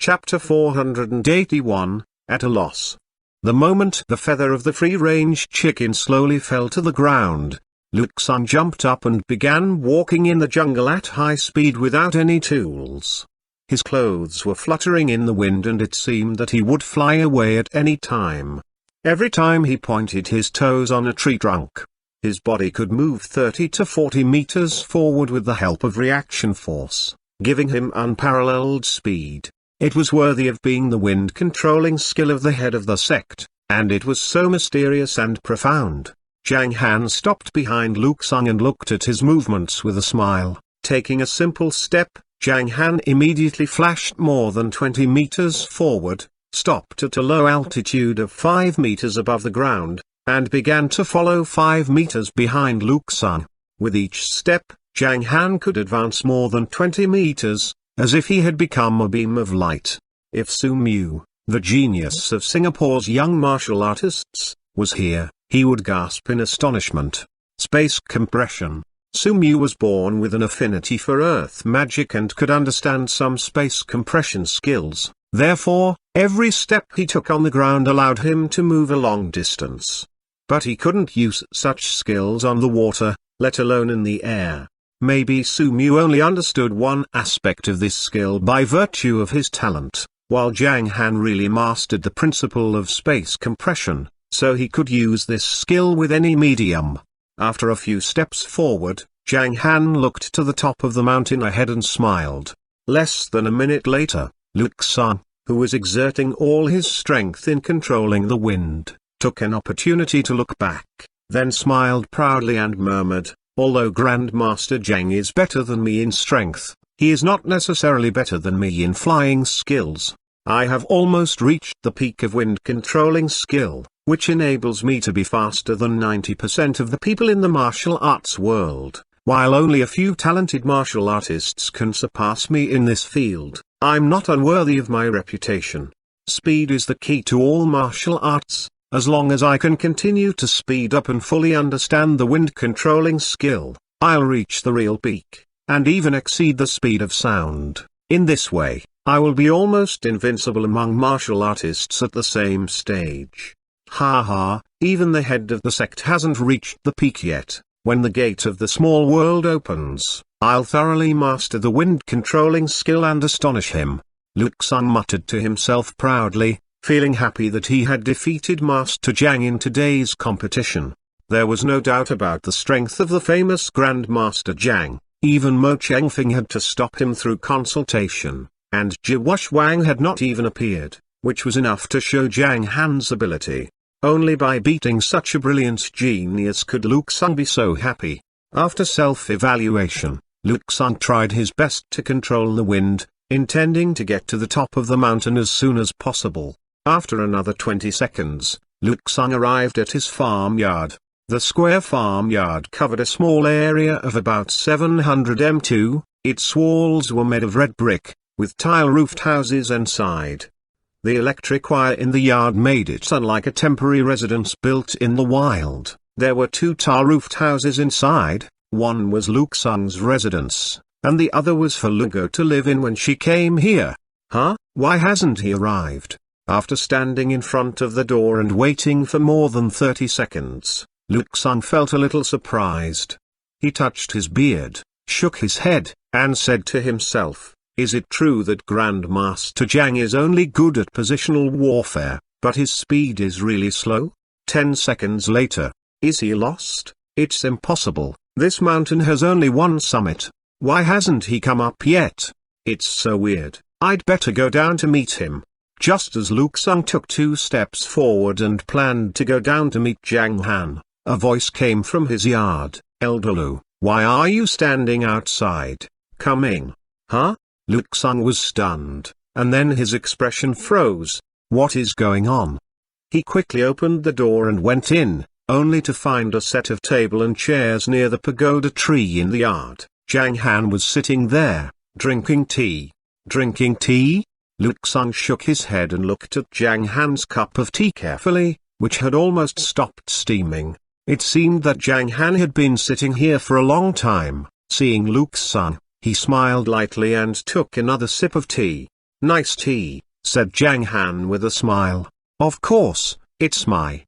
Chapter 481, At a Loss. The moment the feather of the free-range chicken slowly fell to the ground, Xuanhuan jumped up and began walking in the jungle at high speed without any tools. His clothes were fluttering in the wind and it seemed that he would fly away at any time. Every time he pointed his toes on a tree trunk, his body could move 30 to 40 meters forward with the help of reaction force, giving him unparalleled speed. It was worthy of being the wind-controlling skill of the head of the sect, and it was so mysterious and profound. Zhang Han stopped behind Xuanhuan and looked at his movements with a smile. Taking a simple step, Zhang Han immediately flashed more than 20 meters forward, stopped at a low altitude of 5 meters above the ground, and began to follow 5 meters behind Xuanhuan. With each step, Zhang Han could advance more than 20 meters, as if he had become a beam of light. If Su Mu, the genius of Singapore's young martial artists, was here, he would gasp in astonishment. Space compression. Su Mu was born with an affinity for earth magic and could understand some space compression skills. Therefore, every step he took on the ground allowed him to move a long distance. But he couldn't use such skills on the water, let alone in the air. Maybe Su Mu only understood one aspect of this skill by virtue of his talent, while Zhang Han really mastered the principle of space compression, so he could use this skill with any medium. After a few steps forward, Zhang Han looked to the top of the mountain ahead and smiled. Less than a minute later, Xuanhuan, who was exerting all his strength in controlling the wind, took an opportunity to look back, then smiled proudly and murmured, "Although Grandmaster Zhang is better than me in strength, he is not necessarily better than me in flying skills. I have almost reached the peak of wind-controlling skill, which enables me to be faster than 90% of the people in the martial arts world. While only a few talented martial artists can surpass me in this field, I'm not unworthy of my reputation. Speed is the key to all martial arts. As long as I can continue to speed up and fully understand the wind-controlling skill, I'll reach the real peak, and even exceed the speed of sound. In this way, I will be almost invincible among martial artists at the same stage." Ha ha, even the head of the sect hasn't reached the peak yet. When the gate of the small world opens, I'll thoroughly master the wind-controlling skill and astonish him. Xuanhuan muttered to himself proudly, feeling happy that he had defeated Master Zhang in today's competition. There was no doubt about the strength of the famous Grandmaster Zhang. Even Mo Chengfeng had to stop him through consultation, and Wang had not even appeared, which was enough to show Zhang Han's ability. Only by beating such a brilliant genius could Xuanhuan be so happy. After self-evaluation, Xuanhuan tried his best to control the wind, intending to get to the top of the mountain as soon as possible. After another 20 seconds, Xuanhuan arrived at his farmyard. The square farmyard covered a small area of about 700 m². Its walls were made of red brick, with tile-roofed houses inside. The electric wire in the yard made it unlike a temporary residence built in the wild. There were 2 tar-roofed houses inside. One was Xuanhuan's residence, and the other was for Lugo to live in when she came here. Huh? Why hasn't he arrived? After standing in front of the door and waiting for more than 30 seconds, Xuanhuan felt a little surprised. He touched his beard, shook his head, and said to himself, "Is it true that Grandmaster Zhang is only good at positional warfare, but his speed is really slow?" 10 seconds later, "Is he lost? It's impossible. This mountain has only one summit. Why hasn't he come up yet? It's so weird. I'd better go down to meet him." Just as Xuanhuan took 2 steps forward and planned to go down to meet Zhang Han, a voice came from his yard. "Elder Lu, why are you standing outside? Come in." Huh? Xuanhuan was stunned, and then his expression froze. What is going on? He quickly opened the door and went in, only to find a set of table and chairs near the pagoda tree in the yard. Zhang Han was sitting there, drinking tea. Drinking tea? Xuanhuan shook his head and looked at Zhang Han's cup of tea carefully, which had almost stopped steaming. It seemed that Zhang Han had been sitting here for a long time. Seeing Xuanhuan, he smiled lightly and took another sip of tea. Nice tea, said Zhang Han with a smile. Of course, it's my.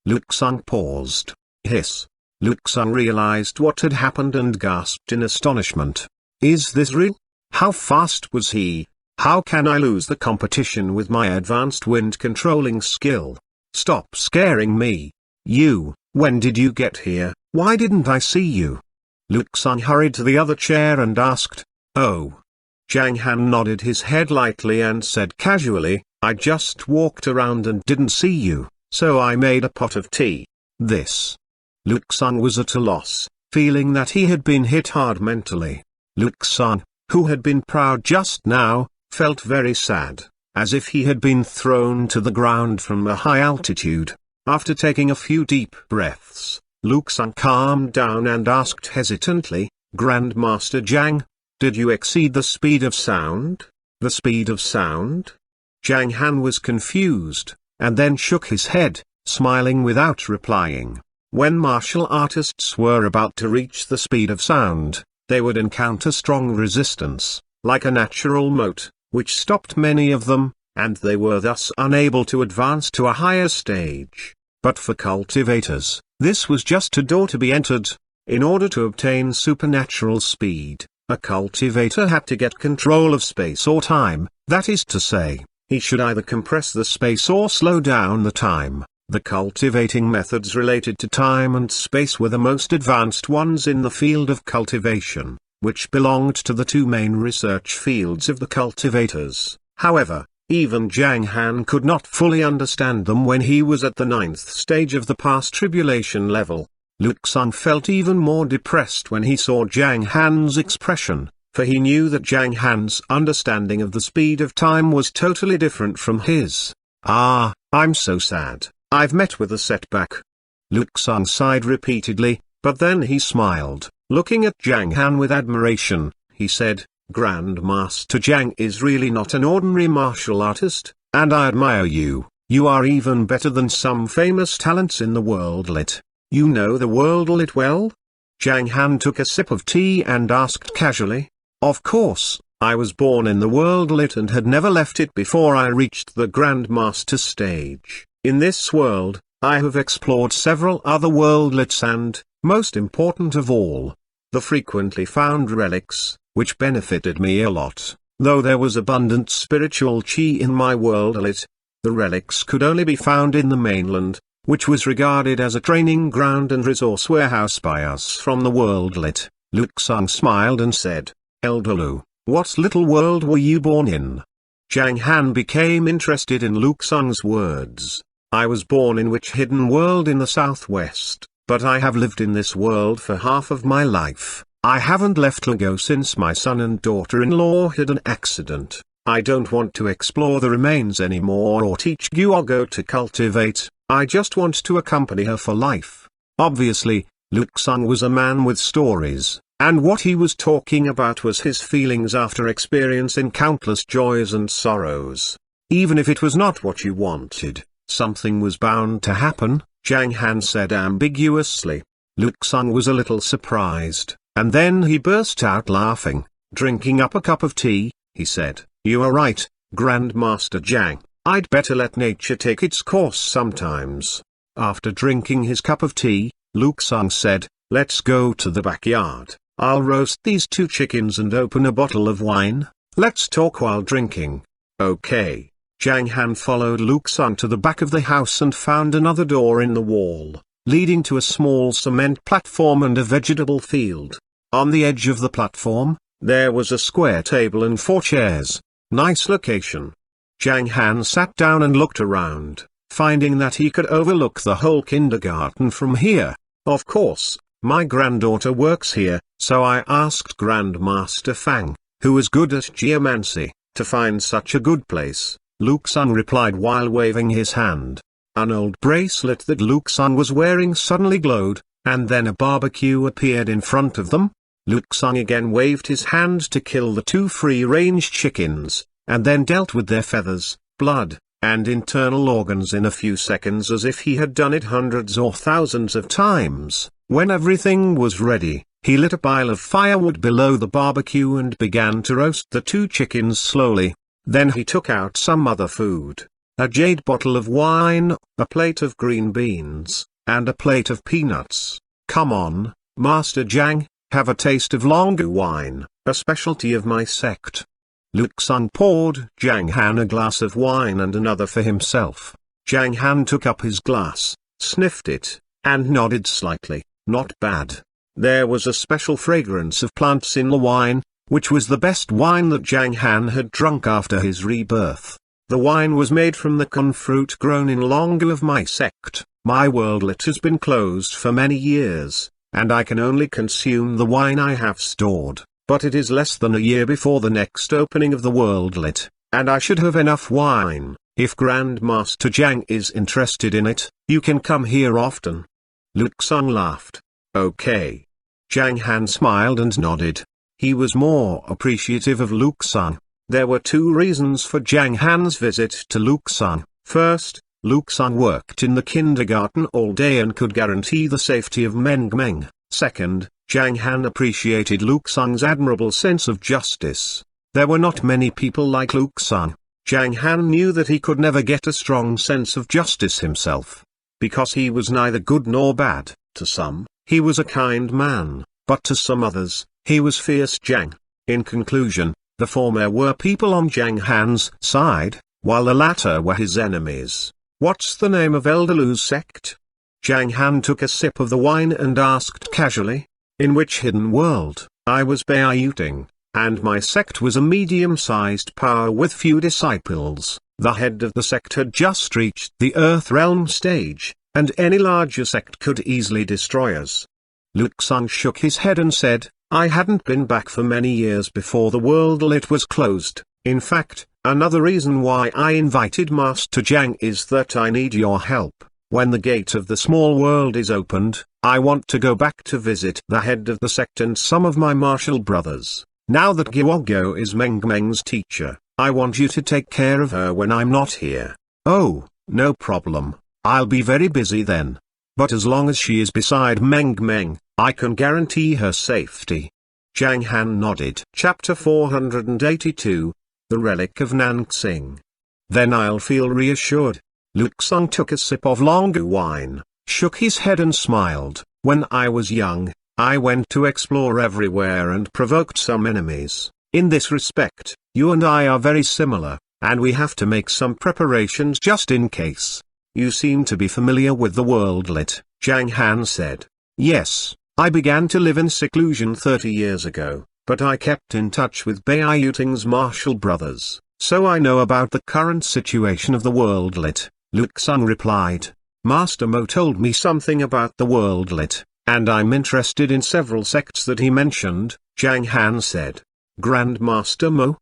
Luxang paused. Hiss. Luxang realized what had happened and gasped in astonishment. Is this real? How fast was he? How can I lose the competition with my advanced wind controlling skill? Stop scaring me. You, when did you get here? Why didn't I see you? Luxang hurried to the other chair and asked. Oh. Zhang Han nodded his head lightly and said casually, I just walked around and didn't see you, so I made a pot of tea. This. Luxang was at a loss, feeling that he had been hit hard mentally. Luxang, who had been proud just now, felt very sad, as if he had been thrown to the ground from a high altitude. After taking a few deep breaths, Luxang calmed down and asked hesitantly, Grandmaster Zhang, did you exceed the speed of sound? The speed of sound? Zhang Han was confused, and then shook his head, smiling without replying. When martial artists were about to reach the speed of sound, they would encounter strong resistance, like a natural moat, which stopped many of them, and they were thus unable to advance to a higher stage. But for cultivators, this was just a door to be entered. In order to obtain supernatural speed, a cultivator had to get control of space or time, that is to say, he should either compress the space or slow down the time. The cultivating methods related to time and space were the most advanced ones in the field of cultivation, which belonged to the two main research fields of the cultivators. However, even Zhang Han could not fully understand them when he was at the 9th stage of the past tribulation level. Luxang felt even more depressed when he saw Zhang Han's expression, for he knew that Zhang Han's understanding of the speed of time was totally different from his. Ah, I'm so sad. I've met with a setback. Luxang sighed repeatedly, but then he smiled. Looking at Zhang Han with admiration, he said, Grandmaster Zhang is really not an ordinary martial artist, and I admire you. You are even better than some famous talents in the world lit. You know the world lit well? Zhang Han took a sip of tea and asked casually. Of course, I was born in the world lit and had never left it before I reached the Grandmaster stage. In this world, I have explored several other worldlets and, most important of all, the frequently found relics, which benefited me a lot. Though there was abundant spiritual chi in my worldlet, the relics could only be found in the mainland, which was regarded as a training ground and resource warehouse by us from the worldlet. Luxang smiled and said, Elder Lu, what little world were you born in? Zhang Han became interested in Luxang's words. I was born in which hidden world in the southwest, but I have lived in this world for half of my life. I haven't left Lugo since my son and daughter-in-law had an accident. I don't want to explore the remains anymore or teach Guogo to cultivate. I just want to accompany her for life. Obviously, Luxang was a man with stories, and what he was talking about was his feelings after experiencing countless joys and sorrows. Even if it was not what you wanted, something was bound to happen, Zhang Han said ambiguously. Luxang was a little surprised, and then he burst out laughing. Drinking up a cup of tea, he said, You are right, Grandmaster Zhang. I'd better let nature take its course sometimes. After drinking his cup of tea, Luxang said, Let's go to the backyard. I'll roast these 2 chickens and open a bottle of wine. Let's talk while drinking. Okay. Zhang Han followed Luxang to the back of the house and found another door in the wall, leading to a small cement platform and a vegetable field. On the edge of the platform, there was a square table and 4 chairs. Nice location. Zhang Han sat down and looked around, finding that he could overlook the whole kindergarten from here. Of course, my granddaughter works here, so I asked Grandmaster Fang, who is good at geomancy, to find such a good place. Luxang replied while waving his hand. An old bracelet that Luxang was wearing suddenly glowed, and then a barbecue appeared in front of them. Luxang again waved his hand to kill the 2 free-range chickens, and then dealt with their feathers, blood, and internal organs in a few seconds as if he had done it hundreds or thousands of times. When everything was ready, he lit a pile of firewood below the barbecue and began to roast the 2 chickens slowly. Then he took out some other food. A jade bottle of wine, a plate of green beans, and a plate of peanuts. Come on, Master Zhang, have a taste of Longu wine, a specialty of my sect. Luxun poured Zhang Han a glass of wine and another for himself. Zhang Han took up his glass, sniffed it, and nodded slightly. Not bad. There was a special fragrance of plants in the wine, which was the best wine that Zhang Han had drunk after his rebirth. The wine was made from the kun fruit grown in Longu of my sect. My worldlet has been closed for many years, and I can only consume the wine I have stored, but it is less than a year before the next opening of the worldlet, and I should have enough wine. If Grandmaster Zhang is interested in it, you can come here often. Luxun laughed. Okay. Zhang Han smiled and nodded. He was more appreciative of Luxun. There were two reasons for Zhang Han's visit to Luxun. First, Luxun worked in the kindergarten all day and could guarantee the safety of Meng. Second, Zhang Han appreciated Luxun's admirable sense of justice. There were not many people like Luxun. Zhang Han knew that he could never get a strong sense of justice himself. Because he was neither good nor bad. To some, he was a kind man, but to some others, he was fierce Zhang. In conclusion, the former were people on Zhang Han's side, while the latter were his enemies. What's the name of Elder Lu's sect? Zhang Han took a sip of the wine and asked casually. In which hidden world? I was Baiyuting, and my sect was a medium-sized power with few disciples. The head of the sect had just reached the Earth Realm stage, and any larger sect could easily destroy us. Luxun shook his head and said, I hadn't been back for many years before the worldlet was closed. In fact, another reason why I invited Master Zhang is that I need your help. When the gate of the small world is opened, I want to go back to visit the head of the sect and some of my martial brothers. Now that Guogo is Meng's teacher, I want you to take care of her when I'm not here. Oh, no problem. I'll be very busy then. But as long as she is beside Meng, I can guarantee her safety. Zhang Han nodded. Chapter 482, The Relic of Nanxing. Then I'll feel reassured. Luxun took a sip of Longu wine, shook his head and smiled. When I was young, I went to explore everywhere and provoked some enemies. In this respect, you and I are very similar, and we have to make some preparations just in case. You seem to be familiar with the worldlet, Zhang Han said. Yes, I began to live in seclusion 30 years ago, but I kept in touch with Baiyuting's martial brothers, so I know about the current situation of the worldlet. Luxun replied. Master Mo told me something about the worldlet, and I'm interested in several sects that he mentioned, Zhang Han said. Grandmaster Mo?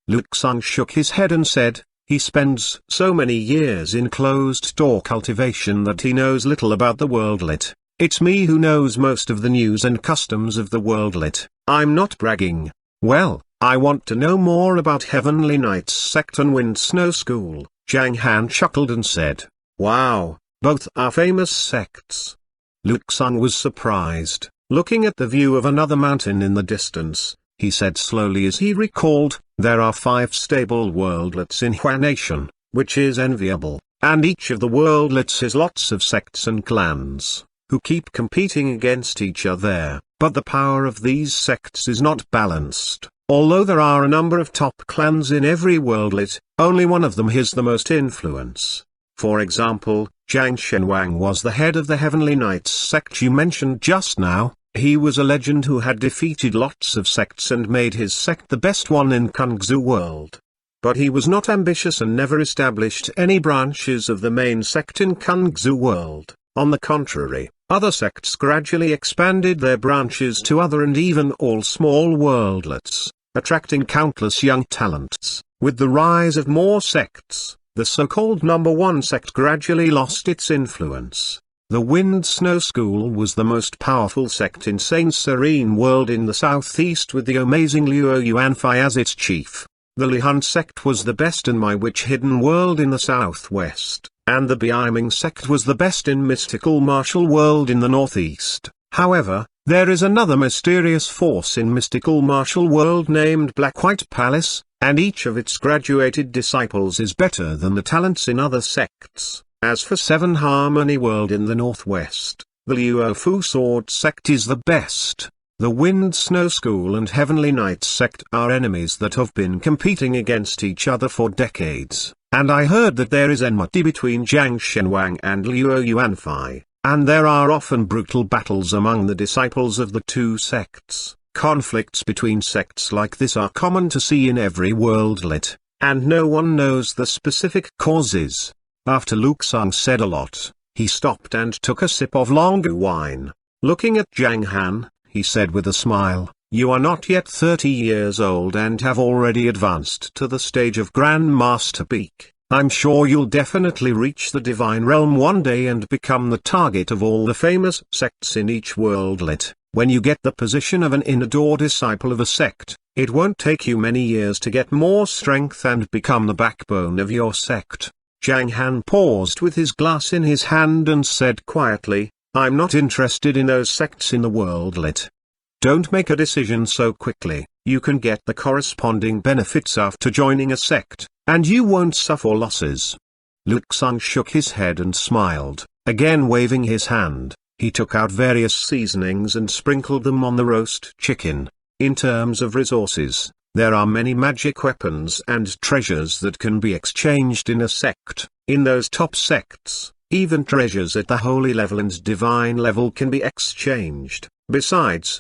Luxun shook his head and said, he spends so many years in closed-door cultivation that he knows little about the worldlet. It's me who knows most of the news and customs of the worldlet. I'm not bragging. Well, I want to know more about Heavenly Knight's sect and Wind Snow School. Zhang Han chuckled and said, wow, both are famous sects. Luxun was surprised. Looking at the view of another mountain in the distance, he said slowly as he recalled, there are 5 stable worldlets in Hua Nation, which is enviable, and each of the worldlets has lots of sects and clans, who keep competing against each other, but the power of these sects is not balanced. Although there are a number of top clans in every worldlet, only one of them has the most influence. For example, Zhang Wang was the head of the Heavenly Knights sect you mentioned just now. He was a legend who had defeated lots of sects and made his sect the best one in Cultivation World. But he was not ambitious and never established any branches of the main sect in Cultivation World. On the contrary, other sects gradually expanded their branches to other and even all small worldlets, attracting countless young talents. With the rise of more sects, the so-called number 1 sect gradually lost its influence. The Wind Snow School was the most powerful sect in Saint Serene World in the southeast with the amazing Luo Yuanfei as its chief. The Lihun sect was the best in my Witch Hidden World in the southwest, and the Beiming sect was the best in Mystical Martial World in the northeast. However, there is another mysterious force in mystical martial world named Black-White Palace, and each of its graduated disciples is better than the talents in other sects. As for Seven Harmony World in the northwest, the Luofu Sword sect is the best. The Wind Snow School and Heavenly Knight sect are enemies that have been competing against each other for decades, and I heard that there is enmity between Zhang Shenwang and Luo Yuanfei, and there are often brutal battles among the disciples of the two sects. Conflicts between sects like this are common to see in every worldlet, and no one knows the specific causes. After Luxang said a lot, he stopped and took a sip of longer wine. Looking at Zhang Han, he said with a smile, "You are not yet 30 years old and have already advanced to the stage of Grand Master peak. I'm sure you'll definitely reach the divine realm one day and become the target of all the famous sects in each worldlet. When you get the position of an inner-door disciple of a sect, it won't take you many years to get more strength and become the backbone of your sect." Zhang Han paused with his glass in his hand and said quietly, "I'm not interested in those sects in the worldlet. Don't make a decision so quickly. You can get the corresponding benefits after joining a sect, and you won't suffer losses." Luxang shook his head and smiled, again waving his hand. He took out various seasonings and sprinkled them on the roast chicken. In terms of resources, there are many magic weapons and treasures that can be exchanged in a sect. In those top sects, even treasures at the holy level and divine level can be exchanged. Besides,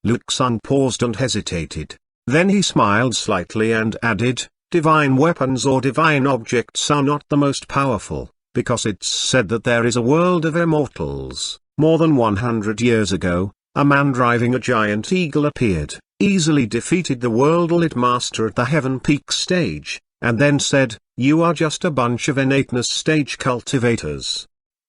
Luxang paused and hesitated. Then he smiled slightly and added, "Divine weapons or divine objects are not the most powerful, because it's said that there is a world of immortals. More than 100 years ago, a man driving a giant eagle appeared, easily defeated the worldlet master at the Heaven Peak stage, and then said, 'You are just a bunch of innateness stage cultivators.'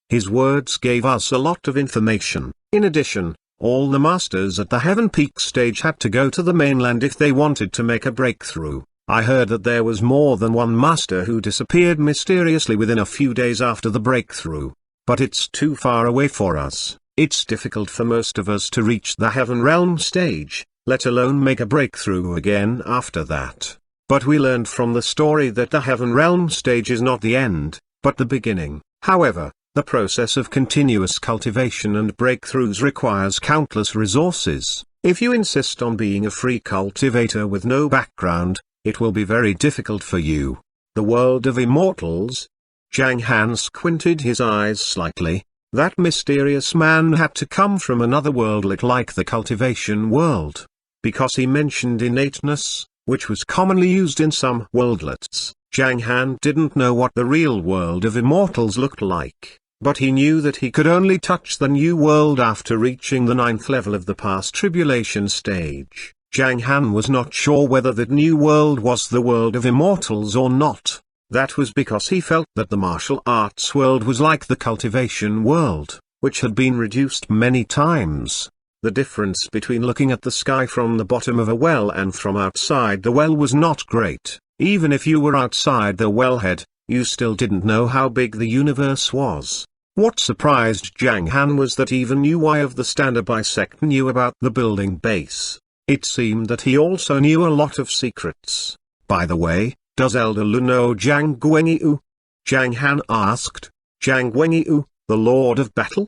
His words gave us a lot of information. In addition, all the masters at the Heaven Peak stage had to go to the mainland if they wanted to make a breakthrough. I heard that there was more than one master who disappeared mysteriously within a few days after the breakthrough. But it's too far away for us. It's difficult for most of us to reach the Heaven Realm stage, let alone make a breakthrough again after that. But we learned from the story that the Heaven Realm stage is not the end, but the beginning. However, the process of continuous cultivation and breakthroughs requires countless resources. If you insist on being a free cultivator with no background, it will be very difficult for you. The world of immortals? Zhang Han squinted his eyes slightly. That mysterious man had to come from another worldlet like the Cultivation World. Because he mentioned innateness, which was commonly used in some worldlets, Zhang Han didn't know what the real world of immortals looked like. But he knew that he could only touch the new world after reaching the 9th level of the past tribulation stage. Zhang Han was not sure whether that new world was the world of immortals or not. That was because he felt that the martial arts world was like the cultivation world, which had been reduced many times. The difference between looking at the sky from the bottom of a well and from outside the well was not great. Even if you were outside the wellhead, you still didn't know how big the universe was. What surprised Zhang Han was that even Ui of the Standby sect knew about the building base. It seemed that he also knew a lot of secrets. By the way, does Elder Lu know Zhang Guanyu? Zhang Han asked. Zhang Guanyu, the Lord of Battle?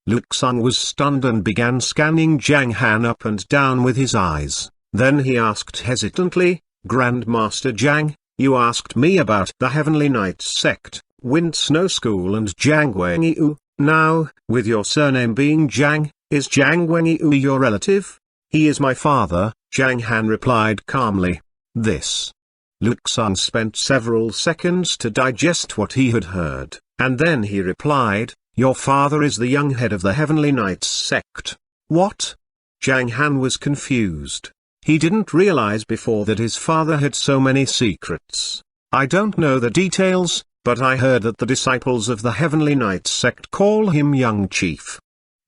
Luxang was stunned and began scanning Zhang Han up and down with his eyes. Then he asked hesitantly, "Grandmaster Zhang, you asked me about the Heavenly Knights sect, Wind Snow School and Zhang Guanyu. Now, with your surname being Zhang, is Zhang Guanyu your relative?" "He is my father," Zhang Han replied calmly. This. Luxang spent several seconds to digest what he had heard, and then he replied, "Your father is the young head of the Heavenly Knights sect." "What?" Zhang Han was confused. He didn't realize before that his father had so many secrets. "I don't know the details, but I heard that the disciples of the Heavenly Knights sect call him Young Chief."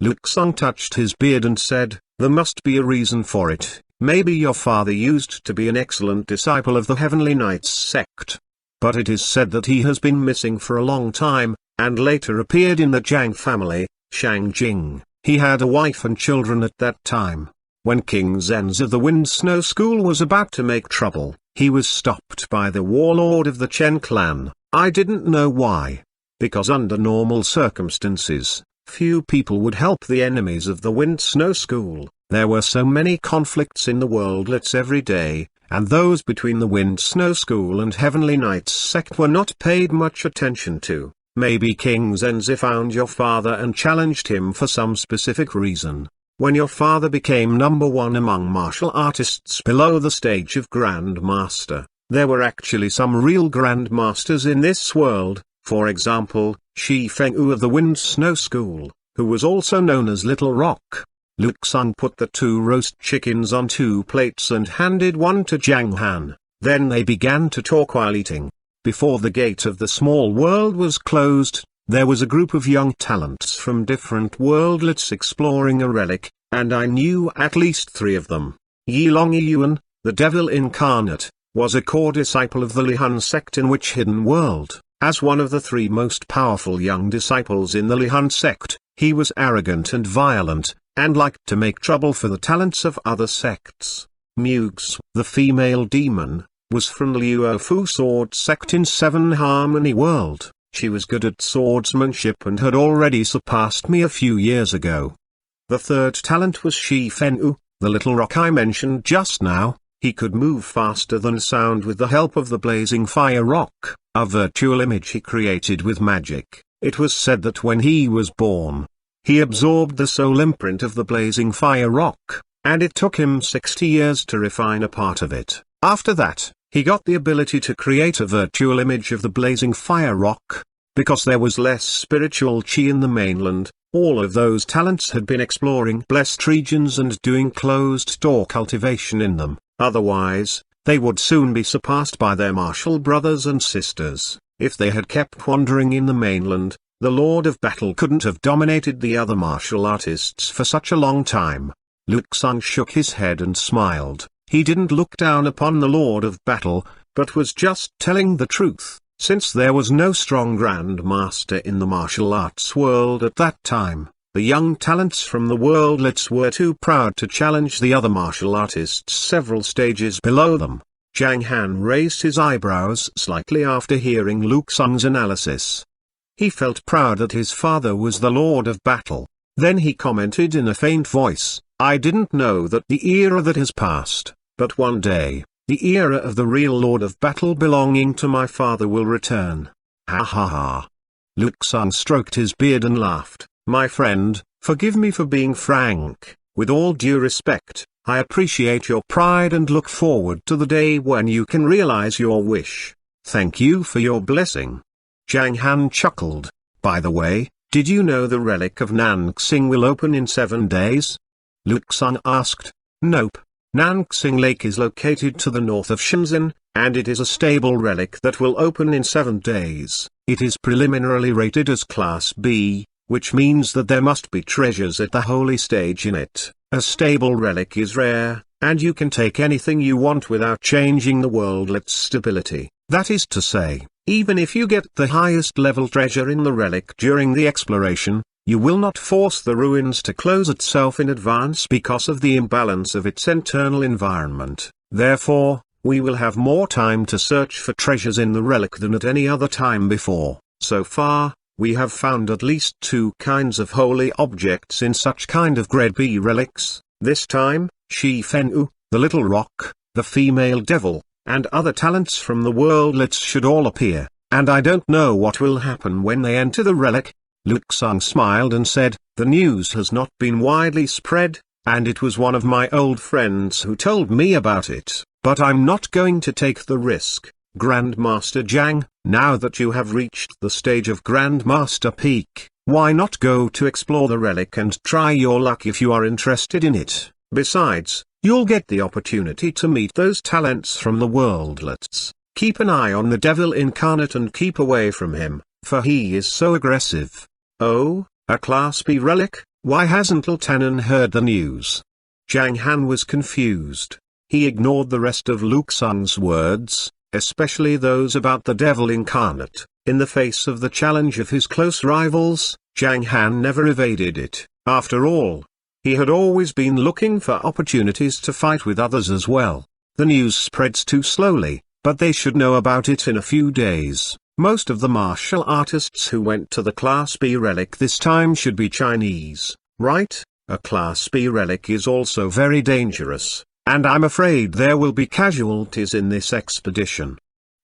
Luxang touched his beard and said, "There must be a reason for it. Maybe your father used to be an excellent disciple of the Heavenly Knights sect. But it is said that he has been missing for a long time, and later appeared in the Zhang family, Shang Jing. He had a wife and children at that time. When King Zenz of the Wind Snow School was about to make trouble, he was stopped by the warlord of the Chen clan. I didn't know why. Because under normal circumstances, few people would help the enemies of the Wind Snow School. There were so many conflicts in the worldlets every day, and those between the Wind Snow School and Heavenly Knights sect were not paid much attention to. Maybe King Zenzi found your father and challenged him for some specific reason. When your father became number one among martial artists below the stage of Grand Master, there were actually some real Grand Masters in this world, for example, Shi Fengyu of the Wind Snow School, who was also known as Little Rock. Luxang put the 2 roast chickens on 2 plates and handed one to Zhang Han. Then they began to talk while eating. Before the gate of the small world was closed, there was a group of young talents from different worldlets exploring a relic, and I knew at least 3 of them. Yilong Yuan, the devil incarnate, was a core disciple of the Lihan sect in which hidden world. As one of the 3 most powerful young disciples in the Lihan sect, he was arrogant and violent, and liked to make trouble for the talents of other sects. Mugs, the female demon, was from the Luofu sword sect in 7 Harmony World. She was good at swordsmanship and had already surpassed me a few years ago. The 3rd talent was Shi Fengyu, the little rock I mentioned just now. He could move faster than sound with the help of the blazing fire rock, a virtual image he created with magic. It was said that when he was born, he absorbed the soul imprint of the blazing fire rock, and it took him 60 years to refine a part of it. After that, he got the ability to create a virtual image of the blazing fire rock. Because there was less spiritual chi in the mainland, all of those talents had been exploring blessed regions and doing closed-door cultivation in them. Otherwise, they would soon be surpassed by their martial brothers and sisters. If they had kept wandering in the mainland, the Lord of Battle couldn't have dominated the other martial artists for such a long time. Luxang shook his head and smiled. He didn't look down upon the Lord of Battle, but was just telling the truth, since there was no strong Grand Master in the martial arts world at that time. The young talents from the worldlets were too proud to challenge the other martial artists several stages below them. Zhang Han raised his eyebrows slightly after hearing Luxang's analysis. He felt proud that his father was the Lord of Battle. Then he commented in a faint voice, "I didn't know that the era that has passed, but one day, the era of the real Lord of Battle belonging to my father will return." Ha ha ha. Luxang stroked his beard and laughed. "My friend, forgive me for being frank. With all due respect, I appreciate your pride and look forward to the day when you can realize your wish. Thank you for your blessing." Zhang Han chuckled. "By the way, did you know the relic of Nanxing will open in 7 days? Luxang asked. "Nope. Nanxing Lake is located to the north of Shenzhen, and it is a stable relic that will open in 7 days. It is preliminarily rated as Class B, which means that there must be treasures at the holy stage in it. A stable relic is rare, and you can take anything you want without changing the worldlet's stability. That is to say, even if you get the highest level treasure in the relic during the exploration, you will not force the ruins to close itself in advance because of the imbalance of its internal environment. Therefore, we will have more time to search for treasures in the relic than at any other time before. So far, we have found at least 2 kinds of holy objects in such kind of grade B relics. This time, Shi Fengyu, the little rock, the female devil, and other talents from the worldlets should all appear, and I don't know what will happen when they enter the relic." Luxang smiled and said, "The news has not been widely spread, and it was one of my old friends who told me about it, but I'm not going to take the risk. Grandmaster Zhang, now that you have reached the stage of Grandmaster Peak, why not go to explore the relic and try your luck if you are interested in it? Besides, you'll get the opportunity to meet those talents from the worldlets. Keep an eye on the devil incarnate and keep away from him, for he is so aggressive." "Oh, a Class B relic? Why hasn't Ltanen heard the news?" Zhang Han was confused. He ignored the rest of Luxang's words, especially those about the devil incarnate. In the face of the challenge of his close rivals, Zhang Han never evaded it. After all, he had always been looking for opportunities to fight with others as well. The news spreads too slowly, but they should know about it in a few days. Most of the martial artists who went to the Class B relic this time should be Chinese, right? A Class B relic is also very dangerous, and I'm afraid there will be casualties in this expedition.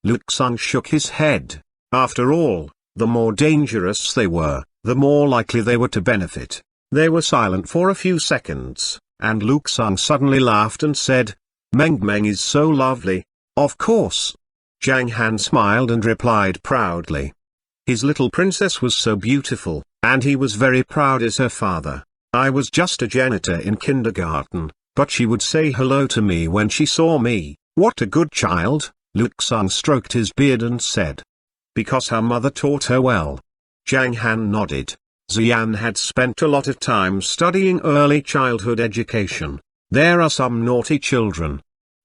Luxang shook his head. After all, the more dangerous they were, the more likely they were to benefit. They were silent for a few seconds, and Luxang suddenly laughed and said, "Meng Meng is so lovely." "Of course." Zhang Han smiled and replied proudly. His little princess was so beautiful, and he was very proud as her father. "I was just a janitor in kindergarten, but she would say hello to me when she saw me." "What a good child," Luxang stroked his beard and said. "Because her mother taught her well." Zhang Han nodded. Xian had spent a lot of time studying early childhood education. There are some naughty children.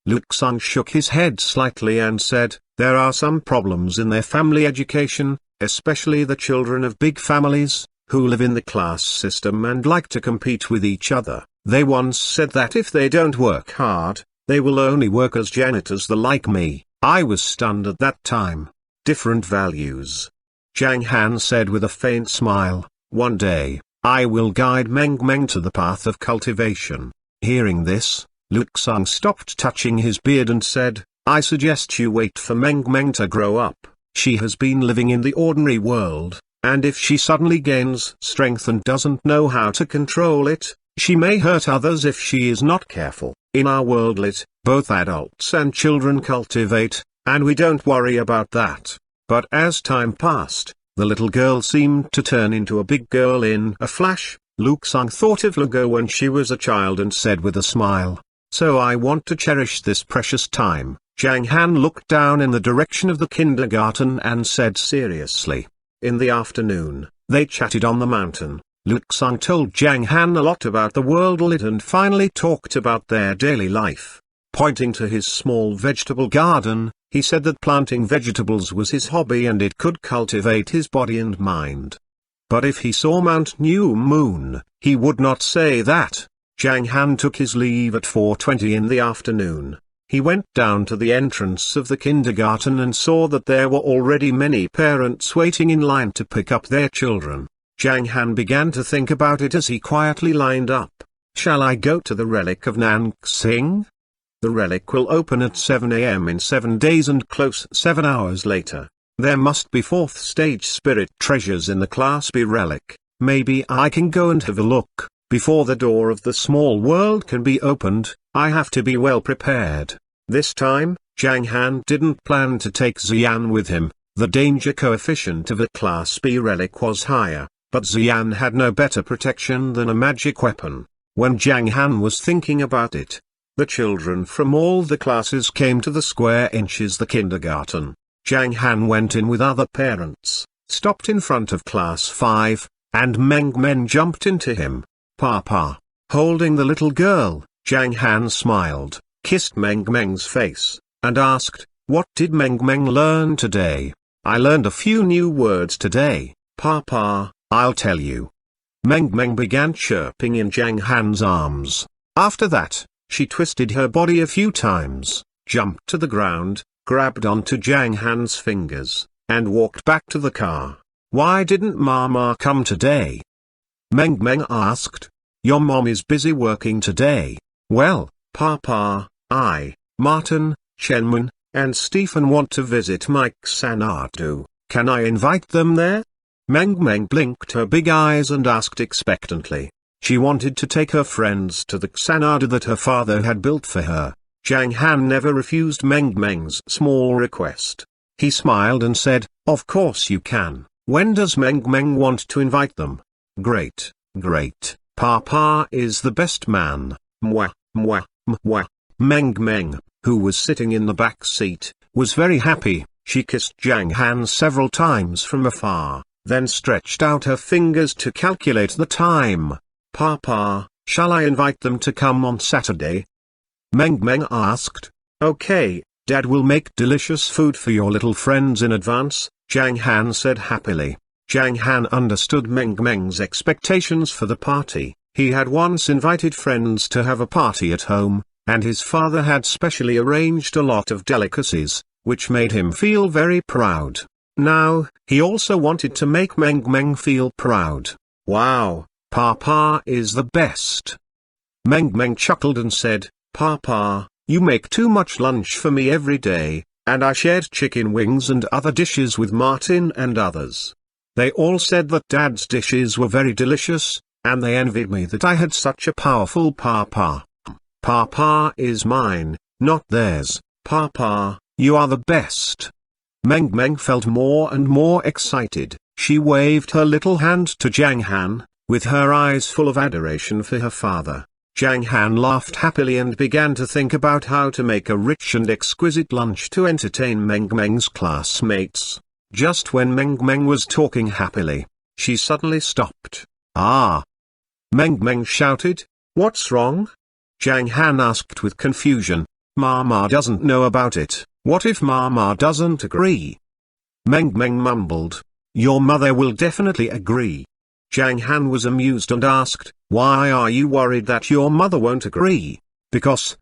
Luxang shook his head slightly and said, "There are some problems in their family education, especially the children of big families, who live in the class system and like to compete with each other. They once said that if they don't work hard, they will only work as janitors like me." I was stunned at that time. Different values. Zhang Han said with a faint smile, "One day, I will guide Meng Meng to the path of cultivation." Hearing this, Luxang stopped touching his beard and said, "I suggest you wait for Meng Meng to grow up. She has been living in the ordinary world, and if she suddenly gains strength and doesn't know how to control it, she may hurt others if she is not careful. In our worldlet, both adults and children cultivate, and we don't worry about that." But as time passed, the little girl seemed to turn into a big girl in a flash. Luxang thought of Lugo when she was a child and said with a smile, "So I want to cherish this precious time." Zhang Han looked down in the direction of the kindergarten and said seriously. In the afternoon, they chatted on the mountain. Luxang told Zhang Han a lot about the worldlet and finally talked about their daily life. Pointing to his small vegetable garden, he said that planting vegetables was his hobby and it could cultivate his body and mind. But if he saw Mount New Moon, he would not say that. Zhang Han took his leave at 4:20 in the afternoon. He went down to the entrance of the kindergarten and saw that there were already many parents waiting in line to pick up their children. Zhang Han began to think about it as he quietly lined up. "Shall I go to the relic of Nanxing? The relic will open at 7 a.m. in 7 days and close 7 hours later. There must be 4th stage spirit treasures in the Class B relic. Maybe I can go and have a look. Before the door of the small world can be opened, I have to be well prepared." This time, Zhang Han didn't plan to take Xian with him. The danger coefficient of a Class B relic was higher, but Xian had no better protection than a magic weapon. When Zhang Han was thinking about it, the children from all the classes came to the square inches the kindergarten. Zhang Han went in with other parents, stopped in front of Class 5, and Meng Meng jumped into him. "Papa." Holding the little girl, Zhang Han smiled, kissed Meng Meng's face, and asked, "What did Meng Meng learn today?" "I learned a few new words today, Papa, I'll tell you." Meng Meng began chirping in Zhang Han's arms. After that, she twisted her body a few times, jumped to the ground, grabbed onto Zhang Han's fingers, and walked back to the car. "Why didn't Mama come today?" Meng Meng asked. "Your mom is busy working today." "Well, Papa, I, Martin, Xuanhuan, and Stephen want to visit Mike Xanadu. Can I invite them there?" Meng Meng blinked her big eyes and asked expectantly. She wanted to take her friends to the Xanadu that her father had built for her. Zhang Han never refused Meng Meng's small request. He smiled and said, "Of course you can. When does Meng Meng want to invite them?" "Great, great. Papa is the best man. Mwah, mwah, mwah." Meng Meng, who was sitting in the back seat, was very happy. She kissed Zhang Han several times from afar, then stretched out her fingers to calculate the time. "Papa, shall I invite them to come on Saturday?" Meng Meng asked. "Okay, Dad will make delicious food for your little friends in advance, Zhang Han said happily. Zhang Han understood Meng Meng's expectations for the party. He had once invited friends to have a party at home, and his father had specially arranged a lot of delicacies, which made him feel very proud. Now, he also wanted to make Meng Meng feel proud. Wow, Papa is the best. Meng Meng chuckled and said, Papa, you make too much lunch for me every day, and I shared chicken wings and other dishes with Martin and others. They all said that Dad's dishes were very delicious, and they envied me that I had such a powerful Papa. Papa is mine, not theirs. Papa, you are the best. Meng Meng felt more and more excited. She waved her little hand to Zhang Han, with her eyes full of adoration for her father. Zhang Han laughed happily and began to think about how to make a rich and exquisite lunch to entertain Meng Meng's classmates. Just when Meng Meng was talking happily, she suddenly stopped. Ah! Meng Meng shouted, What's wrong? Zhang Han asked with confusion. Mama doesn't know about it. What if Mama doesn't agree? Meng Meng mumbled. Your mother will definitely agree. Zhang Han was amused and asked, Why are you worried that your mother won't agree? Because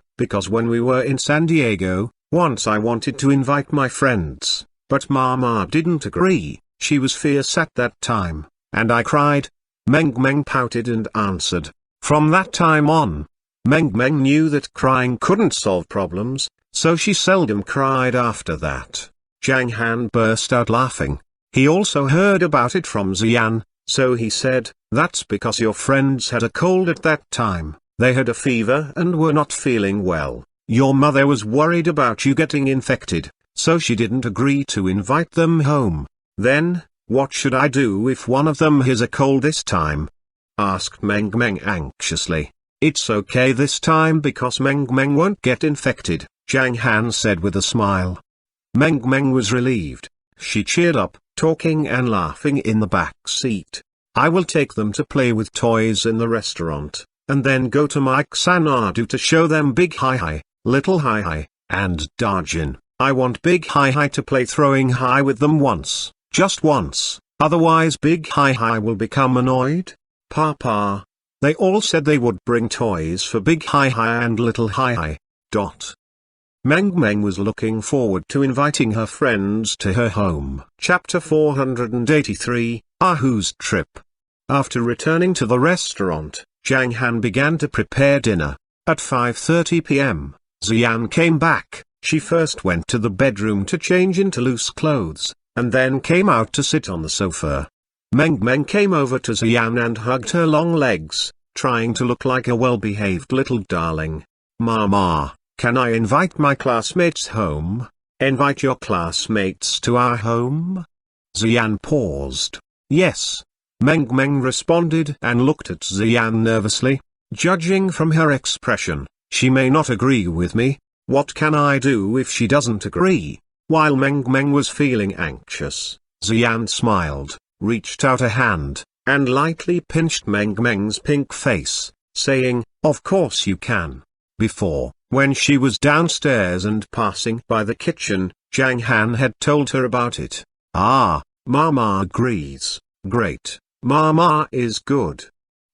when we were in San Diego, once I wanted to invite my friends, but Mama didn't agree. She was fierce at that time, and I cried. Meng Meng pouted and answered. From that time on, Meng Meng knew that crying couldn't solve problems, so she seldom cried after that. Zhang Han burst out laughing. He also heard about it from Xian, so he said, That's because your friends had a cold at that time. They had a fever and were not feeling well. Your mother was worried about you getting infected, so she didn't agree to invite them home. Then, what should I do if one of them has a cold this time? Asked Meng Meng anxiously. It's okay this time because Meng Meng won't get infected, Zhang Han said with a smile. Meng Meng was relieved. She cheered up, talking and laughing in the back seat. I will take them to play with toys in the restaurant, and then go to Mike Sanadu to show them Big Hai Hai, Little Hai Hai, and Darjin. I want Big Hai Hai to play throwing high with them once, just once, otherwise Big Hai Hai will become annoyed. Papa. They all said they would bring toys for Big Hai Hai and Little Hai Hai. Meng Meng was looking forward to inviting her friends to her home. Chapter 483, Ahu's Trip. After returning to the restaurant, Zhang Han began to prepare dinner. At 5:30 p.m., Xian came back. She first went to the bedroom to change into loose clothes, and then came out to sit on the sofa. Meng Meng came over to Xian and hugged her long legs, trying to look like a well-behaved little darling. Mama, can I invite my classmates home? Invite your classmates to our home? Xian paused. Yes. Meng Meng responded and looked at Xian nervously. Judging from her expression, she may not agree with me. What can I do if she doesn't agree? While Meng Meng was feeling anxious, Xian smiled, reached out a hand, and lightly pinched Meng Meng's pink face, saying, Of course you can. Before, when she was downstairs and passing by the kitchen, Zhang Han had told her about it. Ah, Mama agrees. Great. Mama is good.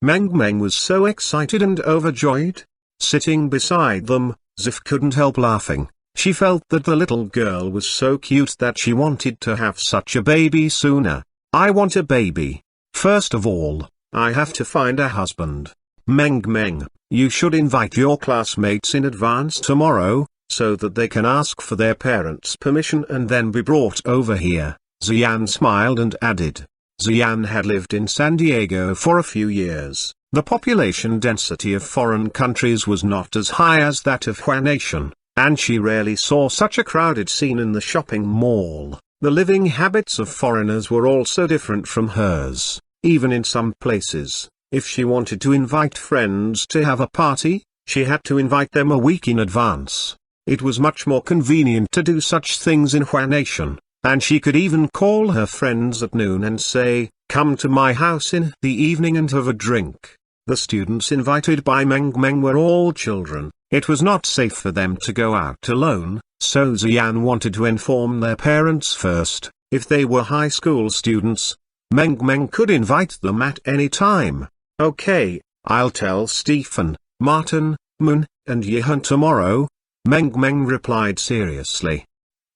Meng Meng was so excited and overjoyed. Sitting beside them, Zif couldn't help laughing. She felt that the little girl was so cute that she wanted to have such a baby sooner. I want a baby. First of all, I have to find a husband. Meng Meng, you should invite your classmates in advance tomorrow, so that they can ask for their parents' permission and then be brought over here. Xian smiled and added. Xian had lived in San Diego for a few years. The population density of foreign countries was not as high as that of Huanation, and she rarely saw such a crowded scene in the shopping mall. The living habits of foreigners were also different from hers. Even in some places, if she wanted to invite friends to have a party, she had to invite them a week in advance. It was much more convenient to do such things in Huanation, and she could even call her friends at noon and say, Come to my house in the evening and have a drink. The students invited by Meng Meng were all children. It was not safe for them to go out alone, so Xian wanted to inform their parents first. If they were high school students, Meng could invite them at any time. Okay, I'll tell Stephen, Martin, Moon, and Yehan tomorrow, Meng replied seriously.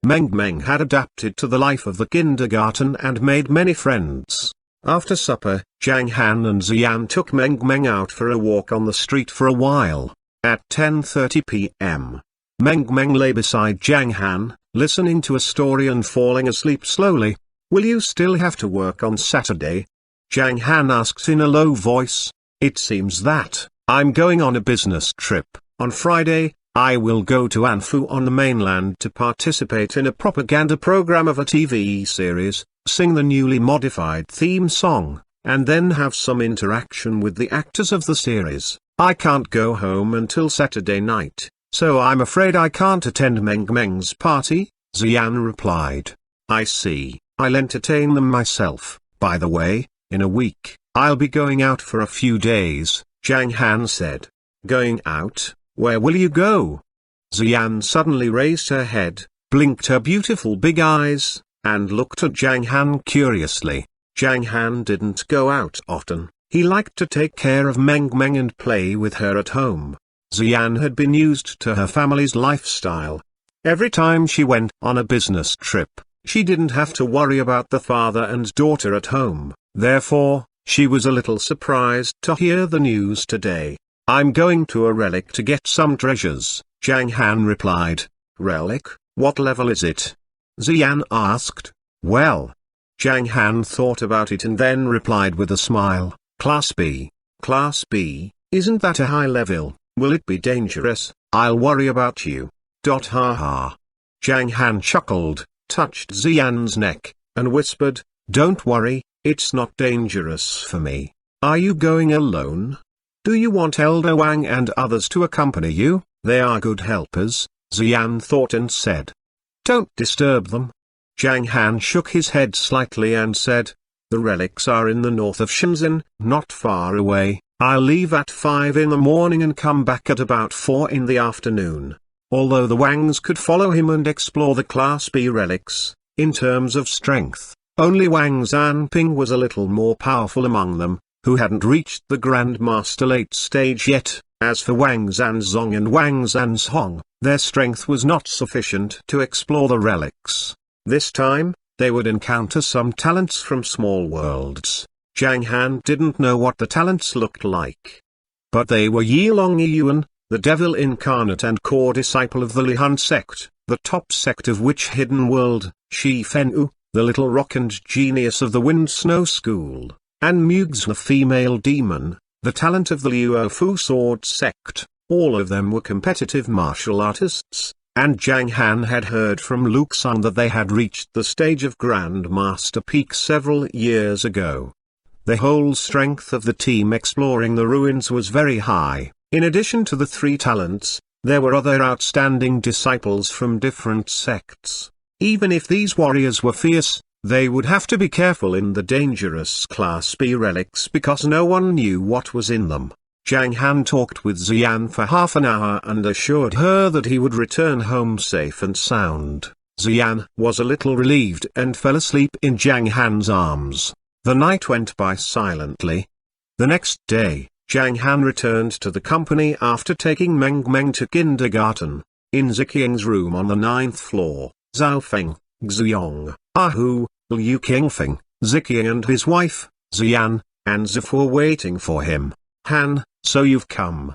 Meng had adapted to the life of the kindergarten and made many friends. After supper, Zhang Han and Xian took Meng out for a walk on the street for a while. At 10:30 p.m., Meng lay beside Zhang Han, listening to a story and falling asleep slowly. Will you still have to work on Saturday? Zhang Han asked in a low voice. It seems that I'm going on a business trip. On Friday, I will go to Anfu on the mainland to participate in a propaganda program of a TV series, sing the newly modified theme song, and then have some interaction with the actors of the series. I can't go home until Saturday night, so I'm afraid I can't attend Meng's party, Xian replied. I see, I'll entertain them myself. By the way, in a week, I'll be going out for a few days, Zhang Han said. Going out? Where will you go? Xian suddenly raised her head, blinked her beautiful big eyes, and looked at Zhang Han curiously. Zhang Han didn't go out often. He liked to take care of Meng and play with her at home. Xian had been used to her family's lifestyle. Every time she went on a business trip, she didn't have to worry about the father and daughter at home. Therefore, she was a little surprised to hear the news today. I'm going to a relic to get some treasures, Zhang Han replied. Relic? What level is it? Xian asked. Well. Zhang Han thought about it and then replied with a smile. Class B. Class B, isn't that a high level? Will it be dangerous? I'll worry about you. Ha ha. Zhang Han chuckled, touched Xian's neck, and whispered, Don't worry, it's not dangerous for me. Are you going alone? Do you want Elder Wang and others to accompany you? They are good helpers, Xian thought and said. Don't disturb them. Zhang Han shook his head slightly and said, The relics are in the north of Shenzhen, not far away. I'll leave at 5 in the morning and come back at about 4 in the afternoon. Although the Wangs could follow him and explore the Class B relics, in terms of strength, only Wang Zanping was a little more powerful among them, who hadn't reached the Grandmaster late stage yet. As for Wang Zanzong and Wang Zanzhong, their strength was not sufficient to explore the relics. This time, they would encounter some talents from small worlds. Zhang Han didn't know what the talents looked like. But they were Yilong Yuan, the devil incarnate and core disciple of the Lihan sect, the top sect of which hidden world, Shi Fenwu, the little rock and genius of the Wind Snow School, and Mugs the female demon, the talent of the Luo Fu sword sect. All of them were competitive martial artists, and Zhang Han had heard from Luxan that they had reached the stage of Grandmaster Peak several years ago. The whole strength of the team exploring the ruins was very high. In addition to the 3 talents, there were other outstanding disciples from different sects. Even if these warriors were fierce, they would have to be careful in the dangerous Class B relics because no one knew what was in them. Zhang Han talked with Xian for half an hour and assured her that he would return home safe and sound. Xian was a little relieved and fell asleep in Zhang Han's arms. The night went by silently. The next day, Zhang Han returned to the company after taking Meng to kindergarten. In Ziqiang's room on the 9th floor, Zhao Feng, Xiong, Ahu, Liu Qingfeng, Ziqiang and his wife, Xian, and Zif were waiting for him. Han, so you've come.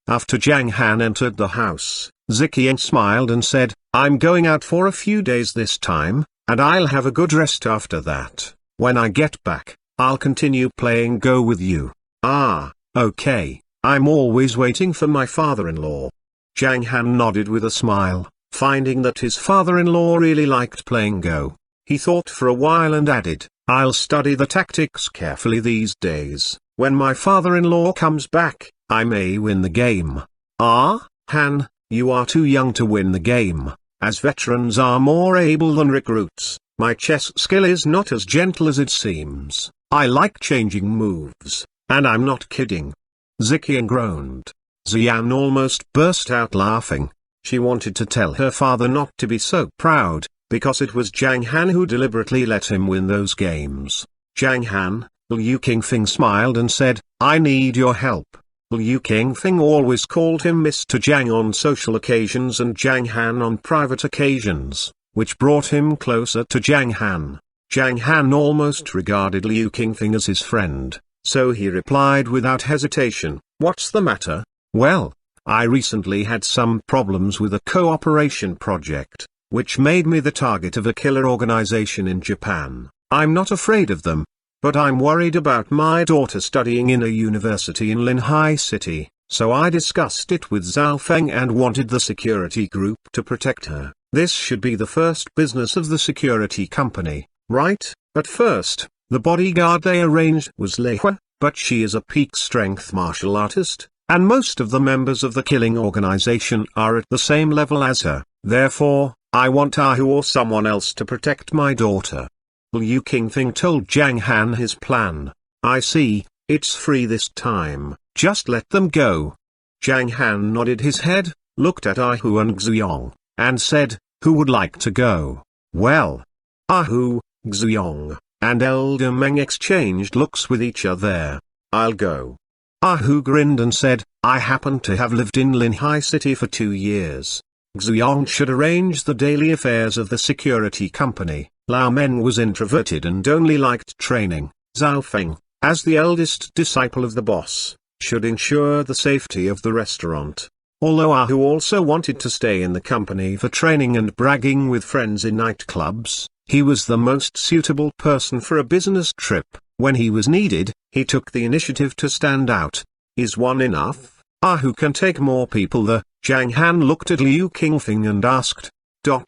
After Zhang Han entered the house, Ziqiang smiled and said, I'm going out for a few days this time, and I'll have a good rest after that. When I get back, I'll continue playing Go with you. Ah, okay, I'm always waiting for my father-in-law. Zhang Han nodded with a smile, finding that his father-in-law really liked playing Go. He thought for a while and added, I'll study the tactics carefully these days. When my father-in-law comes back, I may win the game. Ah, Han, you are too young to win the game, as veterans are more able than recruits. My chess skill is not as gentle as it seems. I like changing moves, and I'm not kidding. Ziqiang groaned. Xian almost burst out laughing. She wanted to tell her father not to be so proud, because it was Zhang Han who deliberately let him win those games. Zhang Han, Liu Qingfeng smiled and said, I need your help. Liu Qingfeng always called him Mr. Zhang on social occasions and Zhang Han on private occasions, which brought him closer to Zhang Han. Zhang Han almost regarded Liu Qingfeng as his friend, so he replied without hesitation, What's the matter? Well, I recently had some problems with a cooperation project, which made me the target of a killer organization in Japan. I'm not afraid of them, but I'm worried about my daughter studying in a university in Linhai City, so I discussed it with Zhao Feng and wanted the security group to protect her. This should be the first business of the security company, right? At first, the bodyguard they arranged was Lei Hua, but she is a peak strength martial artist, and most of the members of the killing organization are at the same level as her. Therefore, I want Ahu or someone else to protect my daughter. Liu Qingfeng told Zhang Han his plan. I see, it's free this time, just let them go. Zhang Han nodded his head, looked at Ahu and Xuyong, and said, Who would like to go? Well, Ahu, Xuyong, and Elder Meng exchanged looks with each other. I'll go. Ahu grinned and said, I happen to have lived in Linhai City for 2 years. Xuyong should arrange the daily affairs of the security company. Lao Meng was introverted and only liked training. Zhao Feng, as the eldest disciple of the boss, should ensure the safety of the restaurant. Although Ahu also wanted to stay in the company for training and bragging with friends in nightclubs, he was the most suitable person for a business trip. When he was needed, he took the initiative to stand out. Is one enough? Ahu can take more people. The Zhang Han looked at Liu Qingfeng and asked,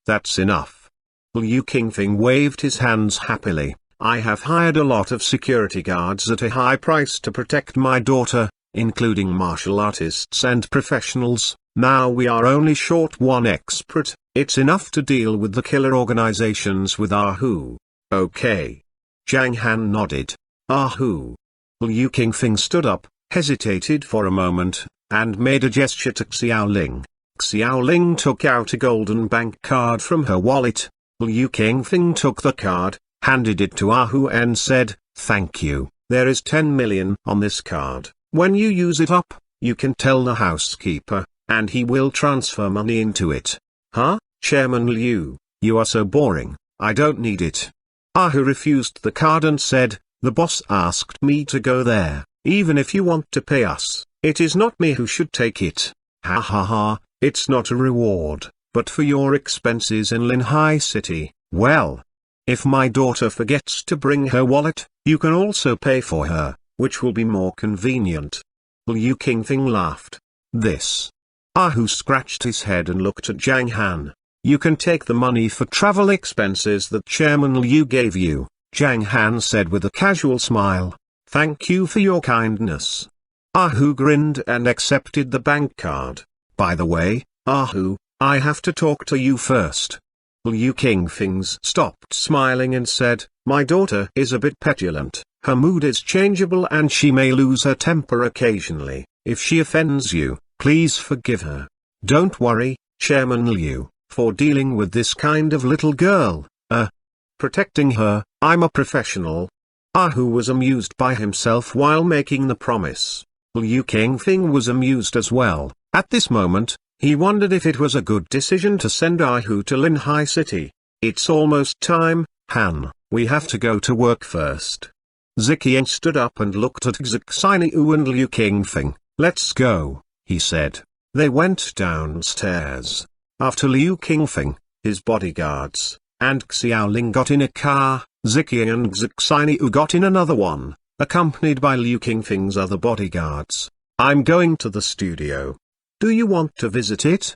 That's enough. Liu Qingfeng waved his hands happily. I have hired a lot of security guards at a high price to protect my daughter, including martial artists and professionals. Now we are only short one expert. It's enough to deal with the killer organizations with Ahu. Okay. Zhang Han nodded. Ahu. Liu Qingfeng stood up, hesitated for a moment, and made a gesture to Xiaoling. Xiaoling took out a golden bank card from her wallet. Liu Qingfeng took the card, handed it to Ahu and said, Thank you. There is 10 million on this card. When you use it up, you can tell the housekeeper, and he will transfer money into it. Huh, Chairman Liu, you are so boring, I don't need it. Ahu refused the card and said, The boss asked me to go there. Even if you want to pay us, it is not me who should take it. Ha ha ha, it's not a reward, but for your expenses in Linhai City. Well, if my daughter forgets to bring her wallet, you can also pay for her, which will be more convenient. Liu Qingfeng laughed. This. Ahu scratched his head and looked at Zhang Han. You can take the money for travel expenses that Chairman Liu gave you, Zhang Han said with a casual smile. Thank you for your kindness. Ahu grinned and accepted the bank card. By the way, Ahu, I have to talk to you first. Liu Qingfeng stopped smiling and said, My daughter is a bit petulant, her mood is changeable and she may lose her temper occasionally. If she offends you, please forgive her. Don't worry, Chairman Liu, for dealing with this kind of little girl. Protecting her, I'm a professional. Ahu was amused by himself while making the promise. Liu Qingfeng was amused as well. At this moment, he wondered if it was a good decision to send Ahu to Linhai City. It's almost time, Han, we have to go to work first. Ziqian stood up and looked at Xixiniu and Liu Qingfeng. Let's go, he said. They went downstairs. After Liu Qingfeng, his bodyguards, and Xiaoling got in a car, Ziqian and Xixiniu got in another one, accompanied by Liu Qingfeng's other bodyguards. I'm going to the studio. Do you want to visit it?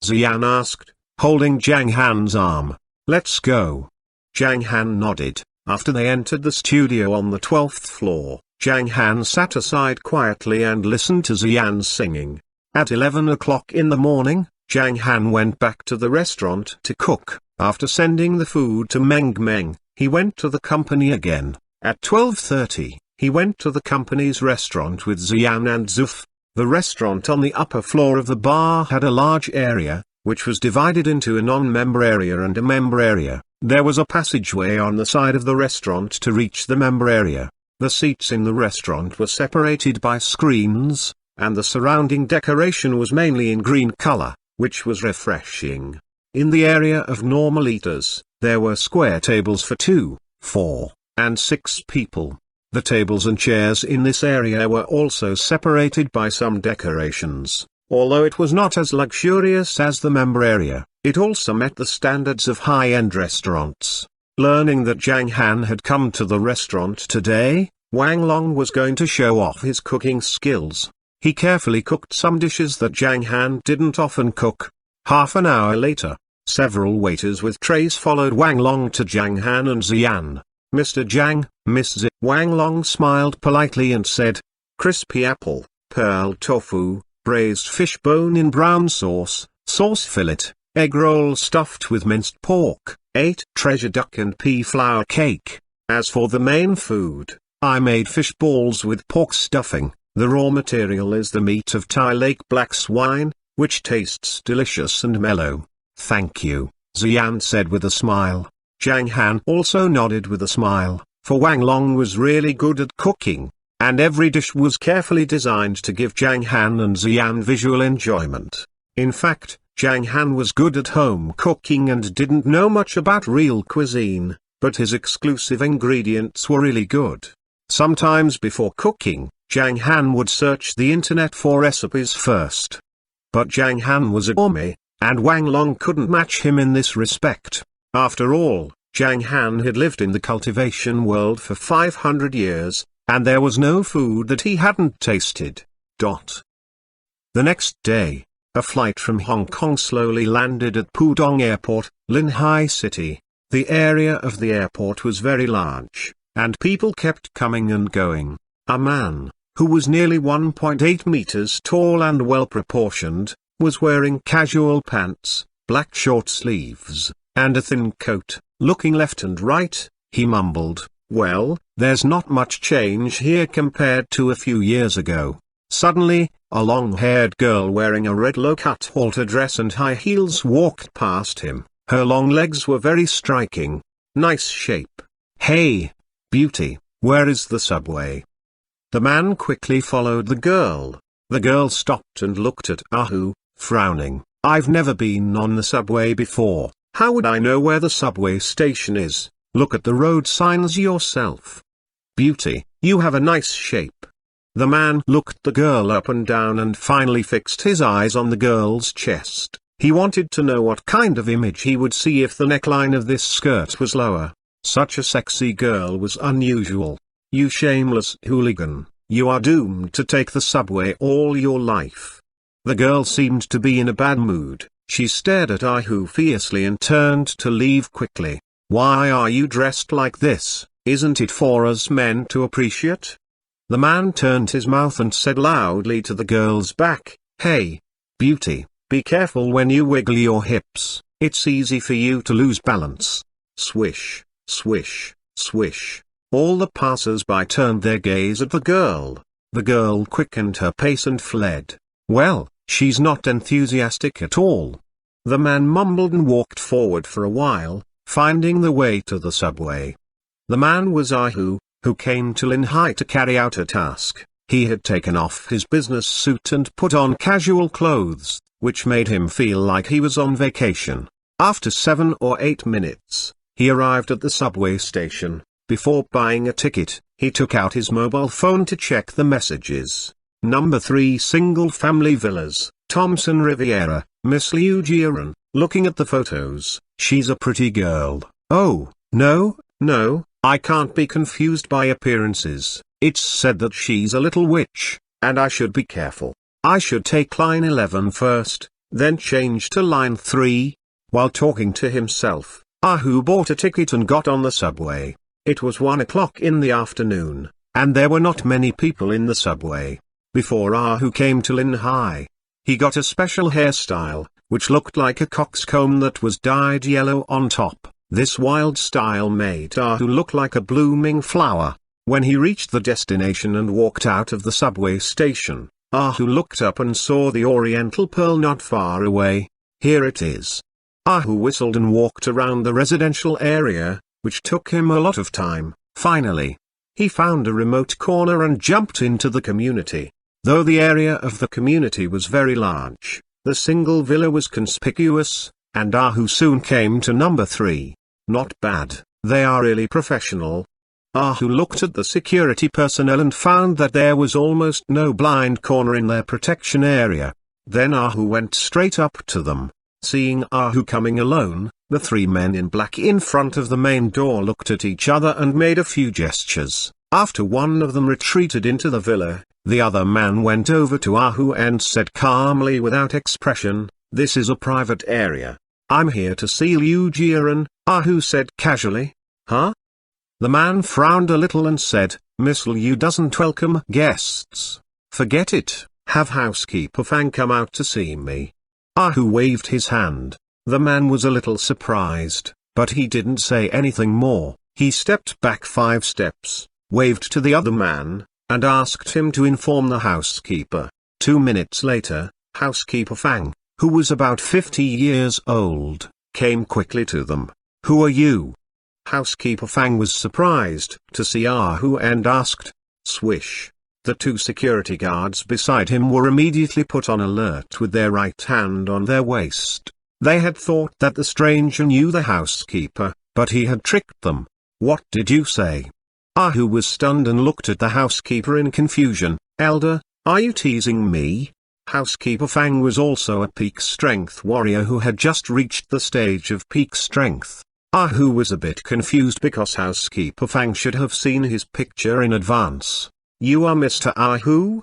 Xian asked, holding Zhang Han's arm. Let's go. Zhang Han nodded. After they entered the studio on the 12th floor, Zhang Han sat aside quietly and listened to Xian singing. At 11 o'clock in the morning, Zhang Han went back to the restaurant to cook. After sending the food to Meng, he went to the company again. At 12:30, he went to the company's restaurant with Xian and Zuf. The restaurant on the upper floor of the bar had a large area, which was divided into a non-member area and a member area. There was a passageway on the side of the restaurant to reach the member area. The seats in the restaurant were separated by screens, and the surrounding decoration was mainly in green color, which was refreshing. In the area of normal eaters, there were square tables for 2, 4, and 6 people. The tables and chairs in this area were also separated by some decorations. Although it was not as luxurious as the member area, it also met the standards of high-end restaurants. Learning that Zhang Han had come to the restaurant today, Wang Long was going to show off his cooking skills. He carefully cooked some dishes that Zhang Han didn't often cook. Half an hour later, several waiters with trays followed Wang Long to Zhang Han and Xian. "Mr. Zhang, Miss Z." Wang Long smiled politely and said, "Crispy apple, pearl tofu, braised fish bone in brown sauce, sauce fillet, egg roll stuffed with minced pork, 8 treasure duck and pea flour cake. As for the main food, I made fish balls with pork stuffing. The raw material is the meat of Thai Lake black swine, which tastes delicious and mellow." "Thank you," Xian said with a smile. Zhang Han also nodded with a smile, for Wang Long was really good at cooking, and every dish was carefully designed to give Zhang Han and Xian visual enjoyment. In fact, Zhang Han was good at home cooking and didn't know much about real cuisine, but his exclusive ingredients were really good. Sometimes before cooking, Zhang Han would search the internet for recipes first. But Zhang Han was a gourmet, and Wang Long couldn't match him in this respect. After all, Zhang Han had lived in the cultivation world for 500 years, and there was no food that he hadn't tasted. The next day, a flight from Hong Kong slowly landed at Pudong Airport, Linhai City. The area of the airport was very large, and people kept coming and going. A man, who was nearly 1.8 meters tall and well-proportioned, was wearing casual pants, black short sleeves, and a thin coat. Looking left and right, he mumbled, "Well, there's not much change here compared to a few years ago." Suddenly, a long-haired girl wearing a red low-cut halter dress and high heels walked past him. Her long legs were very striking. "Nice shape. Hey, beauty, where is the subway?" The man quickly followed the girl. The girl stopped and looked at Ahu, frowning. "I've never been on the subway before. How would I know where the subway station is? Look at the road signs yourself." "Beauty, you have a nice shape." The man looked the girl up and down and finally fixed his eyes on the girl's chest. He wanted to know what kind of image he would see if the neckline of this skirt was lower. Such a sexy girl was unusual. "You shameless hooligan, you are doomed to take the subway all your life." The girl seemed to be in a bad mood. She stared at Ahu fiercely and turned to leave quickly. "Why are you dressed like this? Isn't it for us men to appreciate?" The man turned his mouth and said loudly to the girl's back, "Hey, beauty, be careful when you wiggle your hips, it's easy for you to lose balance." Swish, swish, swish. All the passers-by turned their gaze at the girl. The girl quickened her pace and fled. "Well, she's not enthusiastic at all." The man mumbled and walked forward for a while, finding the way to the subway. The man was Ahu, who came to Linhai to carry out a task. He had taken off his business suit and put on casual clothes, which made him feel like he was on vacation. After 7 or 8 minutes, he arrived at the subway station. Before buying a ticket, he took out his mobile phone to check the messages. Number 3 single-family villas, Thompson Riviera, Miss Liu Jiaran. Looking at the photos, she's a pretty girl. Oh, no, I can't be confused by appearances. It's said that she's a little witch, and I should be careful. I should take line 11 first, then change to line 3. While talking to himself, Ahu bought a ticket and got on the subway. It was 1 o'clock in the afternoon, and there were not many people in the subway. Before Ahu came to Linhai, he got a special hairstyle, which looked like a coxcomb that was dyed yellow on top. This wild style made Ahu look like a blooming flower. When he reached the destination and walked out of the subway station, Ahu looked up and saw the Oriental Pearl not far away. Here it is. Ahu whistled and walked around the residential area, which took him a lot of time. Finally, he found a remote corner and jumped into the community. Though the area of the community was very large, the single villa was conspicuous, and Ahu soon came to number 3. Not bad, they are really professional. Ahu looked at the security personnel and found that there was almost no blind corner in their protection area. Then Ahu went straight up to them. Seeing Ahu coming alone, the 3 men in black in front of the main door looked at each other and made a few gestures. After one of them retreated into the villa, the other man went over to Ahu and said calmly without expression, "This is a private area. I'm here to see Liu Jiren," Ahu said casually. "Huh?" The man frowned a little and said, "Miss Liu doesn't welcome guests. Forget it, have housekeeper Fang come out to see me." Ahu waved his hand. The man was a little surprised, but he didn't say anything more. He stepped back 5 steps, waved to the other man, and asked him to inform the housekeeper. 2 minutes later, housekeeper Fang, who was about 50 years old, came quickly to them. "Who are you?" Housekeeper Fang was surprised to see Ahu and asked, "Swish." The 2 security guards beside him were immediately put on alert with their right hand on their waist. They had thought that the stranger knew the housekeeper, but he had tricked them. "What did you say?" Ahu was stunned and looked at the housekeeper in confusion. "Elder, are you teasing me?" Housekeeper Fang was also a peak strength warrior who had just reached the stage of peak strength. Ahu was a bit confused because housekeeper Fang should have seen his picture in advance. "You are Mr. Ahu?"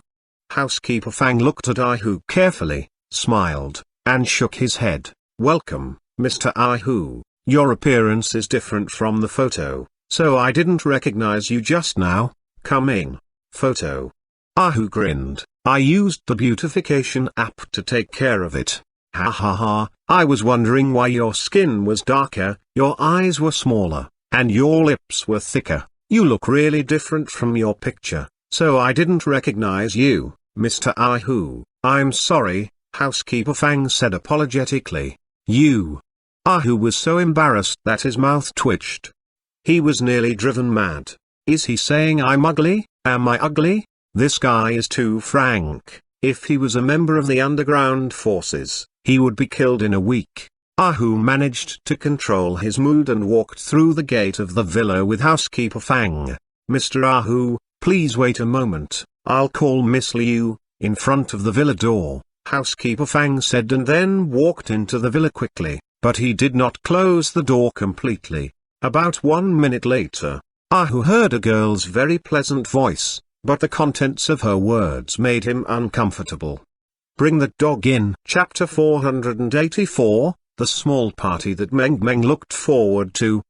Housekeeper Fang looked at Ahu carefully, smiled, and shook his head. "Welcome, Mr. Ahu. Your appearance is different from the photo, so I didn't recognize you just now. Come in." Photo. Ahu grinned. "I used the beautification app to take care of it. Ha ha ha, I was wondering why your skin was darker, your eyes were smaller, and your lips were thicker. You look really different from your picture. So I didn't recognize you, Mr. Ahu." "I'm sorry," housekeeper Fang said apologetically. "You." Ahu was so embarrassed that his mouth twitched. He was nearly driven mad. Is he saying I'm ugly? Am I ugly? This guy is too frank. If he was a member of the underground forces, he would be killed in a week. Ahu managed to control his mood and walked through the gate of the villa with housekeeper Fang. "Mr. Ahu, please wait a moment, I'll call Miss Liu," in front of the villa door, housekeeper Fang said, and then walked into the villa quickly, but he did not close the door completely. About 1 minute later, Ahu heard a girl's very pleasant voice, but the contents of her words made him uncomfortable. Bring the dog in. Chapter 484, The Small Party That Meng Meng Looked Forward To.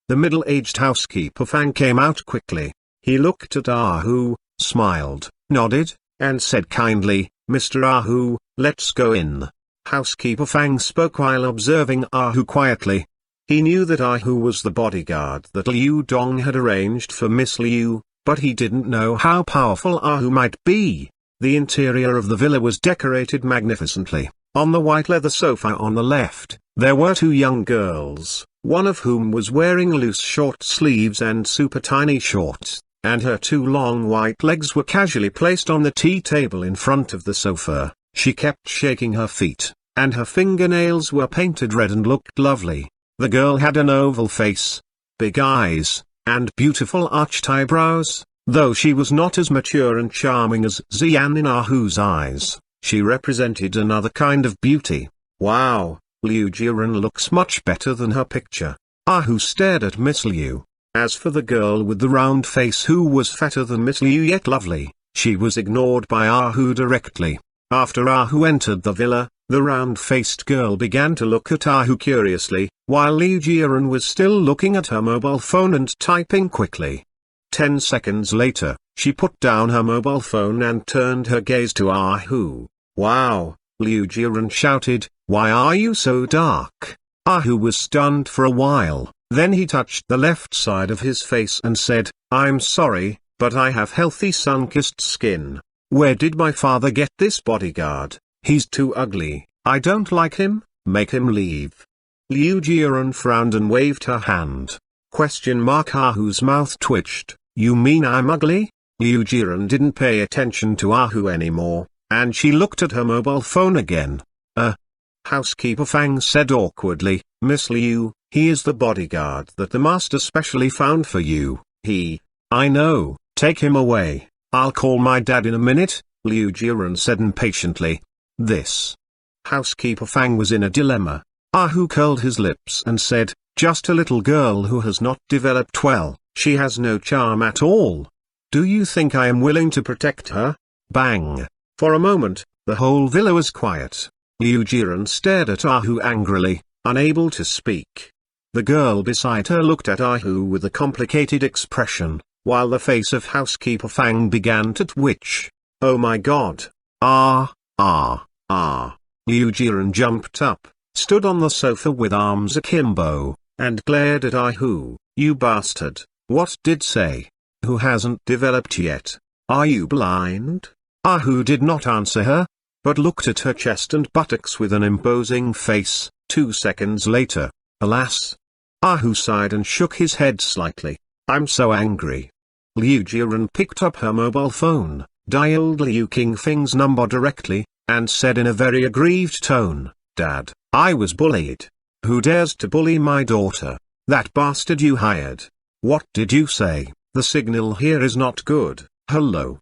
The middle-aged housekeeper Fang came out quickly. He looked at Ahu, smiled, nodded, and said kindly, "Mr. Ahu, let's go in." Housekeeper Fang spoke while observing Ahu quietly. He knew that Ahu was the bodyguard that Liu Dong had arranged for Miss Liu, but he didn't know how powerful Ahu might be. The interior of the villa was decorated magnificently. On the white leather sofa on the left, there were 2 young girls, one of whom was wearing loose short sleeves and super tiny shorts, and her 2 long white legs were casually placed on the tea table in front of the sofa. She kept shaking her feet, and her fingernails were painted red and looked lovely. The girl had an oval face, big eyes, and beautiful arched eyebrows. Though she was not as mature and charming as Xian in Ahu's eyes, she represented another kind of beauty. "Wow, Liu Jiren looks much better than her picture." Ahu stared at Miss Liu. As for the girl with the round face who was fatter than Miss Liu yet lovely, she was ignored by Ahu directly. After Ahu entered the villa, the round-faced girl began to look at Ahu curiously, while Liu Jiren was still looking at her mobile phone and typing quickly. 10 seconds later, she put down her mobile phone and turned her gaze to Ahu. "Wow," Liu Jiren shouted, "why are you so dark?" Ahu was stunned for a while. Then he touched the left side of his face and said, "I'm sorry, but I have healthy sun-kissed skin. Where did my father get this bodyguard? He's too ugly, I don't like him." Make him leave. Liu Jiren frowned and waved her hand. Ahu's mouth twitched. You mean I'm ugly? Liu Jiren didn't pay attention to Ahu anymore, and she looked at her mobile phone again. Housekeeper Fang said awkwardly, Miss Liu, he is the bodyguard that the master specially found for you. I know, take him away. I'll call my dad in a minute, Liu Jiren said impatiently. This. Housekeeper Fang was in a dilemma. Ahu curled his lips and said, just a little girl who has not developed well, she has no charm at all. Do you think I am willing to protect her? Bang. For a moment, the whole villa was quiet. Liu Jiren stared at Ahu angrily, unable to speak. The girl beside her looked at Ahu with a complicated expression, while the face of Housekeeper Fang began to twitch. Oh my god. Liu Jiren jumped up, stood on the sofa with arms akimbo, and glared at Ahu. You bastard, what did say? Who hasn't developed yet? Are you blind? Ahu did not answer her, but looked at her chest and buttocks with an imposing face. 2 seconds later, alas. Ahu sighed and shook his head slightly. I'm so angry. Liu Jiren picked up her mobile phone, dialed Liu Qingfeng's number directly, and said in a very aggrieved tone, Dad, I was bullied. Who dares to bully my daughter? That bastard you hired. What did you say? The signal here is not good. Hello,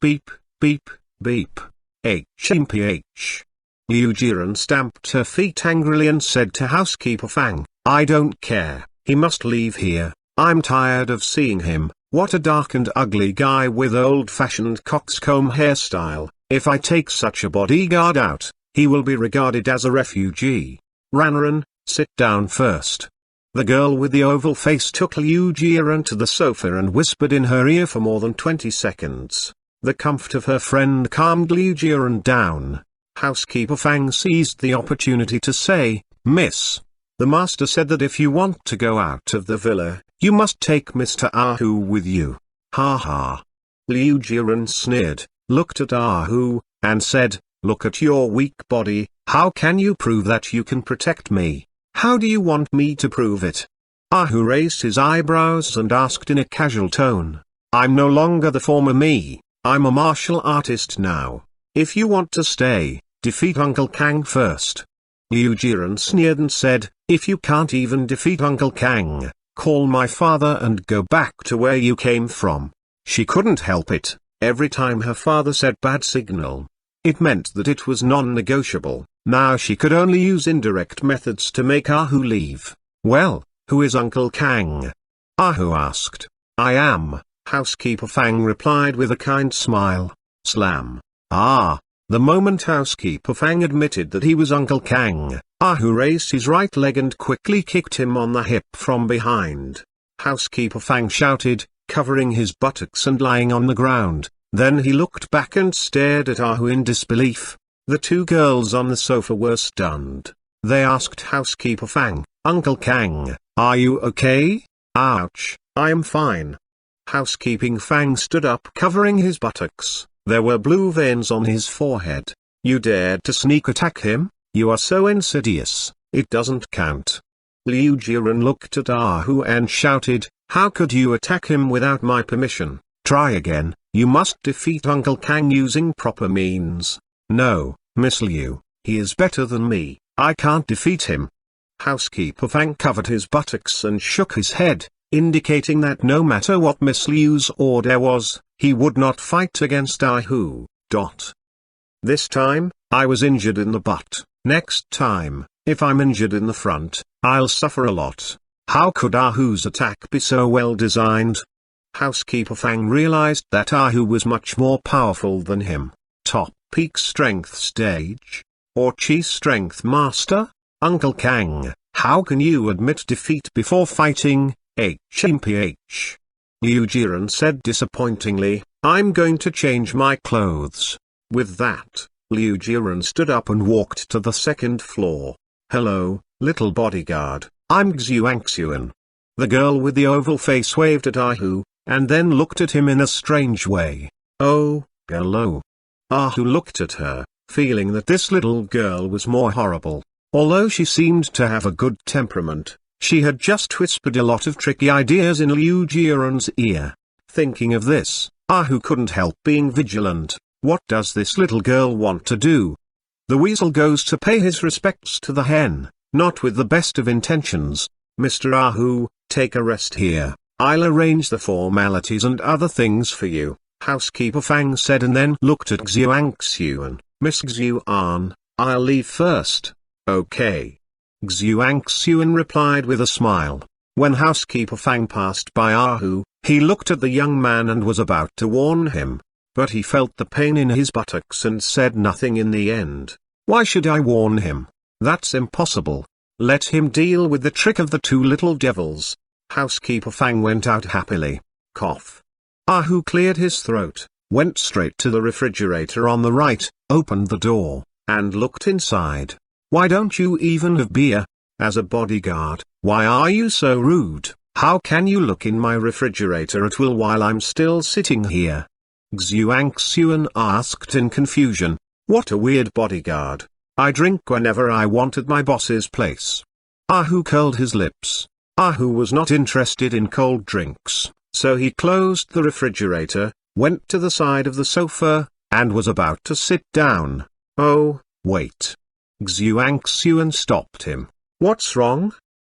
beep, beep, beep. HMPH. Liu Jiren stamped her feet angrily and said to Housekeeper Fang, I don't care, he must leave here. I'm tired of seeing him. What a dark and ugly guy with old-fashioned coxcomb hairstyle. If I take such a bodyguard out, he will be regarded as a refugee. Ranran, sit down first. The girl with the oval face took Liu Jiren to the sofa and whispered in her ear for more than 20 seconds. The comfort of her friend calmed Liu Jiren down. Housekeeper Fang seized the opportunity to say, Miss, the master said that if you want to go out of the villa, you must take Mr. Ahu with you. Ha ha. Liu Jiren sneered, looked at Ahu, and said, look at your weak body, how can you prove that you can protect me? How do you want me to prove it? Ahu raised his eyebrows and asked in a casual tone, I'm no longer the former me, I'm a martial artist now. If you want to stay, defeat Uncle Kang first. Liu Jiren sneered and said, if you can't even defeat Uncle Kang, call my father and go back to where you came from. She couldn't help it, every time her father said bad signal, it meant that it was non-negotiable. Now she could only use indirect methods to make Ahu leave. Well, who is Uncle Kang? Ahu asked. I am, Housekeeper Fang replied with a kind smile. Slam. The moment Housekeeper Fang admitted that he was Uncle Kang, Ahu raised his right leg and quickly kicked him on the hip from behind. Housekeeper Fang shouted, covering his buttocks and lying on the ground. Then he looked back and stared at Ahu in disbelief. The two girls on the sofa were stunned. They asked Housekeeper Fang, Uncle Kang, are you okay? Ouch, I am fine. Housekeeping Fang stood up covering his buttocks. There were blue veins on his forehead. You dared to sneak attack him? You are so insidious, it doesn't count. Liu Jiren looked at Ahu and shouted, how could you attack him without my permission? Try again, you must defeat Uncle Kang using proper means. No, Miss Liu, he is better than me, I can't defeat him. Housekeeper Fang covered his buttocks and shook his head, indicating that no matter what Miss Liu's order was, he would not fight against Ahu. This time, I was injured in the butt. Next time, if I'm injured in the front, I'll suffer a lot. How could Ahu's attack be so well designed? Housekeeper Fang realized that Ahu was much more powerful than him. Top peak strength stage? Or chi strength master? Uncle Kang, how can you admit defeat before fighting? HMPH. Liu Jiren said disappointingly, I'm going to change my clothes. With that, Liu Jiren stood up and walked to the second floor. Hello, little bodyguard, I'm Xuanhuan. The girl with the oval face waved at Ahu, and then looked at him in a strange way. Oh, hello. Ahu looked at her, feeling that this little girl was more horrible. Although she seemed to have a good temperament, she had just whispered a lot of tricky ideas in Liu Jiaren's ear. Thinking of this, Ahu couldn't help being vigilant. What does this little girl want to do? The weasel goes to pay his respects to the hen, not with the best of intentions. Mr. Ahu, take a rest here. I'll arrange the formalities and other things for you, housekeeper Fang said, and then looked at Xuanhuan. Miss Xuan, I'll leave first. Okay. Xuanhuan replied with a smile. When housekeeper Fang passed by Ahu, he looked at the young man and was about to warn him. But he felt the pain in his buttocks and said nothing in the end. Why should I warn him? That's impossible. Let him deal with the trick of the two little devils. Housekeeper Fang went out happily. Cough. Ahu cleared his throat, went straight to the refrigerator on the right, opened the door, and looked inside. Why don't you even have beer? As a bodyguard, why are you so rude? How can you look in my refrigerator at will while I'm still sitting here? Xuanhuan asked in confusion. What a weird bodyguard. I drink whenever I want at my boss's place. Ahu curled his lips. Ahu was not interested in cold drinks, so he closed the refrigerator, went to the side of the sofa, and was about to sit down. Oh, wait. Xuanhuan stopped him. What's wrong?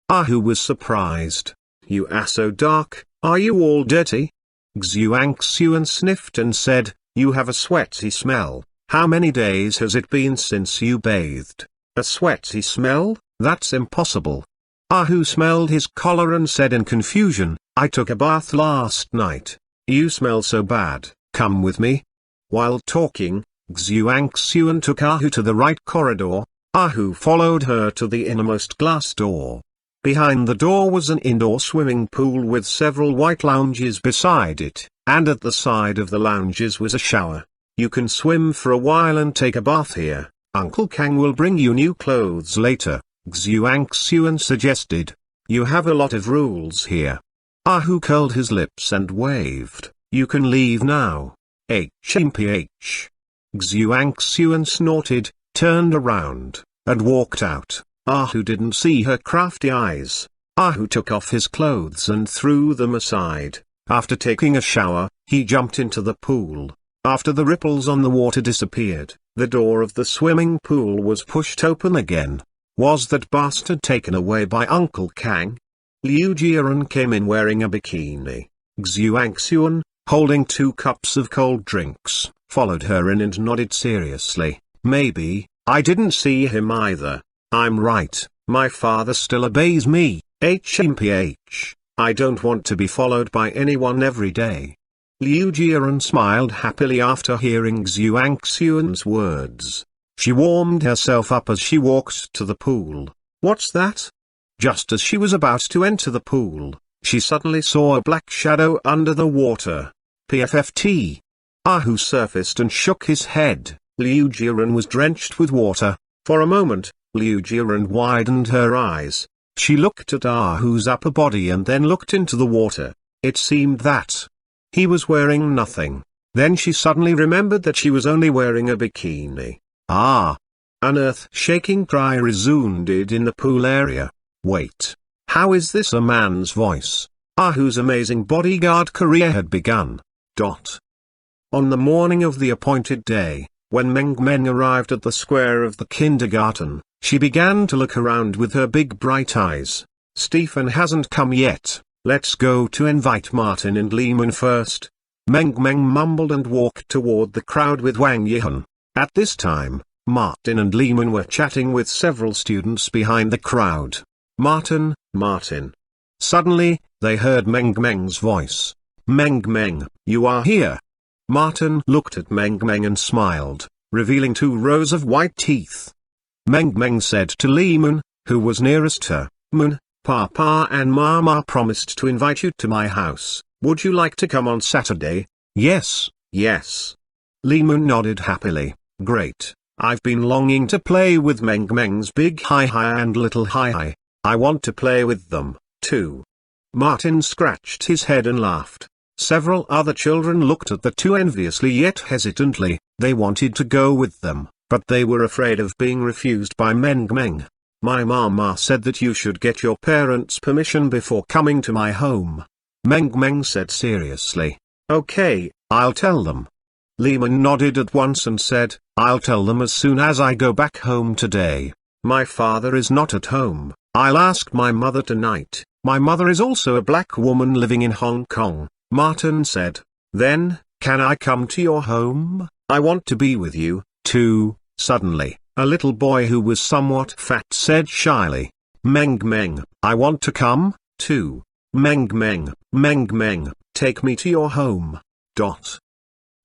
Ahu was surprised. You are so dark, are you all dirty? Xuanhuan sniffed and said, you have a sweaty smell. How many days has it been since you bathed? A sweaty smell? That's impossible. Ahu smelled his collar and said in confusion, I took a bath last night. You smell so bad, come with me. While talking, Xuanhuan took Ahu to the right corridor. Ahu followed her to the innermost glass door. Behind the door was an indoor swimming pool with several white lounges beside it, and at the side of the lounges was a shower. You can swim for a while and take a bath here. Uncle Kang will bring you new clothes later, Xuanhuan suggested. You have a lot of rules here. Ahu curled his lips and waved. You can leave now. HMPH. Xuanhuan snorted, turned around, and walked out. Ahu didn't see her crafty eyes. Ahu took off his clothes and threw them aside. After taking a shower, he jumped into the pool. After the ripples on the water disappeared, the door of the swimming pool was pushed open again. Was that bastard taken away by Uncle Kang? Liu Jiaren came in wearing a bikini. Xuanhuan, holding 2 cups of cold drinks, followed her in and nodded seriously. Maybe, I didn't see him either. I'm right, my father still obeys me. HMPH, I don't want to be followed by anyone every day. Liu Jiaren smiled happily after hearing Xuanhuan's words. She warmed herself up as she walked to the pool. What's that? Just as she was about to enter the pool, she suddenly saw a black shadow under the water. PFFT. Ahu surfaced and shook his head. Liu Jiaren was drenched with water. For a moment, Liu Jiaren widened her eyes. She looked at Ahu's upper body and then looked into the water. It seemed that he was wearing nothing. Then she suddenly remembered that she was only wearing a bikini. Ah! An earth-shaking cry resounded in the pool area. Wait. How is this a man's voice? Ahu's amazing bodyguard career had begun. On the morning of the appointed day, when Meng Meng arrived at the square of the kindergarten, she began to look around with her big bright eyes. Stephen hasn't come yet. Let's go to invite Martin and Lehman first. Meng Meng mumbled and walked toward the crowd with Wang Yihan. At this time, Martin and Lehman were chatting with several students behind the crowd. Martin, Martin. Suddenly, they heard Meng Meng's voice. Meng Meng, you are here. Martin looked at Meng Meng and smiled, revealing 2 rows of white teeth. Meng Meng said to Lehman, who was nearest her, Mun, Papa and Mama promised to invite you to my house. Would you like to come on Saturday? Yes, yes. Lehman nodded happily. Great. I've been longing to play with Meng Meng's big Hi-Hi and little Hi-Hi. I want to play with them, too. Martin scratched his head and laughed. Several other children looked at the two enviously yet hesitantly. They wanted to go with them, but they were afraid of being refused by Meng Meng. My mama said that you should get your parents' permission before coming to my home. Meng Meng said seriously. Okay, I'll tell them. Lehman nodded at once and said, I'll tell them as soon as I go back home today. My father is not at home. I'll ask my mother tonight. My mother is also a black woman living in Hong Kong, Martin said. Then, can I come to your home? I want to be with you, too. Suddenly, a little boy who was somewhat fat said shyly. Meng Meng, I want to come, too. Meng Meng, take me to your home.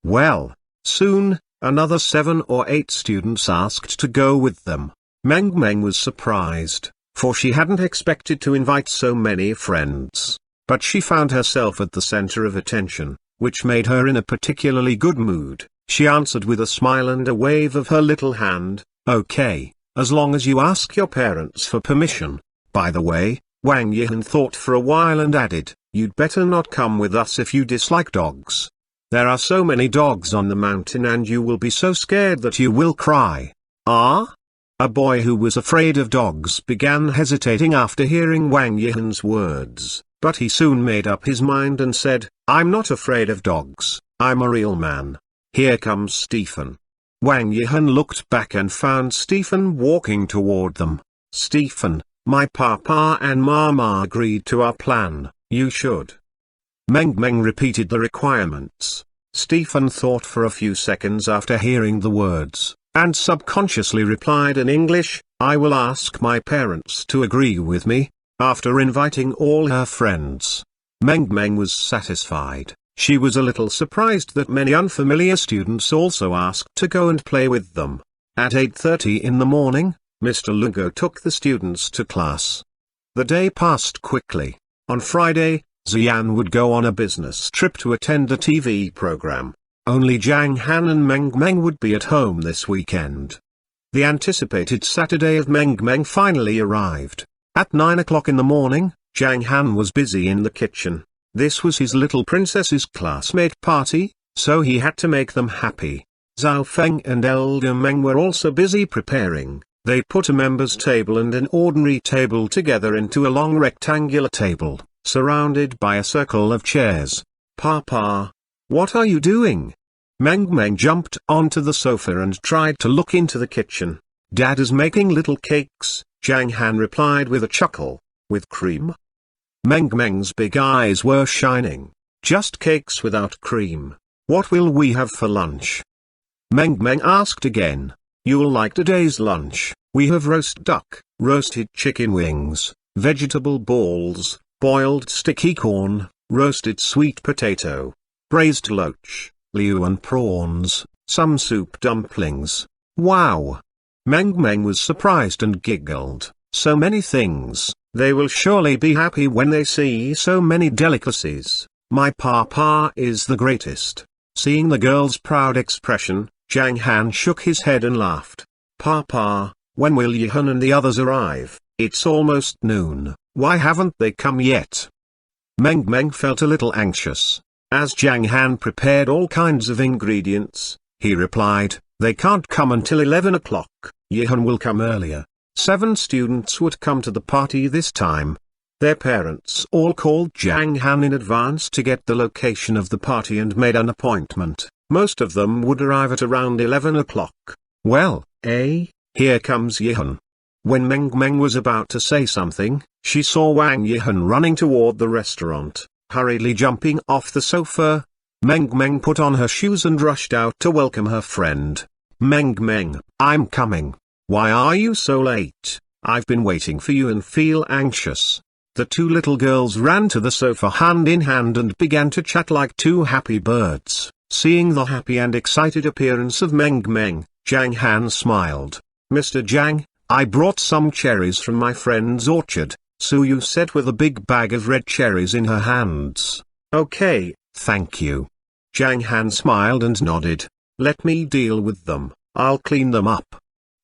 Well, soon, another 7 or 8 students asked to go with them. Meng Meng was surprised, for she hadn't expected to invite so many friends. But she found herself at the center of attention, which made her in a particularly good mood. She answered with a smile and a wave of her little hand, okay, as long as you ask your parents for permission. By the way, Wang Yihan thought for a while and added, you'd better not come with us if you dislike dogs. There are so many dogs on the mountain and you will be so scared that you will cry. Ah? A boy who was afraid of dogs began hesitating after hearing Wang Yihan's words, but he soon made up his mind and said, I'm not afraid of dogs, I'm a real man. Here comes Stephen. Wang Yihan looked back and found Stephen walking toward them. Stephen, my papa and mama agreed to our plan, you should. Meng Meng repeated the requirements. Stephen thought for a few seconds after hearing the words, and subconsciously replied in English, I will ask my parents to agree with me. After inviting all her friends, Meng Meng was satisfied. She was a little surprised that many unfamiliar students also asked to go and play with them. At 8:30 in the morning, Mr. Lugo took the students to class. The day passed quickly. On Friday, Xian would go on a business trip to attend a TV program. Only Zhang Han and Meng Meng would be at home this weekend. The anticipated Saturday of Meng Meng finally arrived. At 9 o'clock in the morning, Zhang Han was busy in the kitchen. This was his little princess's classmate party, so he had to make them happy. Zhao Feng and Elder Meng were also busy preparing. They put a members' table and an ordinary table together into a long rectangular table, surrounded by a circle of chairs. Papa, what are you doing? Meng Meng jumped onto the sofa and tried to look into the kitchen. Dad is making little cakes, Zhang Han replied with a chuckle. With cream? Meng Meng's big eyes were shining. Just cakes without cream. What will we have for lunch? Meng Meng asked again. You'll like today's lunch. We have roast duck, roasted chicken wings, vegetable balls, boiled sticky corn, roasted sweet potato, braised loach, liu and prawns, some soup dumplings. Wow! Meng Meng was surprised and giggled. So many things. They will surely be happy when they see so many delicacies. My papa is the greatest. Seeing the girl's proud expression, Zhang Han shook his head and laughed. Papa, when will Yihan and the others arrive? It's almost noon. Why haven't they come yet? Meng Meng felt a little anxious. As Zhang Han prepared all kinds of ingredients, he replied, they can't come until 11 o'clock. Yihan will come earlier. 7 students would come to the party this time. Their parents all called Zhang Han in advance to get the location of the party and made an appointment. Most of them would arrive at around 11 o'clock. Well, here comes Yihan. When Meng Meng was about to say something, she saw Wang Yihan running toward the restaurant, hurriedly jumping off the sofa. Meng Meng put on her shoes and rushed out to welcome her friend. Meng Meng, I'm coming. Why are you so late? I've been waiting for you and feel anxious. The 2 little girls ran to the sofa hand in hand and began to chat like 2 happy birds. Seeing the happy and excited appearance of Meng Meng, Zhang Han smiled. Mr. Zhang, I brought some cherries from my friend's orchard, Suyu said with a big bag of red cherries in her hands. Okay, thank you. Zhang Han smiled and nodded. Let me deal with them, I'll clean them up.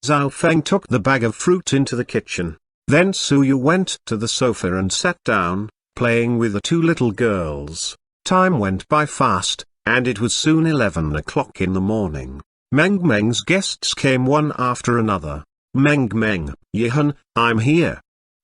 Zhao Feng took the bag of fruit into the kitchen. Then Suyu went to the sofa and sat down, playing with the 2 little girls. Time went by fast, and it was soon 11 o'clock in the morning. Meng Meng's guests came one after another. Meng Meng, Yihan, I'm here.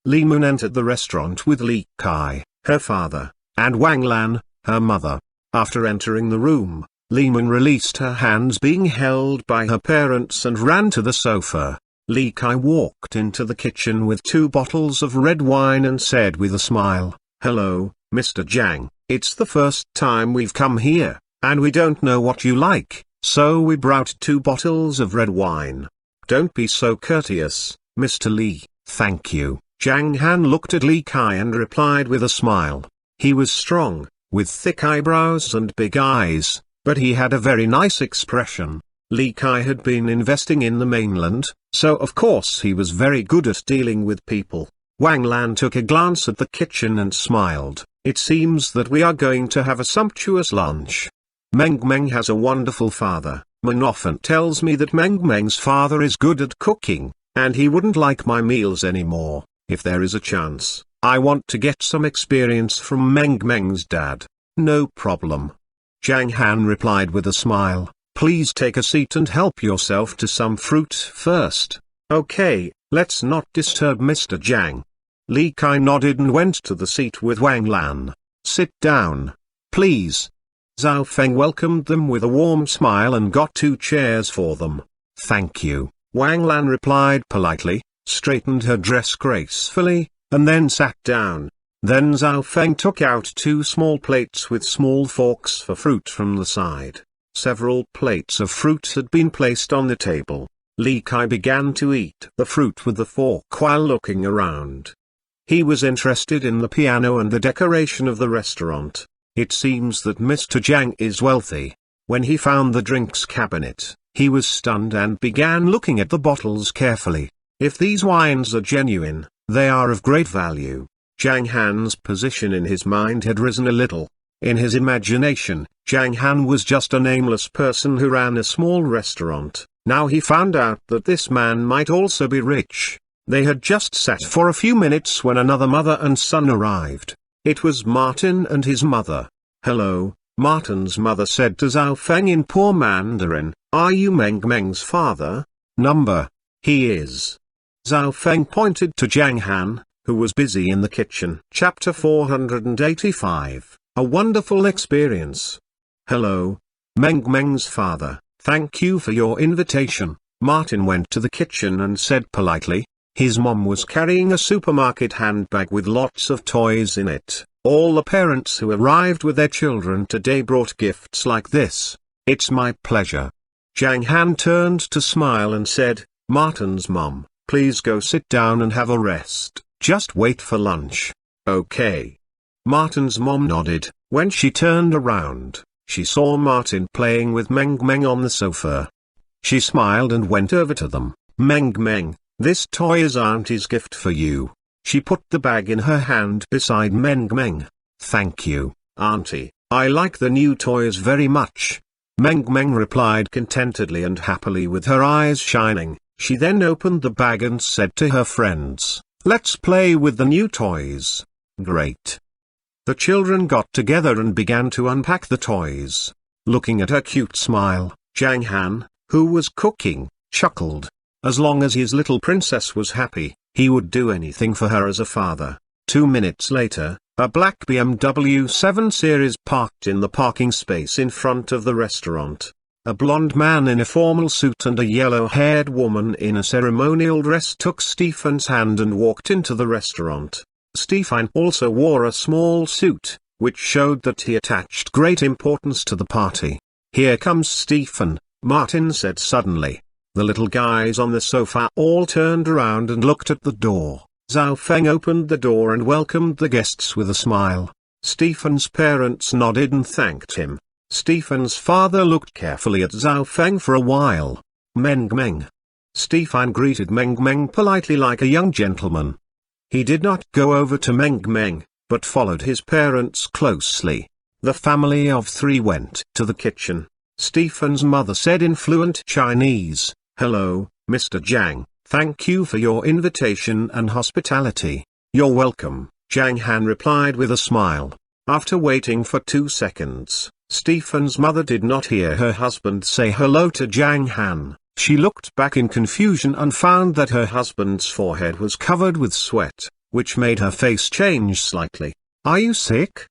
Li Mun entered the restaurant with Li Kai, her father, and Wang Lan, her mother. After entering the room, Li Mun released her hands being held by her parents and ran to the sofa. Li Kai walked into the kitchen with 2 bottles of red wine and said with a smile, "Hello, Mr. Zhang, it's the first time we've come here, and we don't know what you like, so we brought 2 bottles of red wine. Don't be so courteous, Mr. Li, thank you." Zhang Han looked at Li Kai and replied with a smile. He was strong, with thick eyebrows and big eyes, but he had a very nice expression. Li Kai had been investing in the mainland, so of course he was very good at dealing with people. Wang Lan took a glance at the kitchen and smiled. It seems that we are going to have a sumptuous lunch. Meng Meng has a wonderful father. Meng often tells me that Meng Meng's father is good at cooking, and he wouldn't like my meals anymore. If there is a chance, I want to get some experience from Meng Meng's dad. No problem. Zhang Han replied with a smile. Please take a seat and help yourself to some fruit first. Okay, let's not disturb Mr. Zhang. Li Kai nodded and went to the seat with Wang Lan. Sit down, please. Zhao Feng welcomed them with a warm smile and got 2 chairs for them. Thank you, Wang Lan replied politely, straightened her dress gracefully, and then sat down. Then Zhao Feng took out 2 small plates with small forks for fruit from the side. Several plates of fruit had been placed on the table. Li Kai began to eat the fruit with the fork while looking around. He was interested in the piano and the decoration of the restaurant. It seems that Mr. Zhang is wealthy. When he found the drinks cabinet, he was stunned and began looking at the bottles carefully. If these wines are genuine, they are of great value. Zhang Han's position in his mind had risen a little. In his imagination, Zhang Han was just a nameless person who ran a small restaurant. Now he found out that this man might also be rich. They had just sat for a few minutes when another mother and son arrived. It was Martin and his mother. Hello, Martin's mother said to Zhao Feng in poor Mandarin, are you Meng Meng's father? Number. He is. Zhao Feng pointed to Zhang Han, who was busy in the kitchen. Chapter 485, A Wonderful Experience. Hello, Meng Meng's father, thank you for your invitation. Martin went to the kitchen and said politely. His mom was carrying a supermarket handbag with lots of toys in it. All the parents who arrived with their children today brought gifts like this. It's my pleasure. Zhang Han turned to smile and said, Martin's mom, please go sit down and have a rest, just wait for lunch. Okay. Martin's mom nodded. When she turned around, she saw Martin playing with Meng Meng on the sofa. She smiled and went over to them. Meng Meng, this toy is Auntie's gift for you. She put the bag in her hand beside Meng Meng. Thank you, Auntie, I like the new toys very much. Meng Meng replied contentedly and happily with her eyes shining. She then opened the bag and said to her friends, let's play with the new toys. Great. The children got together and began to unpack the toys. Looking at her cute smile, Zhang Han, who was cooking, chuckled. As long as his little princess was happy, he would do anything for her as a father. 2 minutes later, a black BMW 7 Series parked in the parking space in front of the restaurant. A blond man in a formal suit and a yellow-haired woman in a ceremonial dress took Stefan's hand and walked into the restaurant. Stefan also wore a small suit, which showed that he attached great importance to the party. Here comes Stefan, Martin said suddenly. The little guys on the sofa all turned around and looked at the door. Zhao Feng opened the door and welcomed the guests with a smile. Stefan's parents nodded and thanked him. Stefan's father looked carefully at Zhao Feng for a while. Meng Meng. Stefan greeted Meng Meng politely like a young gentleman. He did not go over to Meng Meng, but followed his parents closely. The family of 3 went to the kitchen. Stefan's mother said in fluent Chinese, hello, Mr. Zhang, thank you for your invitation and hospitality. You're welcome, Zhang Han replied with a smile. After waiting for 2 seconds, Stephen's mother did not hear her husband say hello to Zhang Han. She looked back in confusion and found that her husband's forehead was covered with sweat, which made her face change slightly. "Are you sick?"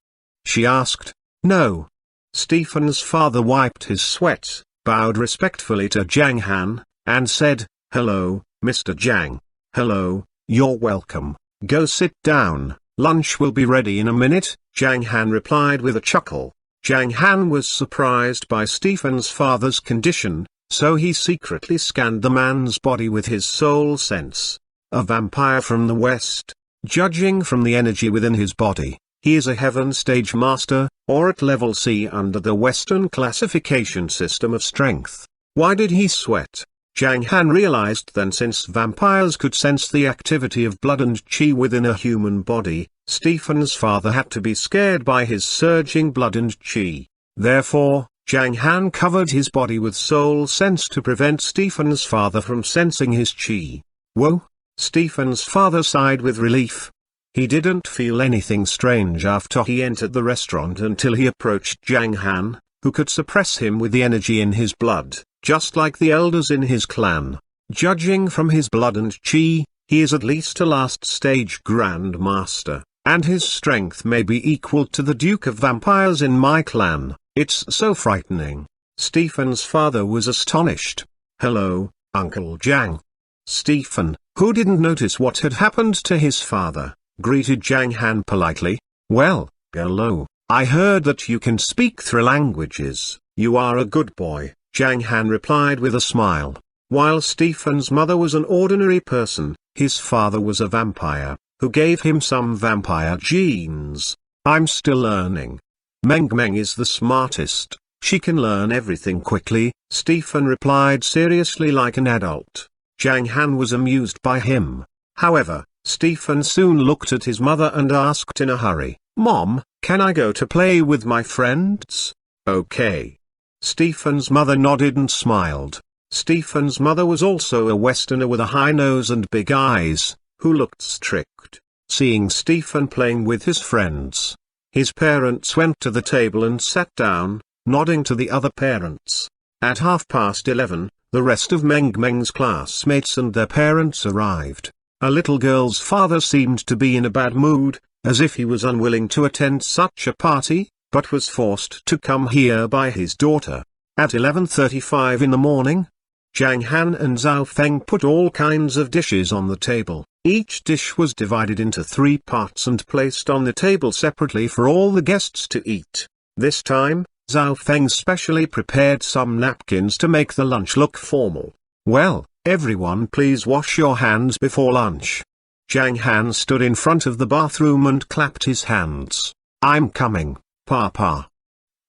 she asked. "No." Stephen's father wiped his sweat, bowed respectfully to Zhang Han, and said, "Hello, Mr. Zhang. Hello, you're welcome. Go sit down, lunch will be ready in a minute," Zhang Han replied with a chuckle. Zhang Han was surprised by Stephen's father's condition, so he secretly scanned the man's body with his soul sense. A vampire from the West. Judging from the energy within his body, he is a heaven stage master, or at level C under the Western classification system of strength. Why did he sweat? Zhang Han realized then since vampires could sense the activity of blood and qi within a human body, Stephen's father had to be scared by his surging blood and qi. Therefore, Zhang Han covered his body with soul sense to prevent Stephen's father from sensing his qi. Whoa! Stephen's father sighed with relief. He didn't feel anything strange after he entered the restaurant until he approached Zhang Han, who could suppress him with the energy in his blood, just like the elders in his clan. Judging from his blood and qi, he is at least a last stage Grand Master, and his strength may be equal to the Duke of Vampires in my clan. It's so frightening. Stephen's father was astonished. "Hello, Uncle Zhang." Stephen, who didn't notice what had happened to his father, greeted Zhang Han politely. "Well, hello, I heard that you can speak 3 languages. You are a good boy," Zhang Han replied with a smile. While Stephen's mother was an ordinary person, his father was a vampire, who gave him some vampire genes. "I'm still learning. Meng Meng is the smartest, she can learn everything quickly," Stephen replied seriously like an adult. Zhang Han was amused by him. However, Stephen soon looked at his mother and asked in a hurry, "Mom, can I go to play with my friends?" "Okay." Stephen's mother nodded and smiled. Stephen's mother was also a Westerner with a high nose and big eyes, who looked strict. Seeing Stephen playing with his friends, his parents went to the table and sat down, nodding to the other parents. At 11:30, the rest of Meng Meng's classmates and their parents arrived. A little girl's father seemed to be in a bad mood, as if he was unwilling to attend such a party, but was forced to come here by his daughter. At 11:35 in the morning, Zhang Han and Zhao Feng put all kinds of dishes on the table. Each dish was divided into 3 parts and placed on the table separately for all the guests to eat. This time, Zhao Feng specially prepared some napkins to make the lunch look formal. "Well, everyone please wash your hands before lunch." Zhang Han stood in front of the bathroom and clapped his hands. "I'm coming, Papa."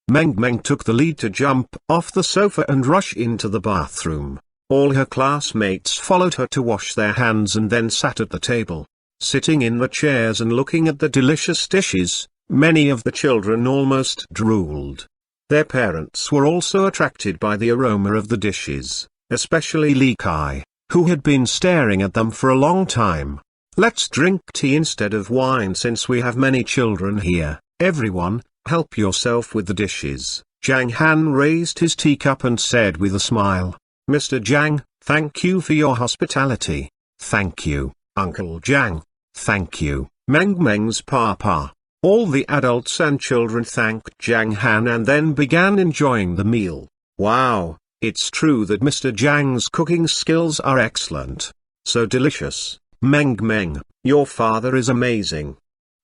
Meng Meng took the lead to jump off the sofa and rush into the bathroom. All her classmates followed her to wash their hands and then sat at the table. Sitting in the chairs and looking at the delicious dishes, many of the children almost drooled. Their parents were also attracted by the aroma of the dishes, especially Li Kai, who had been staring at them for a long time. "Let's drink tea instead of wine since we have many children here. Everyone, help yourself with the dishes." Zhang Han raised his teacup and said with a smile, "Mr. Zhang, thank you for your hospitality." "Thank you, Uncle Zhang." "Thank you, Meng Meng's Papa." All the adults and children thanked Zhang Han and then began enjoying the meal. Wow, it's true that Mr. Zhang's cooking skills are excellent. So delicious. Meng Meng, your father is amazing.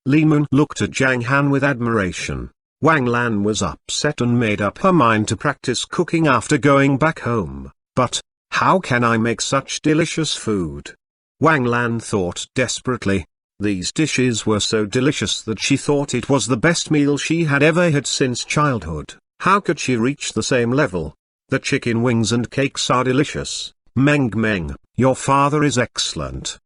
Li Mun looked at Zhang Han with admiration. Wang Lan was upset and made up her mind to practice cooking after going back home. But, how can I make such delicious food? Wang Lan thought desperately. These dishes were so delicious that she thought it was the best meal she had ever had since childhood. How could she reach the same level? The chicken wings and cakes are delicious. Meng Meng, your father is excellent.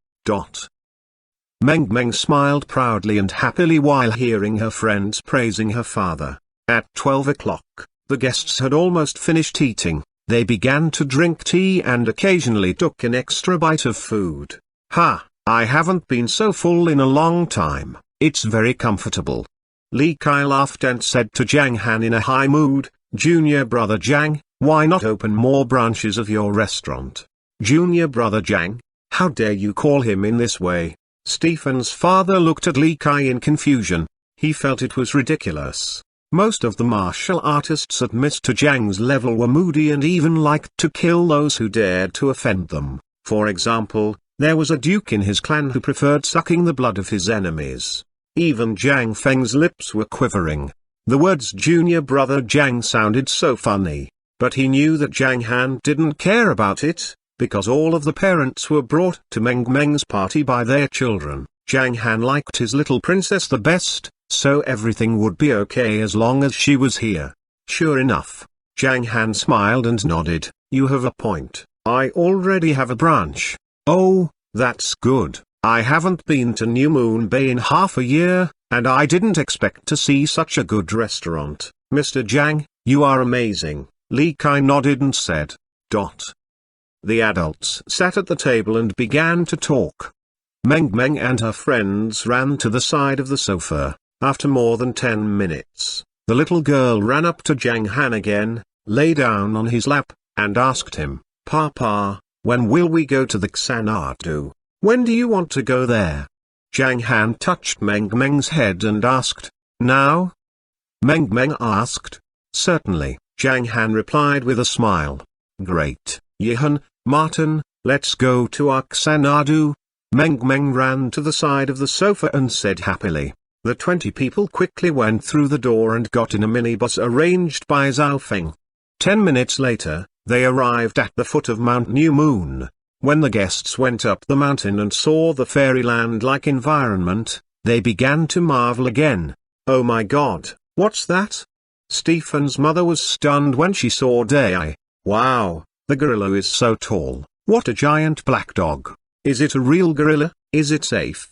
Meng Meng smiled proudly and happily while hearing her friends praising her father. At 12 o'clock, the guests had almost finished eating. They began to drink tea and occasionally took an extra bite of food. Ha! I haven't been so full in a long time. It's very comfortable. Li Kai laughed and said to Zhang Han in a high mood, "Junior brother Zhang, why not open more branches of your restaurant?" "Junior brother Zhang? How dare you call him in this way?" Stephen's father looked at Li Kai in confusion. He felt it was ridiculous. Most of the martial artists at Mr. Zhang's level were moody and even liked to kill those who dared to offend them. For example, there was a duke in his clan who preferred sucking the blood of his enemies. Even Zhang Feng's lips were quivering. The words junior brother Zhang sounded so funny, but he knew that Zhang Han didn't care about it, because all of the parents were brought to Meng Meng's party by their children. Zhang Han liked his little princess the best, so everything would be okay as long as she was here. Sure enough, Zhang Han smiled and nodded. "You have a point. I already have a branch." "Oh, that's good. I haven't been to New Moon Bay in half a year, and I didn't expect to see such a good restaurant. Mr. Zhang, you are amazing." Li Kai nodded and said, The adults sat at the table and began to talk. Meng Meng and her friends ran to the side of the sofa. After more than 10 minutes, the little girl ran up to Zhang Han again, lay down on his lap, and asked him, "Papa, when will we go to the Xuanhuan? When do you want to go there?" Zhang Han touched Meng Meng's head and asked, "Now?" Meng Meng asked, "Certainly," Zhang Han replied with a smile. "Great, Yihan, Martin, let's go to our Xuanhuan." Meng Meng ran to the side of the sofa and said happily. The 20 people quickly went through the door and got in a minibus arranged by Zhao Feng. 10 minutes later, they arrived at the foot of Mount New Moon. When the guests went up the mountain and saw the fairyland-like environment, they began to marvel again. "Oh my God, what's that?" Stephen's mother was stunned when she saw Dai. "Wow, the gorilla is so tall. What a giant black dog. Is it a real gorilla? Is it safe?"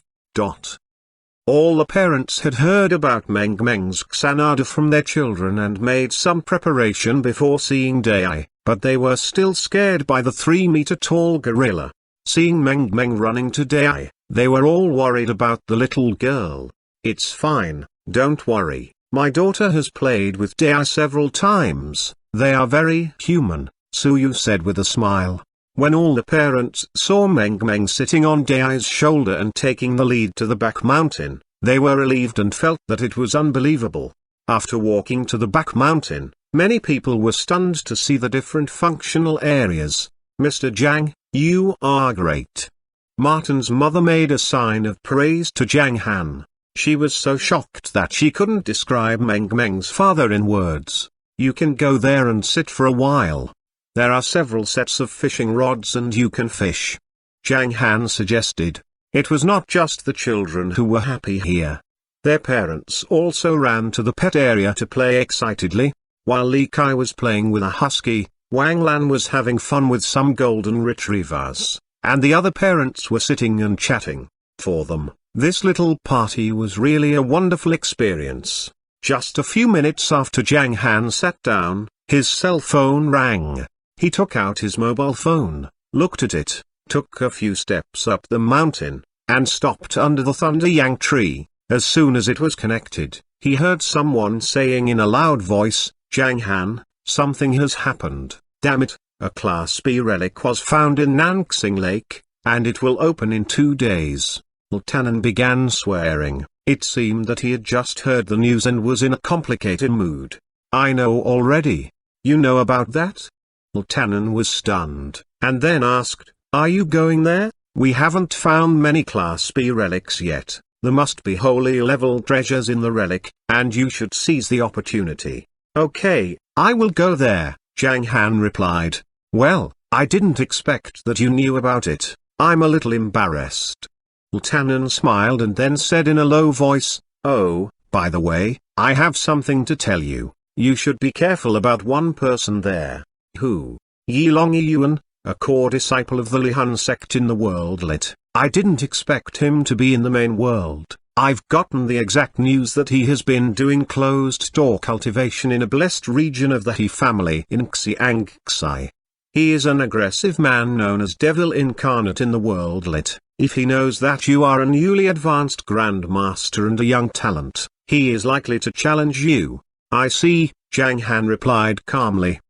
All the parents had heard about Meng Meng's Xuanhuan from their children and made some preparation before seeing Dai, but they were still scared by the 3-meter-tall gorilla. Seeing Meng Meng running to Dai, they were all worried about the little girl. "It's fine, don't worry, my daughter has played with Dai several times, they are very human," Suyu said with a smile. When all the parents saw Meng Meng sitting on Dai's shoulder and taking the lead to the back mountain, they were relieved and felt that it was unbelievable. After walking to the back mountain, many people were stunned to see the different functional areas. "Mr. Zhang, you are great." Martin's mother made a sign of praise to Zhang Han. She was so shocked that she couldn't describe Meng Meng's father in words. "You can go there and sit for a while. There are several sets of fishing rods and you can fish," Zhang Han suggested. It was not just the children who were happy here. Their parents also ran to the pet area to play excitedly. While Li Kai was playing with a husky, Wang Lan was having fun with some golden retrievers, and the other parents were sitting and chatting. For them, this little party was really a wonderful experience. Just a few minutes after Zhang Han sat down, his cell phone rang. He took out his mobile phone, looked at it, took a few steps up the mountain, and stopped under the Thunder Yang tree. As soon as it was connected, he heard someone saying in a loud voice, "Zhang Han, something has happened. Damn it, a Class B relic was found in Nanxing Lake, and it will open in 2 days." Lieutenant began swearing. It seemed that he had just heard the news and was in a complicated mood. "I know already. You know about that?" Lieutenant was stunned, and then asked, "Are you going there? We haven't found many Class B relics yet. There must be holy level treasures in the relic, and you should seize the opportunity." "Okay, I will go there," Zhang Han replied. "Well, I didn't expect that you knew about it. I'm a little embarrassed." Lieutenant smiled and then said in a low voice, "Oh, by the way, I have something to tell you. You should be careful about one person there." "Who?" "Yilong Yuan, a core disciple of the Lihan sect in the world lit. I didn't expect him to be in the main world. I've gotten the exact news that he has been doing closed-door cultivation in a blessed region of the He family in Xiangxi. He is an aggressive man known as Devil Incarnate in the world lit. If he knows that you are a newly advanced Grandmaster and a young talent, He is likely to challenge you. I see, Zhang Han replied calmly.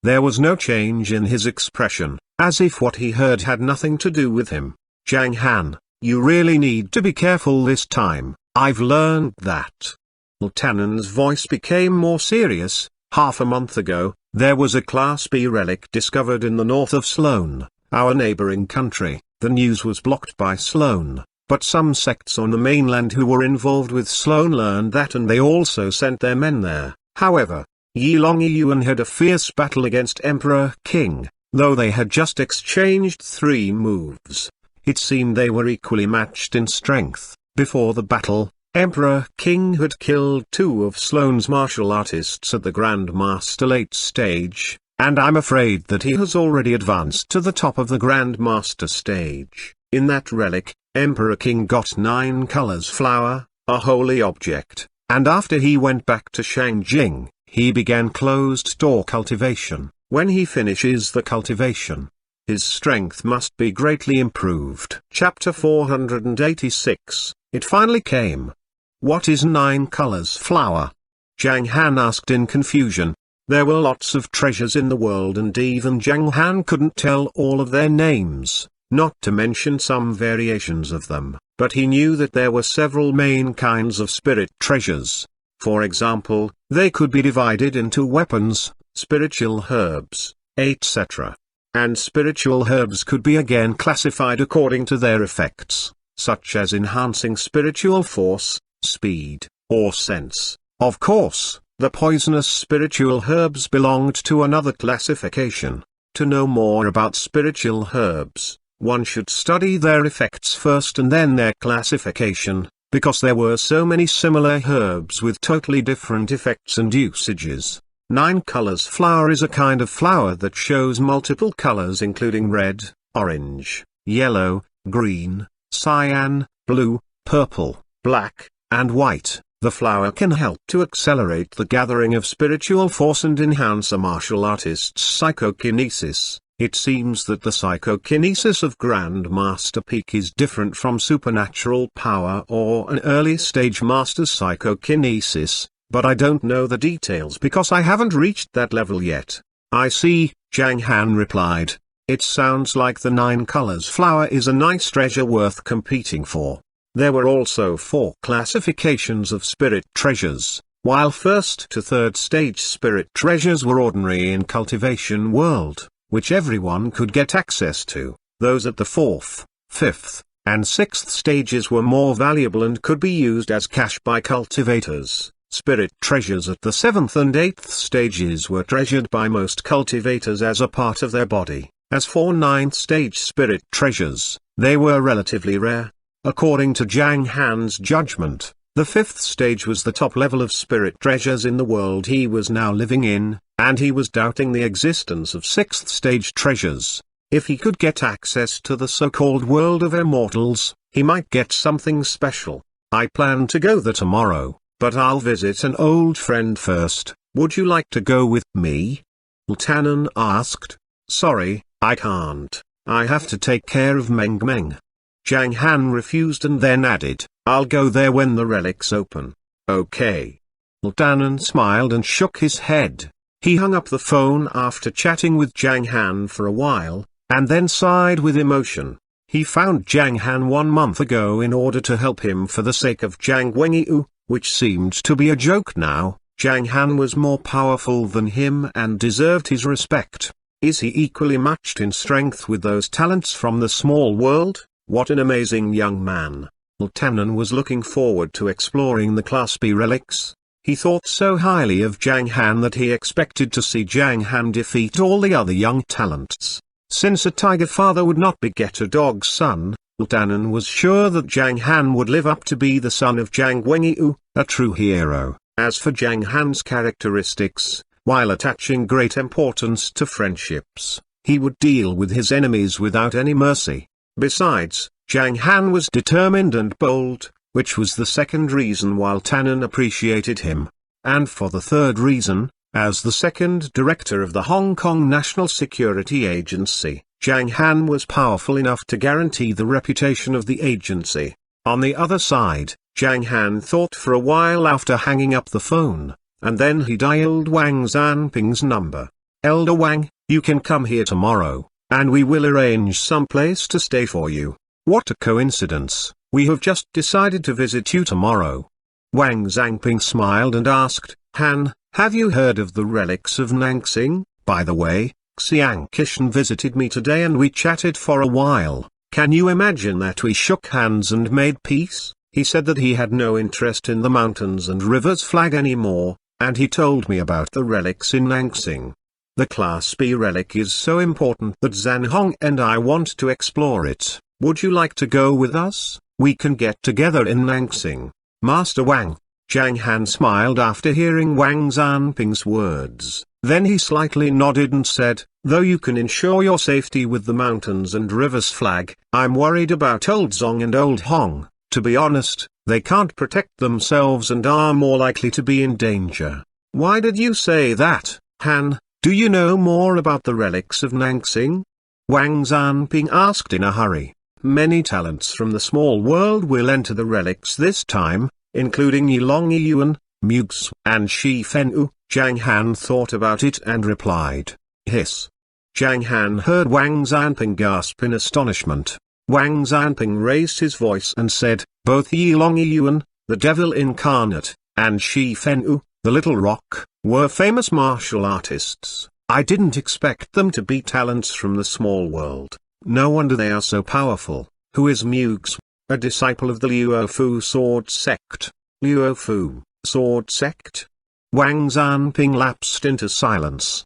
There was no change in his expression, as if what he heard had nothing to do with him. Zhang Han, you really need to be careful this time. I've learned that. Tanan's voice became more serious. Half a month ago, there was a Class B relic discovered in the north of Sloan, our neighboring country. The news was blocked by Sloan, but some sects on the mainland who were involved with Sloan learned that and they also sent their men there. However, Yilong Yuan had a fierce battle against Emperor King, though they had just exchanged 3 moves. It seemed they were equally matched in strength. Before the battle, Emperor King had killed 2 of Sloan's martial artists at the Grand Master late stage, and I'm afraid that he has already advanced to the top of the Grand Master stage. In that relic, Emperor King got 9 colors flower, a holy object, and after he went back to Shangjing, he began closed-door cultivation. When he finishes the cultivation, his strength must be greatly improved. Chapter 486, It finally came. What is 9 colors flower? Zhang Han asked in confusion. There were lots of treasures in the world and even Zhang Han couldn't tell all of their names, not to mention some variations of them, but he knew that there were several main kinds of spirit treasures. For example, they could be divided into weapons, spiritual herbs, etc. And spiritual herbs could be again classified according to their effects, such as enhancing spiritual force, speed, or sense. Of course, the poisonous spiritual herbs belonged to another classification. To know more about spiritual herbs, one should study their effects first and then their classification, because there were so many similar herbs with totally different effects and usages. 9 colors flower is a kind of flower that shows multiple colors including red, orange, yellow, green, cyan, blue, purple, black, and white. The flower can help to accelerate the gathering of spiritual force and enhance a martial artist's psychokinesis. It seems that the psychokinesis of Grand Master Peak is different from supernatural power or an early stage master's psychokinesis, but I don't know the details because I haven't reached that level yet. I see, Zhang Han replied. It sounds like the 9 colors flower is a nice treasure worth competing for. There were also 4 classifications of spirit treasures, while 1st to 3rd stage spirit treasures were ordinary in Cultivation World, which everyone could get access to. Those at the 4th, 5th, and 6th stages were more valuable and could be used as cash by cultivators. Spirit treasures at the 7th and 8th stages were treasured by most cultivators as a part of their body. As for 9th stage spirit treasures, they were relatively rare. According to Zhang Han's judgment, the 5th stage was the top level of spirit treasures in the world he was now living in, and he was doubting the existence of 6th stage treasures. If he could get access to the so-called world of immortals, he might get something special. I plan to go there tomorrow, but I'll visit an old friend first. Would you like to go with me? Tanan asked. Sorry, I can't. I have to take care of Meng Meng. Zhang Han refused and then added, I'll go there when the relics open. Okay. Tanan smiled and shook his head. He hung up the phone after chatting with Zhang Han for a while, and then sighed with emotion. He found Zhang Han 1 month ago in order to help him for the sake of Zhang Wengyu, which seemed to be a joke now. Zhang Han was more powerful than him and deserved his respect. Is he equally matched in strength with those talents from the small world? What an amazing young man. Tanan was looking forward to exploring the Class B relics. He thought so highly of Zhang Han that he expected to see Zhang Han defeat all the other young talents. Since a tiger father would not beget a dog son, Tanan was sure that Zhang Han would live up to be the son of Zhang Wengyu, a true hero. As for Zhang Han's characteristics, while attaching great importance to friendships, he would deal with his enemies without any mercy. Besides, Zhang Han was determined and bold, which was the second reason why Tanan appreciated him. And for the third reason, as the second director of the Hong Kong National Security Agency, Zhang Han was powerful enough to guarantee the reputation of the agency. On the other side, Zhang Han thought for a while after hanging up the phone, and then he dialed Wang Zanping's number. Elder Wang, you can come here tomorrow, and we will arrange some place to stay for you. What a coincidence, we have just decided to visit you tomorrow. Wang Zanping smiled and asked, Han, have you heard of the relics of Nangsing? By the way, Xiang Qishan visited me today and we chatted for a while. Can you imagine that we shook hands and made peace? He said that he had no interest in the mountains and rivers flag anymore, and he told me about the relics in Nangsing. The Class B relic is so important that Zhang Han and I want to explore it. Would you like to go with us? We can get together in Nangsing. Master Wang. Zhang Han smiled after hearing Wang Zanping's words. Then he slightly nodded and said, though you can ensure your safety with the mountains and rivers flag, I'm worried about Old Zong and Old Hong. To be honest, they can't protect themselves and are more likely to be in danger. Why did you say that, Han? Do you know more about the relics of Nangsing? Wang Zanping asked in a hurry. Many talents from the small world will enter the relics this time, including Yilong Yuan, Mugs, and Shi Fenu. Zhang Han thought about it and replied. Hiss. Zhang Han heard Wang Zanping gasp in astonishment. Wang Zanping raised his voice and said, both Yilong Yuan, the devil incarnate, and Shi Fenu, the little rock, were famous martial artists. I didn't expect them to be talents from the small world. No wonder they are so powerful. Who is Mugs? A disciple of the Luofu sword sect. Luofu, sword sect? Wang Zanping lapsed into silence.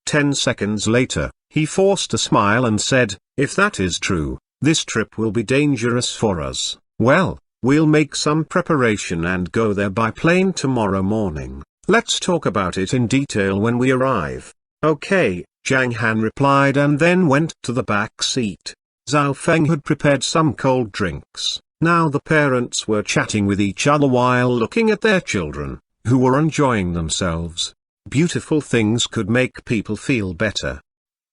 10 seconds later, he forced a smile and said, if that is true, this trip will be dangerous for us. Well, we'll make some preparation and go there by plane tomorrow morning. Let's talk about it in detail when we arrive. Okay, Zhang Han replied and then went to the back seat. Zhao Feng had prepared some cold drinks. Now the parents were chatting with each other while looking at their children, who were enjoying themselves. Beautiful things could make people feel better.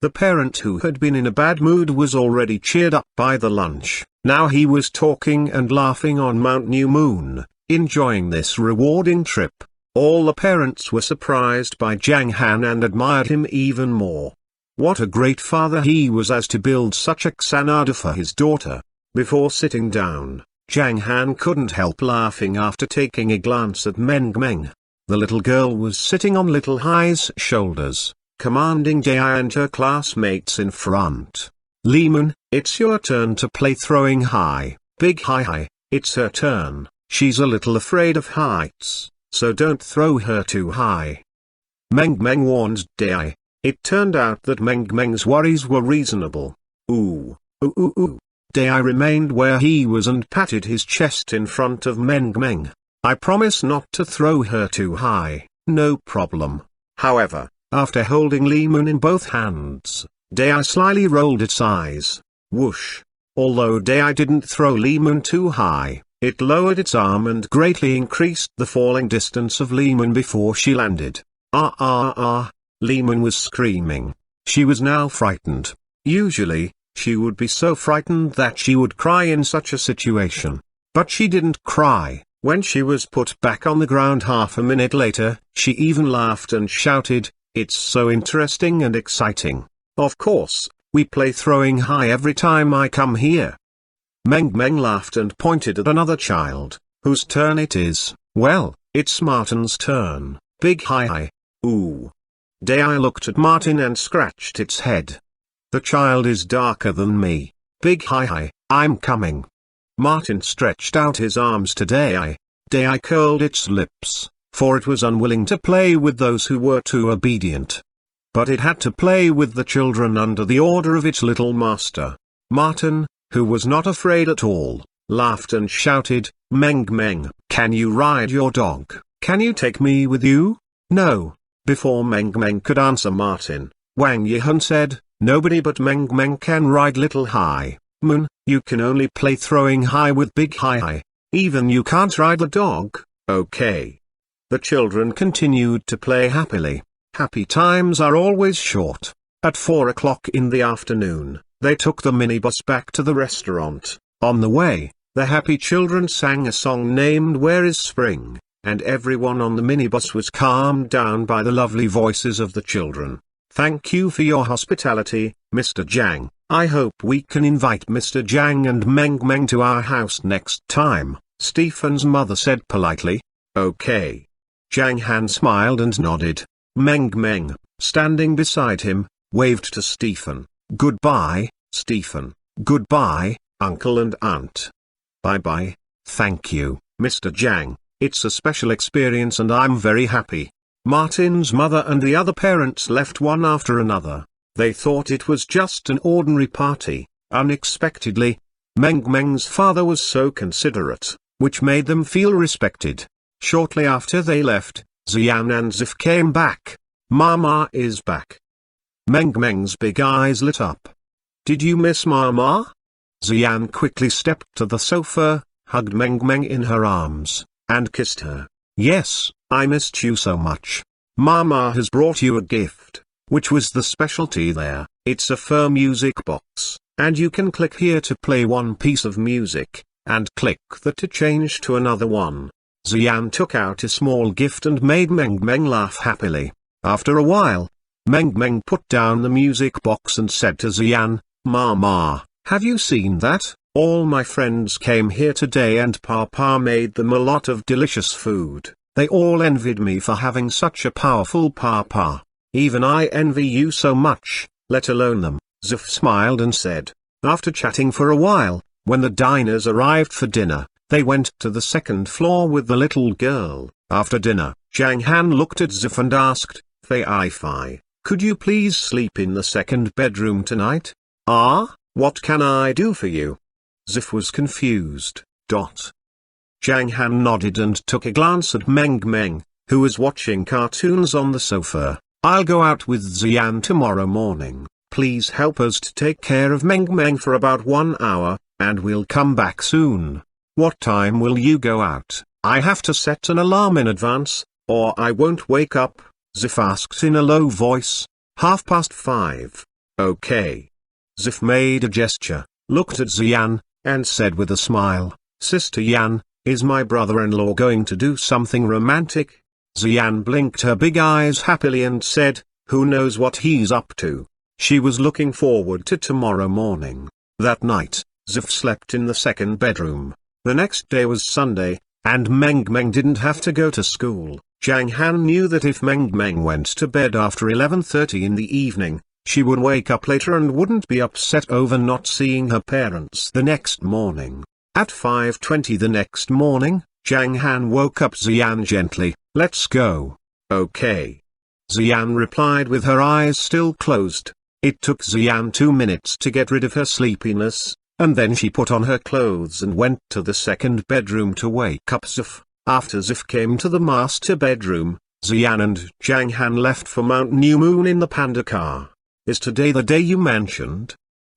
The parent who had been in a bad mood was already cheered up by the lunch. Now he was talking and laughing on Mount New Moon, enjoying this rewarding trip. All the parents were surprised by Zhang Han and admired him even more. What a great father he was as to build such a Xanadu for his daughter. Before sitting down, Zhang Han couldn't help laughing after taking a glance at Meng Meng. The little girl was sitting on Little Hai's shoulders, commanding Dai and her classmates in front. Limun, it's your turn to play throwing high. Big Hai, it's her turn. She's a little afraid of heights, so don't throw her too high. Meng Meng warned Dai. It turned out that Meng Meng's worries were reasonable. Ooh. Dai remained where he was and patted his chest in front of Meng Meng. I promise not to throw her too high, no problem. However, after holding Limun in both hands, Dai slyly rolled its eyes. Whoosh. Although Dai didn't throw Limun too high, it lowered its arm and greatly increased the falling distance of Limun before she landed. Limun was screaming. She was now frightened. Usually, she would be so frightened that she would cry in such a situation. But she didn't cry. When she was put back on the ground half a minute later, she even laughed and shouted, it's so interesting and exciting. Of course, we play throwing high every time I come here. Meng Meng laughed and pointed at another child. Whose turn it is? Well, it's Martin's turn. Big Hai. Ooh. Dai looked at Martin and scratched its head. The child is darker than me. Big Hai, I'm coming. Martin stretched out his arms to Dai. Dai curled its lips, for it was unwilling to play with those who were too obedient. But it had to play with the children under the order of its little master. Martin, who was not afraid at all, laughed and shouted, Meng Meng, can you ride your dog? Can you take me with you? No. Before Meng Meng could answer Martin, Wang Yihan said, nobody but Meng Meng can ride Little Hai. Moon, you can only play throwing high with Big Hai. Even you can't ride the dog. Okay. The children continued to play happily. Happy times are always short. At 4 o'clock in the afternoon, they took the minibus back to the restaurant. On the way, The happy children sang a song named Where is Spring, and everyone on the minibus was calmed down by the lovely voices of the children. Thank you for your hospitality, Mr. Zhang. I hope we can invite Mr. Zhang and Meng Meng to our house next time, Stephen's mother said politely. Okay. Zhang Han smiled and nodded. Meng Meng, standing beside him, waved to Stephen. Goodbye, Stephen. Goodbye, uncle and aunt. Bye-bye. Thank you, Mr. Zhang. It's a special experience and I'm very happy. Martin's mother and the other parents left one after another. They thought it was just an ordinary party. Unexpectedly, Meng Meng's father was so considerate, which made them feel respected. Shortly after they left, Xian and Zif came back. Mama is back. Meng Meng's big eyes lit up. Did you miss Mama? Xian quickly stepped to the sofa, hugged Meng Meng in her arms, and kissed her. Yes, I missed you so much. Mama has brought you a gift, which was the specialty there. It's a fur music box, and you can click here to play one piece of music, and click that to change to another one. Xian took out a small gift and made Meng Meng laugh happily. After a while, Meng Meng put down the music box and said to Xian, Mama, have you seen that? All my friends came here today and Papa made them a lot of delicious food. They all envied me for having such a powerful Papa. Even I envy you so much, let alone them. Zif smiled and said. After chatting for a while, when the diners arrived for dinner, they went to the second floor with the little girl. After dinner, Zhang Han looked at Zif and asked, Fei, could you please sleep in the second bedroom tonight? Ah, what can I do for you? Zif was confused. Zhang Han nodded and took a glance at Meng Meng, who was watching cartoons on the sofa. I'll go out with Xian tomorrow morning. Please help us to take care of Meng Meng for about 1 hour, and we'll come back soon. What time will you go out? I have to set an alarm in advance, or I won't wake up, Zif asked in a low voice. 5:30. Okay. Zif made a gesture, looked at Xian, and said with a smile, Sister Yan, is my brother-in-law going to do something romantic? Xian blinked her big eyes happily and said, who knows what he's up to. She was looking forward to tomorrow morning. That night, Zif slept in the second bedroom. The next day was Sunday, and Meng Meng didn't have to go to school. Zhang Han knew that if Meng Meng went to bed after 11:30 in the evening, she would wake up later and wouldn't be upset over not seeing her parents the next morning. At 5:20 the next morning, Zhang Han woke up Xian gently. Let's go. Okay. Xian replied with her eyes still closed. It took Xian 2 minutes to get rid of her sleepiness, and then she put on her clothes and went to the second bedroom to wake up Zif. After Zif came to the master bedroom, Xian and Zhang Han left for Mount New Moon in the panda car. Is today the day you mentioned?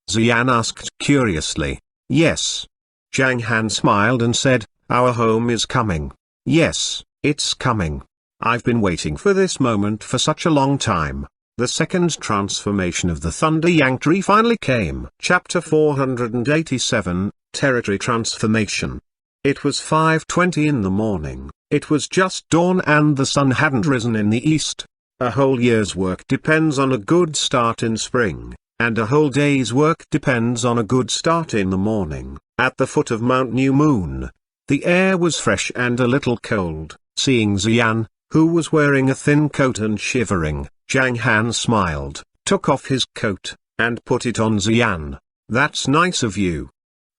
Xian asked curiously. Yes. Zhang Han smiled and said, our home is coming. Yes, it's coming. I've been waiting for this moment for such a long time. The second transformation of the Thunder Yang tree finally came. Chapter 487, Territory Transformation. It was 5:20 in the morning. It was just dawn and the sun hadn't risen in the east. A whole year's work depends on a good start in spring, and a whole day's work depends on a good start in the morning. At the foot of Mount New Moon, the air was fresh and a little cold. Seeing Xian, who was wearing a thin coat and shivering, Zhang Han smiled, took off his coat, and put it on Xian. That's nice of you.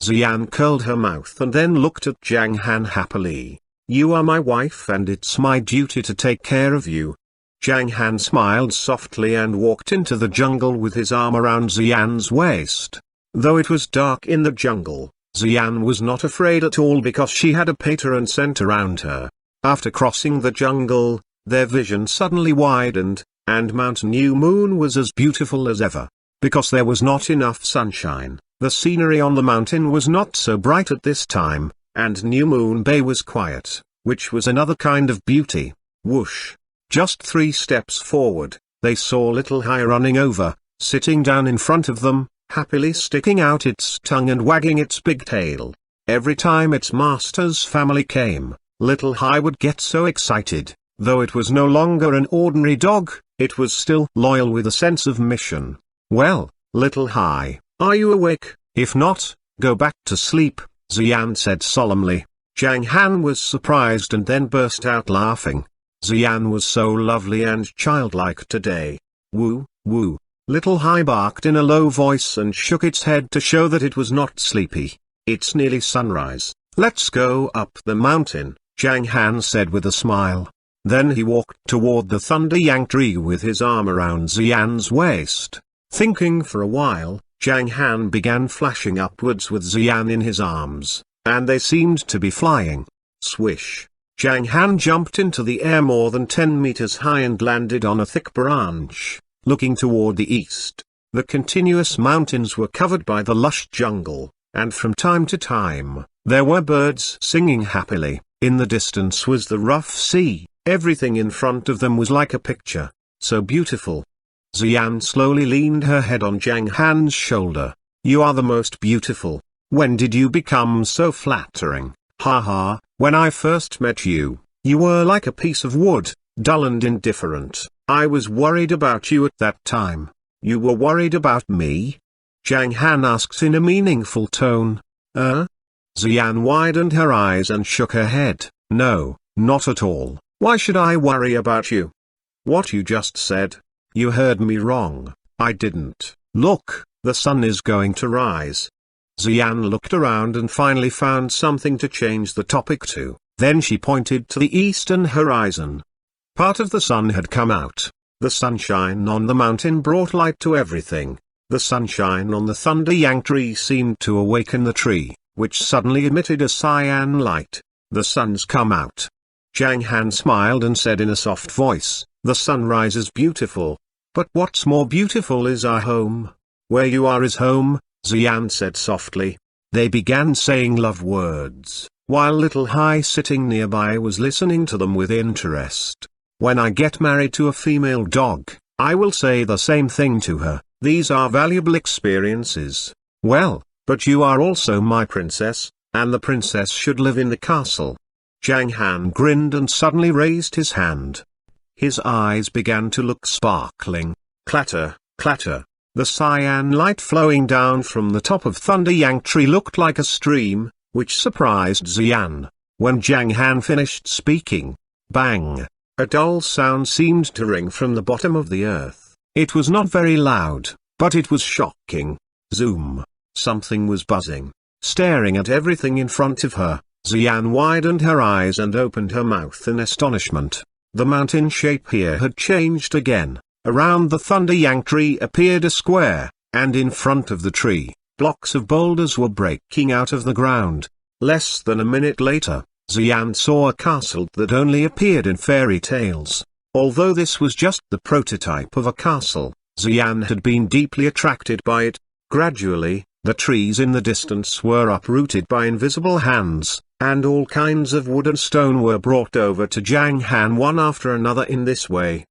Xian curled her mouth and then looked at Zhang Han happily. You are my wife and it's my duty to take care of you. Zhang Han smiled softly and walked into the jungle with his arm around Xian's waist. Though it was dark in the jungle, Xian was not afraid at all because she had a patron scent around her. After crossing the jungle, their vision suddenly widened, and Mount New Moon was as beautiful as ever. Because there was not enough sunshine, the scenery on the mountain was not so bright at this time, and New Moon Bay was quiet, which was another kind of beauty. Whoosh! Just 3 steps forward, they saw Little Hai running over, sitting down in front of them, happily sticking out its tongue and wagging its big tail. Every time its master's family came, Little Hai would get so excited. Though it was no longer an ordinary dog, it was still loyal with a sense of mission. "Well, Little Hai, are you awake? If not, go back to sleep," Zhang said solemnly. Zhang Han was surprised and then burst out laughing. Zhang was so lovely and childlike today. "Woo, woo." Little Hai barked in a low voice and shook its head to show that it was not sleepy. "It's nearly sunrise. Let's go up the mountain," Zhang Han said with a smile. Then he walked toward the Thunder Yang tree with his arm around Zhang's waist. Thinking for a while, Zhang Han began flashing upwards with Zhang in his arms, and they seemed to be flying. Swish! Zhang Han jumped into the air more than 10 meters high and landed on a thick branch. Looking toward the east, the continuous mountains were covered by the lush jungle, and from time to time, there were birds singing happily. In the distance was the rough sea. Everything in front of them was like a picture, so beautiful. Zhang slowly leaned her head on Zhang Han's shoulder. "You are the most beautiful. When did you become so flattering? Ha ha, when I first met you, you were like a piece of wood, dull and indifferent. I was worried about you at that time. You were worried about me?" Zhang Han asked in a meaningful tone. Zhang widened her eyes and shook her head. "No, not at all. Why should I worry about you?" "What you just said. You heard me wrong. I didn't. Look, the sun is going to rise." Zhang looked around and finally found something to change the topic to. Then she pointed to the eastern horizon. Part of the sun had come out. The sunshine on the mountain brought light to everything. The sunshine on the Thunder Yang tree seemed to awaken the tree, which suddenly emitted a cyan light. "The sun's come out." Zhang Han smiled and said in a soft voice, "The sunrise is beautiful. But what's more beautiful is our home." "Where you are is home," Zhang said softly. They began saying love words, while Little Hai sitting nearby was listening to them with interest. "When I get married to a female dog, I will say the same thing to her. These are valuable experiences." "Well, but you are also my princess, and the princess should live in the castle." Zhang Han grinned and suddenly raised his hand. His eyes began to look sparkling. Clatter, clatter. The cyan light flowing down from the top of Thunder Yang tree looked like a stream, which surprised Zhang. When Zhang Han finished speaking, bang! A dull sound seemed to ring from the bottom of the earth. It was not very loud, but it was shocking. Zoom! Something was buzzing. Staring at everything in front of her, Zhang widened her eyes and opened her mouth in astonishment. The mountain shape here had changed again. Around the Thunder Yang tree appeared a square, and in front of the tree, blocks of boulders were breaking out of the ground. Less than a minute later, Zhang saw a castle that only appeared in fairy tales. Although this was just the prototype of a castle, Zhang had been deeply attracted by it. Gradually, the trees in the distance were uprooted by invisible hands, and all kinds of wood and stone were brought over to Zhang Han one after another in this way.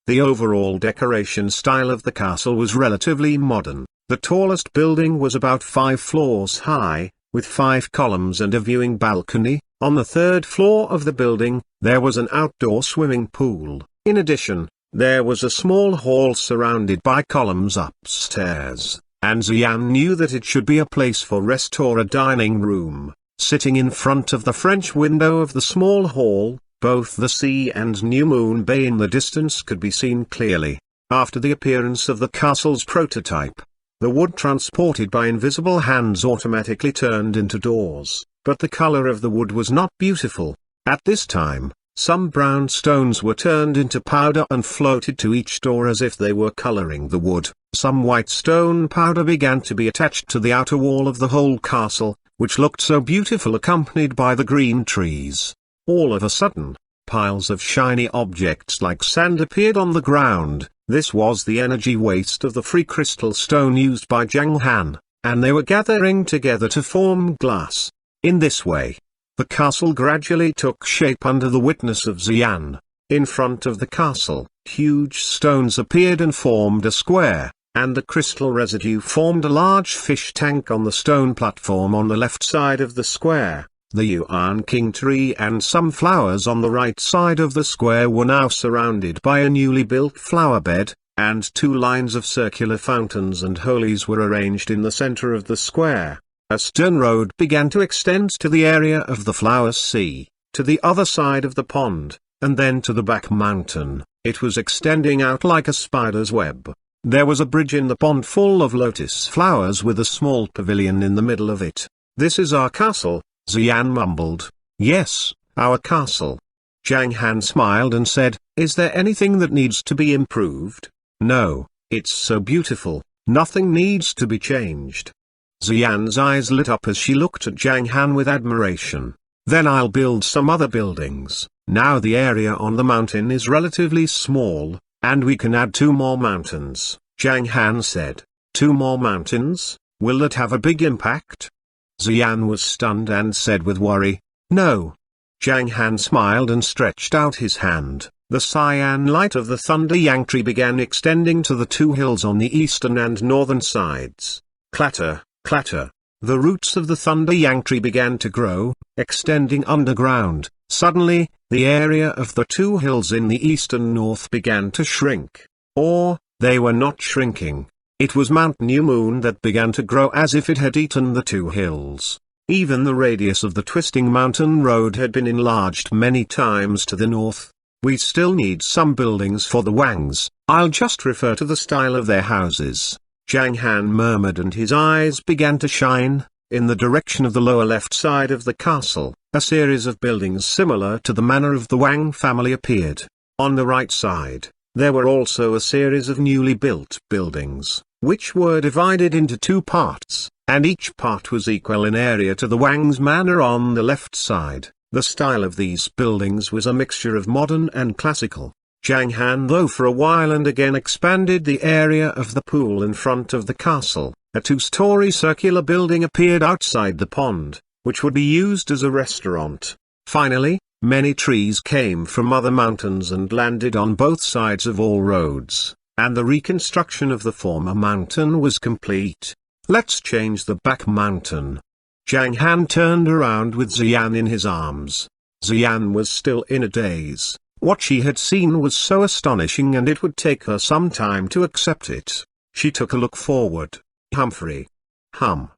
The overall decoration style of the castle was relatively modern. The tallest building was about 5 floors high, with 5 columns and a viewing balcony. On the 3rd floor of the building, there was an outdoor swimming pool. In addition, there was a small hall surrounded by columns upstairs, and Zhang knew that it should be a place for rest or a dining room. Sitting in front of the French window of the small hall, both the sea and New Moon Bay in the distance could be seen clearly. After the appearance of the castle's prototype, the wood transported by invisible hands automatically turned into doors, but the color of the wood was not beautiful. At this time, some brown stones were turned into powder and floated to each door as if they were coloring the wood. Some white stone powder began to be attached to the outer wall of the whole castle, which looked so beautiful accompanied by the green trees. All of a sudden, piles of shiny objects like sand appeared on the ground. This was the energy waste of the free crystal stone used by Zhang Han, and they were gathering together to form glass. In this way, the castle gradually took shape under the witness of Zhang. In front of the castle, huge stones appeared and formed a square, and the crystal residue formed a large fish tank on the stone platform on the left side of the square. The Yuan King tree and some flowers on the right side of the square were now surrounded by a newly built flower bed, and 2 lines of circular fountains and holies were arranged in the center of the square. A stone road began to extend to the area of the flower sea, to the other side of the pond, and then to the back mountain. It was extending out like a spider's web. There was a bridge in the pond full of lotus flowers with a small pavilion in the middle of it. "This is our castle," Zhang mumbled. "Yes, our castle." Zhang Han smiled and said, "Is there anything that needs to be improved?" "No, it's so beautiful, nothing needs to be changed." Zhang's eyes lit up as she looked at Zhang Han with admiration. "Then I'll build some other buildings. Now the area on the mountain is relatively small, and we can add 2 more mountains," Zhang Han said. "2 more mountains? Will that have a big impact?" Zhang was stunned and said with worry, "No." Zhang Han smiled and stretched out his hand. The cyan light of the thunder yang tree began extending to the 2 hills on the eastern and northern sides. Clatter, clatter. The roots of the thunder yang tree began to grow, extending underground. Suddenly, the area of the 2 hills in the east and north began to shrink. Or, they were not shrinking. It was Mount New Moon that began to grow as if it had eaten the 2 hills. Even the radius of the twisting mountain road had been enlarged many times to the north. "We still need some buildings for the Wangs. I'll just refer to the style of their houses," Zhang Han murmured, and his eyes began to shine. In the direction of the lower left side of the castle, a series of buildings similar to the manor of the Wang family appeared. On the right side, there were also a series of newly built buildings, which were divided into 2 parts, and each part was equal in area to the Wang's manor on the left side. The style of these buildings was a mixture of modern and classical. Zhang Han though for a while and again expanded the area of the pool in front of the castle. A 2-story circular building appeared outside the pond, which would be used as a restaurant. Finally, many trees came from other mountains and landed on both sides of all roads, and the reconstruction of the former mountain was complete. "Let's change the back mountain." Zhang Han turned around with Zhang in his arms. Zhang was still in a daze. What she had seen was so astonishing and it would take her some time to accept it. She took a look forward. Humphrey. Hum.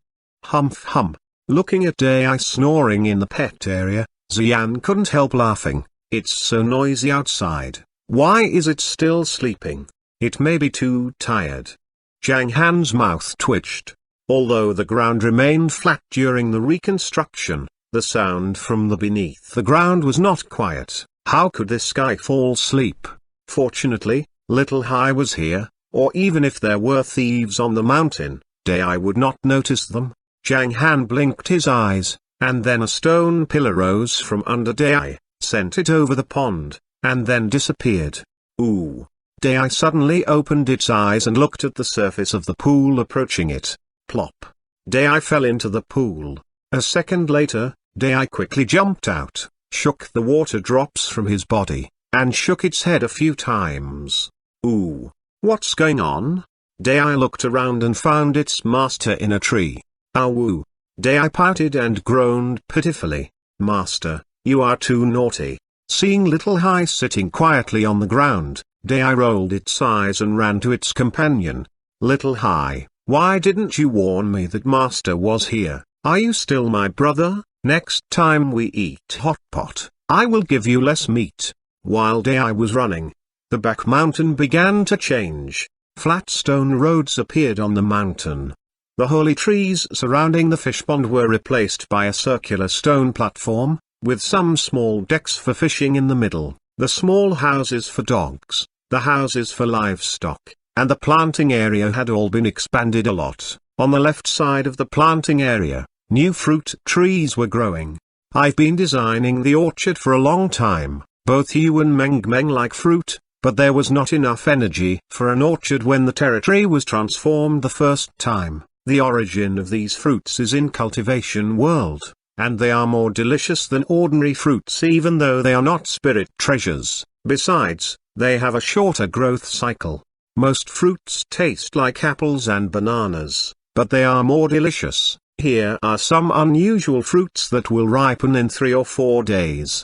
Humph hum. Looking at Dai snoring in the pet area, Zhang couldn't help laughing. "It's so noisy outside. Why is it still sleeping? It may be too tired." Zhang Han's mouth twitched. Although the ground remained flat during the reconstruction, the sound from the beneath the ground was not quiet. How could this guy fall asleep? Fortunately, Little Hai was here, or even if there were thieves on the mountain, Dai would not notice them. Zhang Han blinked his eyes, and then a stone pillar rose from under Dai, sent it over the pond, and then disappeared. Ooh! Dai suddenly opened its eyes and looked at the surface of the pool approaching it. Plop! Dai fell into the pool. A second later, Dai quickly jumped out, shook the water drops from his body, and shook its head a few times. Ooh! What's going on? Dai looked around and found its master in a tree. Ow! Dai pouted and groaned pitifully. "Master, you are too naughty." Seeing Little Hai sitting quietly on the ground, Dai rolled its eyes and ran to its companion. "Little Hai, why didn't you warn me that Master was here? Are you still my brother? Next time we eat hot pot, I will give you less meat." While Dai was running, the back mountain began to change. Flat stone roads appeared on the mountain. The holy trees surrounding the fish pond were replaced by a circular stone platform, with some small decks for fishing in the middle, the small houses for dogs, the houses for livestock, and the planting area had all been expanded a lot. On the left side of the planting area, new fruit trees were growing. I've been designing the orchard for a long time. Both you and Meng like fruit, but there was not enough energy for an orchard when the territory was transformed the first time. The origin of these fruits is in Cultivation World, and they are more delicious than ordinary fruits even though they are not spirit treasures. Besides, they have a shorter growth cycle. Most fruits taste like apples and bananas, but they are more delicious. Here are some unusual fruits that will ripen in 3 or 4 days.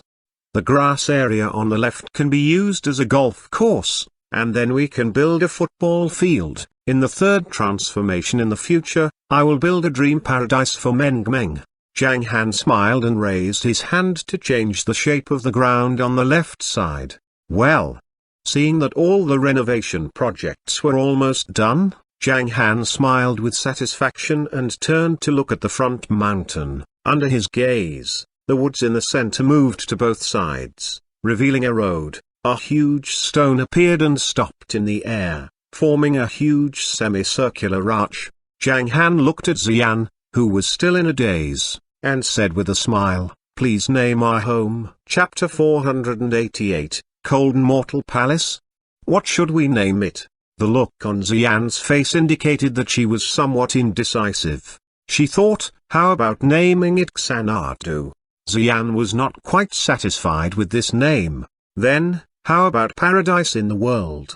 The grass area on the left can be used as a golf course, and then we can build a football field. In the third transformation in the future, I will build a dream paradise for Meng Meng. Zhang Han smiled and raised his hand to change the shape of the ground on the left side. Well, seeing that all the renovation projects were almost done, Zhang Han smiled with satisfaction and turned to look at the front mountain. Under his gaze, the woods in the center moved to both sides, revealing a road. A huge stone appeared and stopped in the air, forming a huge semicircular arch. Zhang Han looked at Xian, who was still in a daze, and said with a smile, "Please name our home." Chapter 488, Cold Mortal Palace? What should we name it? The look on Xian's face indicated that she was somewhat indecisive. She thought, how about naming it Xanadu? Xian was not quite satisfied with this name. Then, how about Paradise in the World?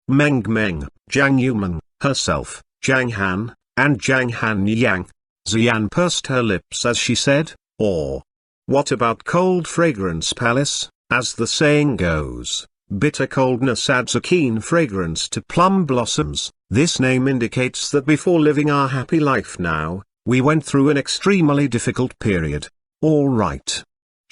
Meng Meng, Zhang Yuman, herself, Zhang Han, and Zhang Han Yang. Xian pursed her lips as she said, or what about Cold Fragrance Palace? As the saying goes, bitter coldness adds a keen fragrance to plum blossoms. This name indicates that before living our happy life now, we went through an extremely difficult period. All right.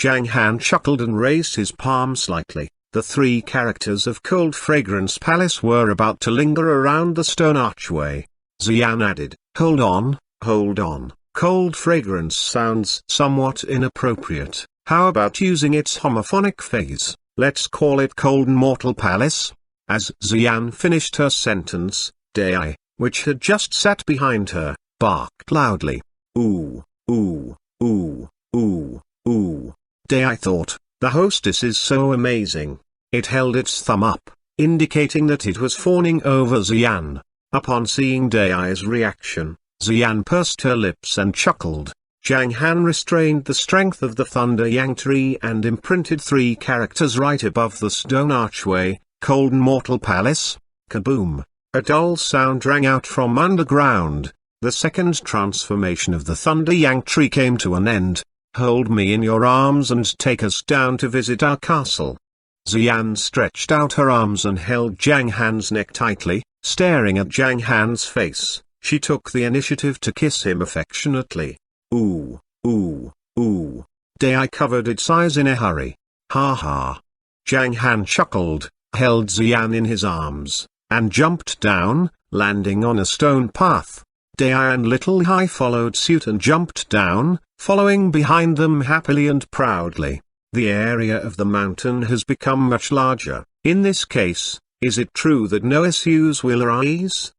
Zhang Han chuckled and raised his palm slightly. The 3 characters of Cold Fragrance Palace were about to linger around the stone archway. Xian added, hold on. Cold Fragrance sounds somewhat inappropriate. How about using its homophonic phase? Let's call it Cold Mortal Palace. As Xian finished her sentence, Dai, which had just sat behind her, barked loudly. Ooh, ooh, ooh, ooh, ooh. Dai thought, the hostess is so amazing. It held its thumb up, indicating that it was fawning over Xian. Upon seeing Dai's reaction, Xian pursed her lips and chuckled. Zhang Han restrained the strength of the Thunder Yang tree and imprinted 3 characters right above the stone archway. Cold Mortal Palace? Kaboom! A dull sound rang out from underground. The second transformation of the Thunder Yang tree came to an end. Hold me in your arms and take us down to visit our castle. Xian stretched out her arms and held Zhang Han's neck tightly, staring at Zhang Han's face. She took the initiative to kiss him affectionately. Ooh, ooh, ooh. Dai covered its eyes in a hurry. Ha ha. Zhang Han chuckled, held Xian in his arms, and jumped down, landing on a stone path. Dai and Little Hai followed suit and jumped down, following behind them happily and proudly. The area of the mountain has become much larger. In this case, is it true that no issues will arise?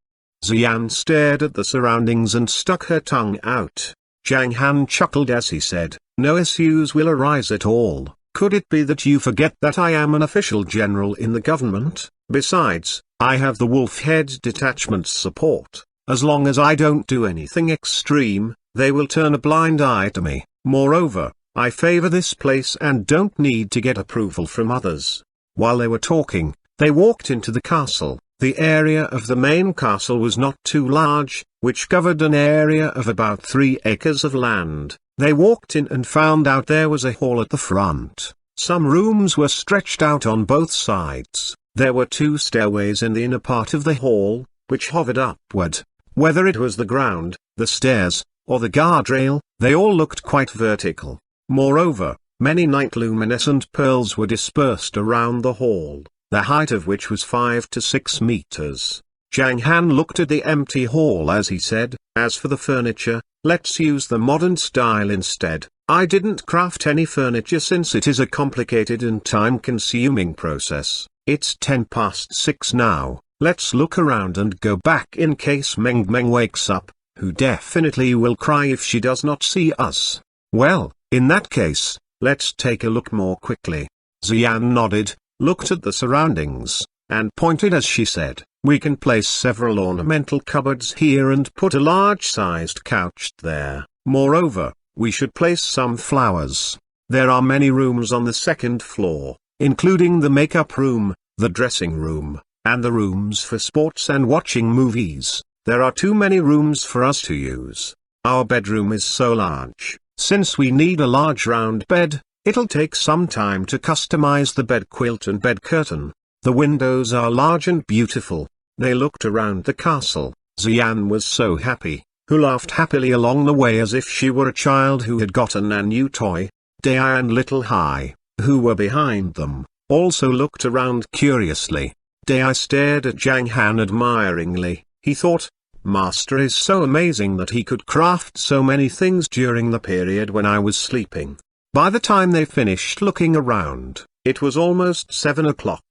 Xian stared at the surroundings and stuck her tongue out. Zhang Han chuckled as he said, no issues will arise at all. Could it be that you forget that I am an official general in the government? Besides, I have the Wolf Head Detachment's support. As long as I don't do anything extreme, they will turn a blind eye to me. Moreover, I favor this place and don't need to get approval from others. While they were talking, they walked into the castle. The area of the main castle was not too large, which covered an area of about 3 acres of land. They walked in and found out there was a hall at the front. Some rooms were stretched out on both sides. There were 2 stairways in the inner part of the hall, which hovered upward. Whether it was the ground, the stairs, or the guardrail, they all looked quite vertical. Moreover, many night-luminescent pearls were dispersed around the hall, the height of which was 5 to 6 meters. Zhang Han looked at the empty hall as he said, as for the furniture, let's use the modern style instead. I didn't craft any furniture since it is a complicated and time-consuming process. It's 6:10 now. Let's look around and go back in case Meng Meng wakes up, who definitely will cry if she does not see us. Well, in that case, let's take a look more quickly. Xian nodded, looked at the surroundings, and pointed as she said, we can place several ornamental cupboards here and put a large-sized couch there. Moreover, we should place some flowers. There are many rooms on the 2nd floor, including the makeup room, the dressing room, and the rooms for sports and watching movies. There are too many rooms for us to use. Our bedroom is so large. Since we need a large round bed, it'll take some time to customize the bed quilt and bed curtain. The windows are large and beautiful. They looked around the castle. Xian was so happy, who laughed happily along the way as if she were a child who had gotten a new toy. Dai and Little Hai, who were behind them, also looked around curiously. Dai stared at Zhang Han admiringly. He thought, Master is so amazing that he could craft so many things during the period when I was sleeping. By the time they finished looking around, it was almost 7 o'clock.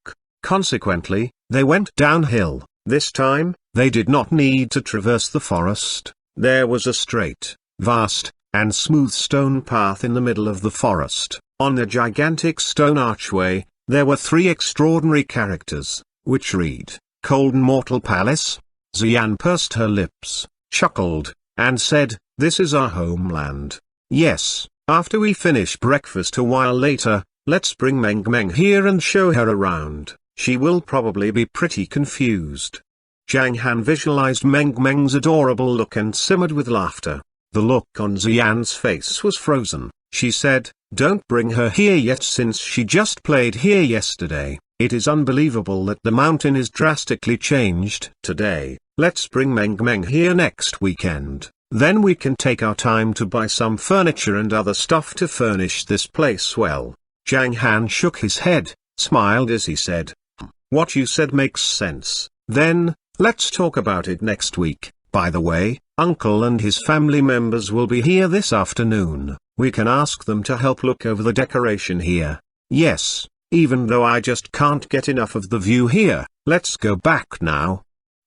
Consequently, they went downhill. This time, they did not need to traverse the forest. There was a straight, vast, and smooth stone path in the middle of the forest. On the gigantic stone archway, there were 3 extraordinary characters, which read, Cold Mortal Palace. Xian pursed her lips, chuckled, and said, This is our homeland. Yes, after we finish breakfast a while later, let's bring Meng Meng here and show her around. She will probably be pretty confused. Zhang Han visualized Meng Meng's adorable look and simmered with laughter. The look on Xian's face was frozen. She said, Don't bring her here yet since she just played here yesterday. It is unbelievable that the mountain is drastically changed today. Let's bring Meng Meng here next weekend. Then we can take our time to buy some furniture and other stuff to furnish this place well. Zhang Han shook his head, smiled as he said, What you said makes sense. Then, let's talk about it next week. By the way, Uncle and his family members will be here this afternoon. We can ask them to help look over the decoration here. Yes, even though I just can't get enough of the view here. Let's go back now.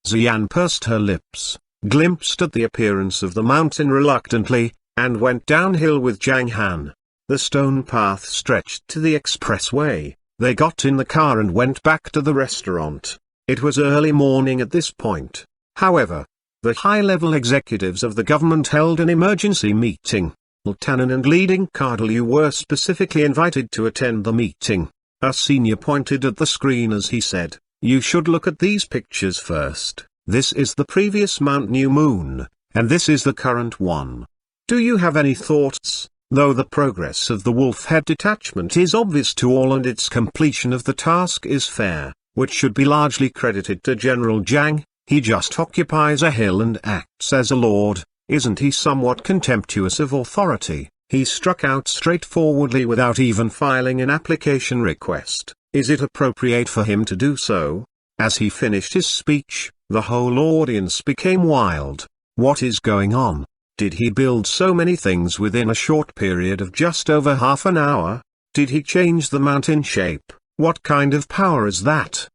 Xian pursed her lips, glimpsed at the appearance of the mountain reluctantly, and went downhill with Zhang Han. The stone path stretched to the expressway. They got in the car and went back to the restaurant. It was early morning at this point. However, the high-level executives of the government held an emergency meeting. Lieutenant and leading Cardinal were specifically invited to attend the meeting. A senior pointed at the screen as he said, You should look at these pictures first. This is the previous Mount New Moon, and this is the current one. Do you have any thoughts? Though the progress of the wolf head detachment is obvious to all and its completion of the task is fair, which should be largely credited to General Zhang, he just occupies a hill and acts as a lord. Isn't he somewhat contemptuous of authority? He struck out straightforwardly without even filing an application request. Is it appropriate for him to do so? As he finished his speech, the whole audience became wild. What is going on? Did he build so many things within a short period of just over half an hour? Did he change the mountain shape? What kind of power is that?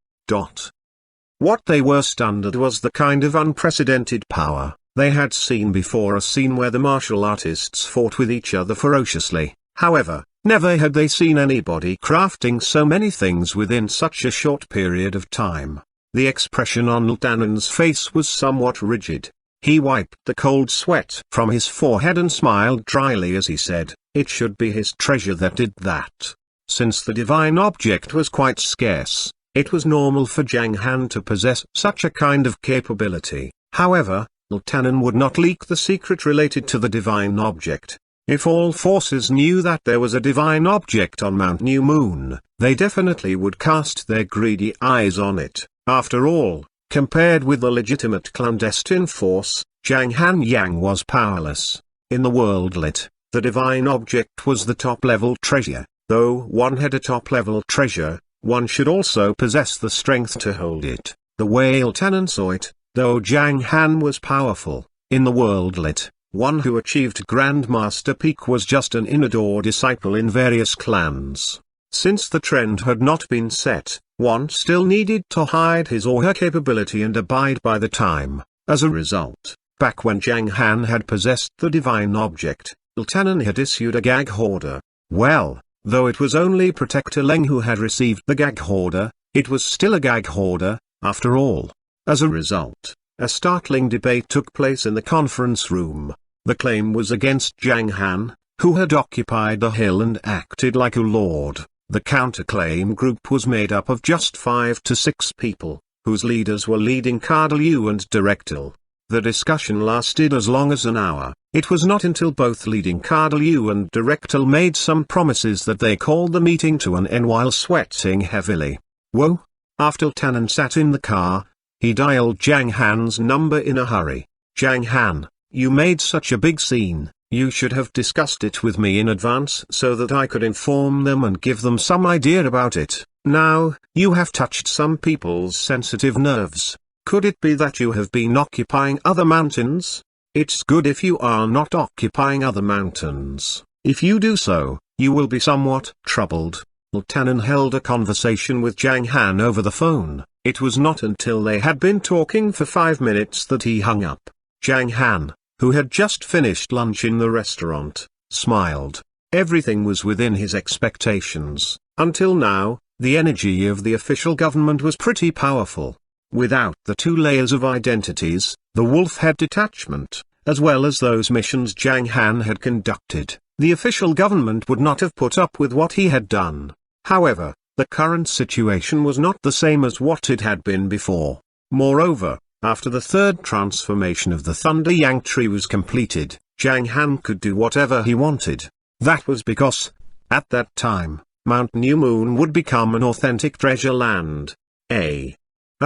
What they were stunned at was the kind of unprecedented power. They had seen before a scene where the martial artists fought with each other ferociously. However, never had they seen anybody crafting so many things within such a short period of time. The expression on Lieutenant's face was somewhat rigid. He wiped the cold sweat from his forehead and smiled dryly as he said, It should be his treasure that did that. Since the divine object was quite scarce, it was normal for Zhang Han to possess such a kind of capability. However, Lieutenant would not leak the secret related to the divine object. If all forces knew that there was a divine object on Mount New Moon, they definitely would cast their greedy eyes on it. After all, compared with the legitimate clandestine force, Zhang Han Yang was powerless. In the world lit, the divine object was the top-level treasure. Though one had a top-level treasure, one should also possess the strength to hold it. The way Lieutenant saw it, though Zhang Han was powerful, in the world lit, one who achieved Grandmaster peak was just an inadore disciple in various clans. Since the trend had not been set, one still needed to hide his or her capability and abide by the time. As a result, back when Zhang Han had possessed the divine object, Lieutenant had issued a gag order. Well, though it was only Protector Leng who had received the gag order, it was still a gag order, after all. As a result, a startling debate took place in the conference room. The claim was against Zhang Han, who had occupied the hill and acted like a lord. The counterclaim group was made up of just 5 to 6 people, whose leaders were leading Incurred and Directal. The discussion lasted as long as an hour. It was not until both leading Incurred and Directal made some promises that they called the meeting to an end while sweating heavily. Whoa! After Tannen sat in the car, he dialed Zhang Han's number in a hurry. Zhang Han, you made such a big scene. You should have discussed it with me in advance so that I could inform them and give them some idea about it. Now, you have touched some people's sensitive nerves. Could it be that you have been occupying other mountains? It's good if you are not occupying other mountains. If you do so, you will be somewhat troubled. Tannen held a conversation with Zhang Han over the phone. It was not until they had been talking for 5 minutes that he hung up. Zhang Han, who had just finished lunch in the restaurant, smiled. Everything was within his expectations. Until now, the energy of the official government was pretty powerful. Without the 2 layers of identities, the Wolfhead detachment, as well as those missions Zhang Han had conducted, the official government would not have put up with what he had done. However, the current situation was not the same as what it had been before. Moreover, after the 3rd transformation of the Thunder Yang tree was completed, Zhang Han could do whatever he wanted. That was because, at that time, Mount New Moon would become an authentic treasure land. A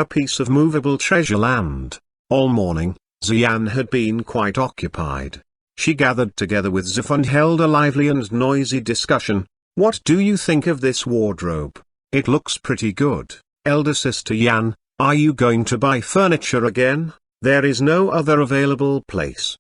piece of movable treasure land. All morning, Xian had been quite occupied. She gathered together with Zif and held a lively and noisy discussion. What do you think of this wardrobe? It looks pretty good. Elder sister Yan, are you going to buy furniture again? There is no other available place.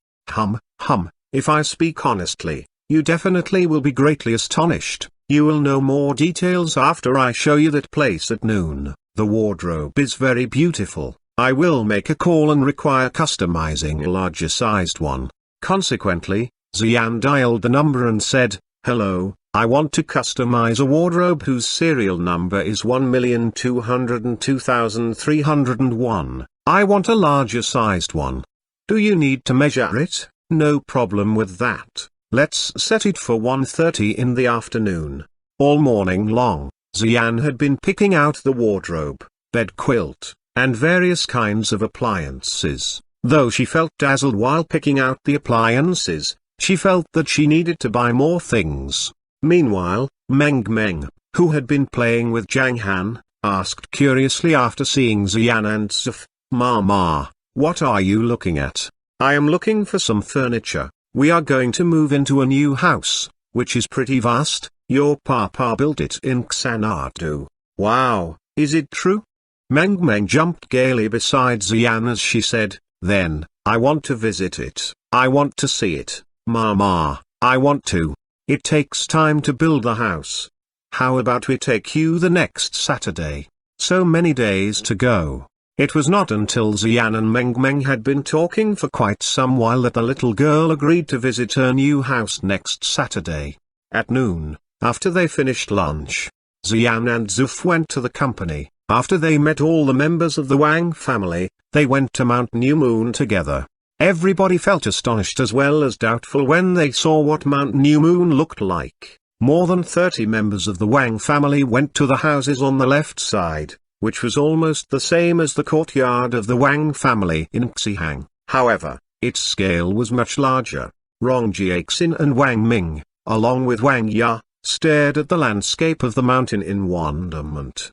If I speak honestly, you definitely will be greatly astonished. You will know more details after I show you that place at noon. The wardrobe is very beautiful. I will make a call and require customizing a larger sized one. Consequently, Xian dialed the number and said, hello, I want to customize a wardrobe whose serial number is 1,202,301. I want a larger sized one. Do you need to measure it? No problem with that. Let's set it for 1:30 in the afternoon. All morning long, Xian had been picking out the wardrobe, bed quilt, and various kinds of appliances. Though she felt dazzled while picking out the appliances, she felt that she needed to buy more things. Meanwhile, Meng, who had been playing with Zhang Han, asked curiously after seeing Xian and Zif, Mama, what are you looking at? I am looking for some furniture. We are going to move into a new house, which is pretty vast. Your papa built it in Xanadu. Wow, is it true? Meng jumped gaily beside Xian as she said, then, I want to visit it. I want to see it, Mama, I want to. It takes time to build the house. How about we take you the next Saturday? So many days to go. It was not until Xian and Meng had been talking for quite some while that the little girl agreed to visit her new house next Saturday. At noon, after they finished lunch, Xian and Zuf went to the company. After they met all the members of the Wang family, they went to Mount New Moon together. Everybody felt astonished as well as doubtful when they saw what Mount New Moon looked like. More than 30 members of the Wang family went to the houses on the left side, which was almost the same as the courtyard of the Wang family in Xihang. However, its scale was much larger. Rong Jiaxin and Wang Ming, along with Wang Ya, stared at the landscape of the mountain in wonderment.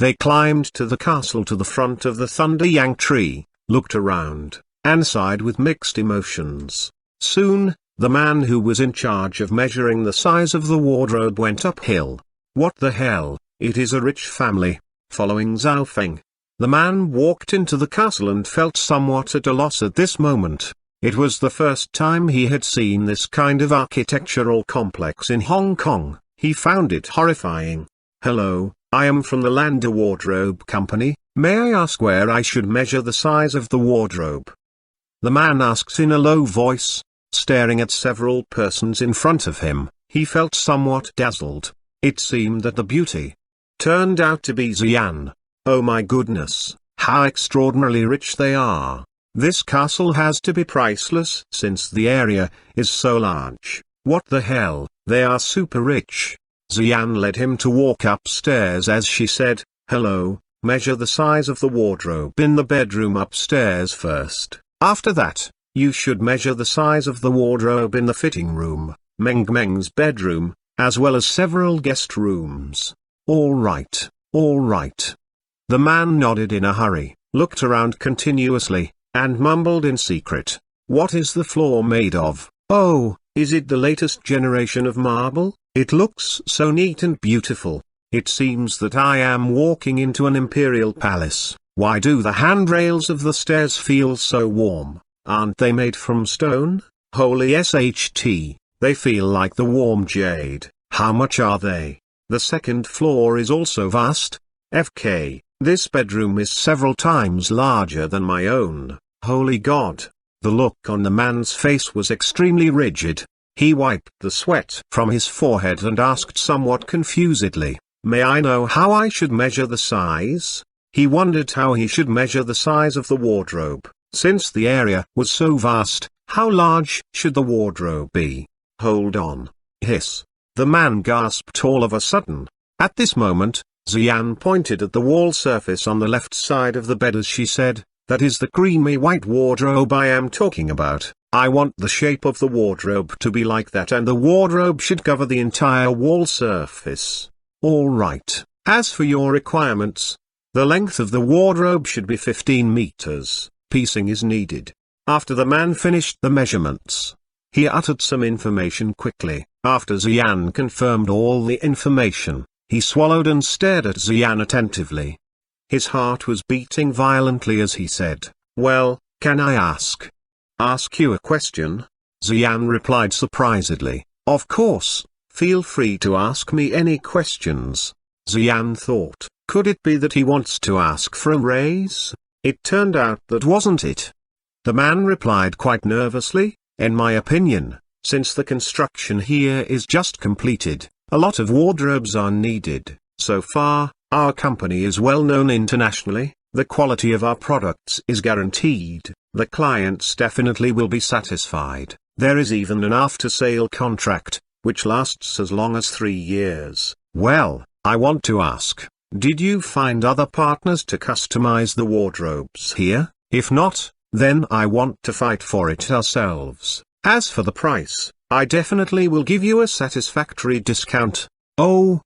They climbed to the castle to the front of the Thunder Yang tree, looked around, and sighed with mixed emotions. Soon, the man who was in charge of measuring the size of the wardrobe went uphill. What the hell, it is a rich family. Following Zhao Feng, the man walked into the castle and felt somewhat at a loss at this moment. It was the first time he had seen this kind of architectural complex in Hong Kong. He found it horrifying. Hello, I am from the Lander Wardrobe Company. May I ask where I should measure the size of the wardrobe? The man asked in a low voice, staring at several persons in front of him. He felt somewhat dazzled. It seemed that the beauty turned out to be Xian. Oh my goodness, how extraordinarily rich they are. This castle has to be priceless since the area is so large. What the hell, they are super rich. Xian led him to walk upstairs as she said, hello, measure the size of the wardrobe in the bedroom upstairs first. After that, you should measure the size of the wardrobe in the fitting room, Meng's bedroom, as well as several guest rooms. All right, all right. The man nodded in a hurry, looked around continuously, and mumbled in secret. What is the floor made of? Oh, is it the latest generation of marble? It looks so neat and beautiful. It seems that I am walking into an imperial palace. Why do the handrails of the stairs feel so warm? Aren't they made from stone? Holy SHT, they feel like the warm jade. How much are they? The second floor is also vast. FK, this bedroom is several times larger than my own. Holy God. The look on the man's face was extremely rigid. He wiped the sweat from his forehead and asked somewhat confusedly, "May I know how I should measure the size?" He wondered how he should measure the size of the wardrobe. Since the area was so vast, how large should the wardrobe be? Hold on. Hiss. The man gasped all of a sudden. At this moment, Xian pointed at the wall surface on the left side of the bed as she said, "That is the creamy white wardrobe I am talking about. I want the shape of the wardrobe to be like that, and the wardrobe should cover the entire wall surface." All right. As for your requirements, the length of the wardrobe should be 15 meters. Piecing is needed. After the man finished the measurements, he uttered some information quickly. After Xian confirmed all the information, he swallowed and stared at Xian attentively. His heart was beating violently as he said, "Well, can I ask you a question?" Xian replied surprisedly, "Of course, feel free to ask me any questions." Xian thought, could it be that he wants to ask for a raise? It turned out that wasn't it. The man replied quite nervously, "In my opinion, since the construction here is just completed, a lot of wardrobes are needed. So far, our company is well known internationally, the quality of our products is guaranteed, the clients definitely will be satisfied. There is even an after-sale contract, which lasts as long as 3 years. Well, I want to ask, did you find other partners to customize the wardrobes here? If not, then I want to fight for it ourselves. As for the price, I definitely will give you a satisfactory discount." Oh.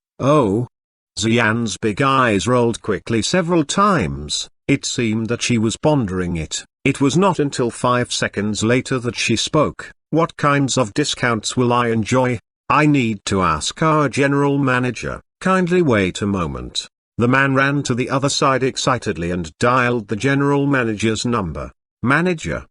Xian's big eyes rolled quickly several times. It seemed that she was pondering it. It was not until 5 seconds later that she spoke. "What kinds of discounts will I enjoy? I need to ask our general manager. Kindly wait a moment." The man ran to the other side excitedly and dialed the general manager's number. Manager,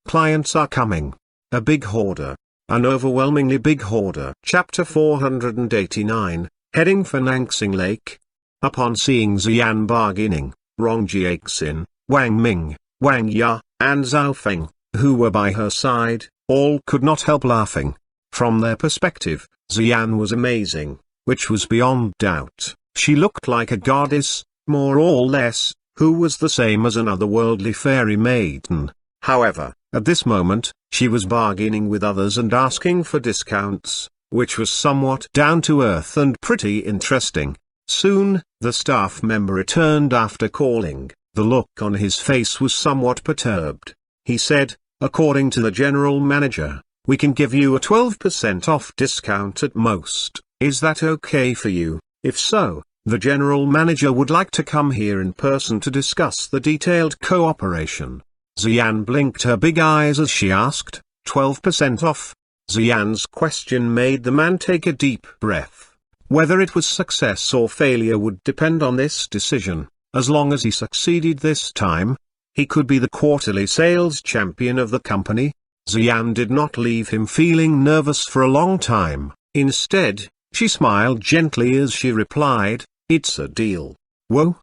clients are coming. A big order. An overwhelmingly big order." Chapter 489, Heading for Nanxing Lake. Upon seeing Xian bargaining, Rong Jiaxin, Wang Ming, Wang Ya, and Zhao Feng, who were by her side, all could not help laughing. From their perspective, Xian was amazing, which was beyond doubt. She looked like a goddess, more or less, who was the same as an otherworldly fairy maiden. However, at this moment, she was bargaining with others and asking for discounts, which was somewhat down to earth and pretty interesting. Soon, the staff member returned after calling. The look on his face was somewhat perturbed. He said, "According to the general manager, we can give you a 12% off discount at most. Is that okay for you? If so, the general manager would like to come here in person to discuss the detailed cooperation." Xian blinked her big eyes as she asked, 12% off? Xian's question made the man take a deep breath. Whether it was success or failure would depend on this decision. As long as he succeeded this time, he could be the quarterly sales champion of the company. Xian did not leave him feeling nervous for a long time. Instead, she smiled gently as she replied, "It's a deal." Whoa!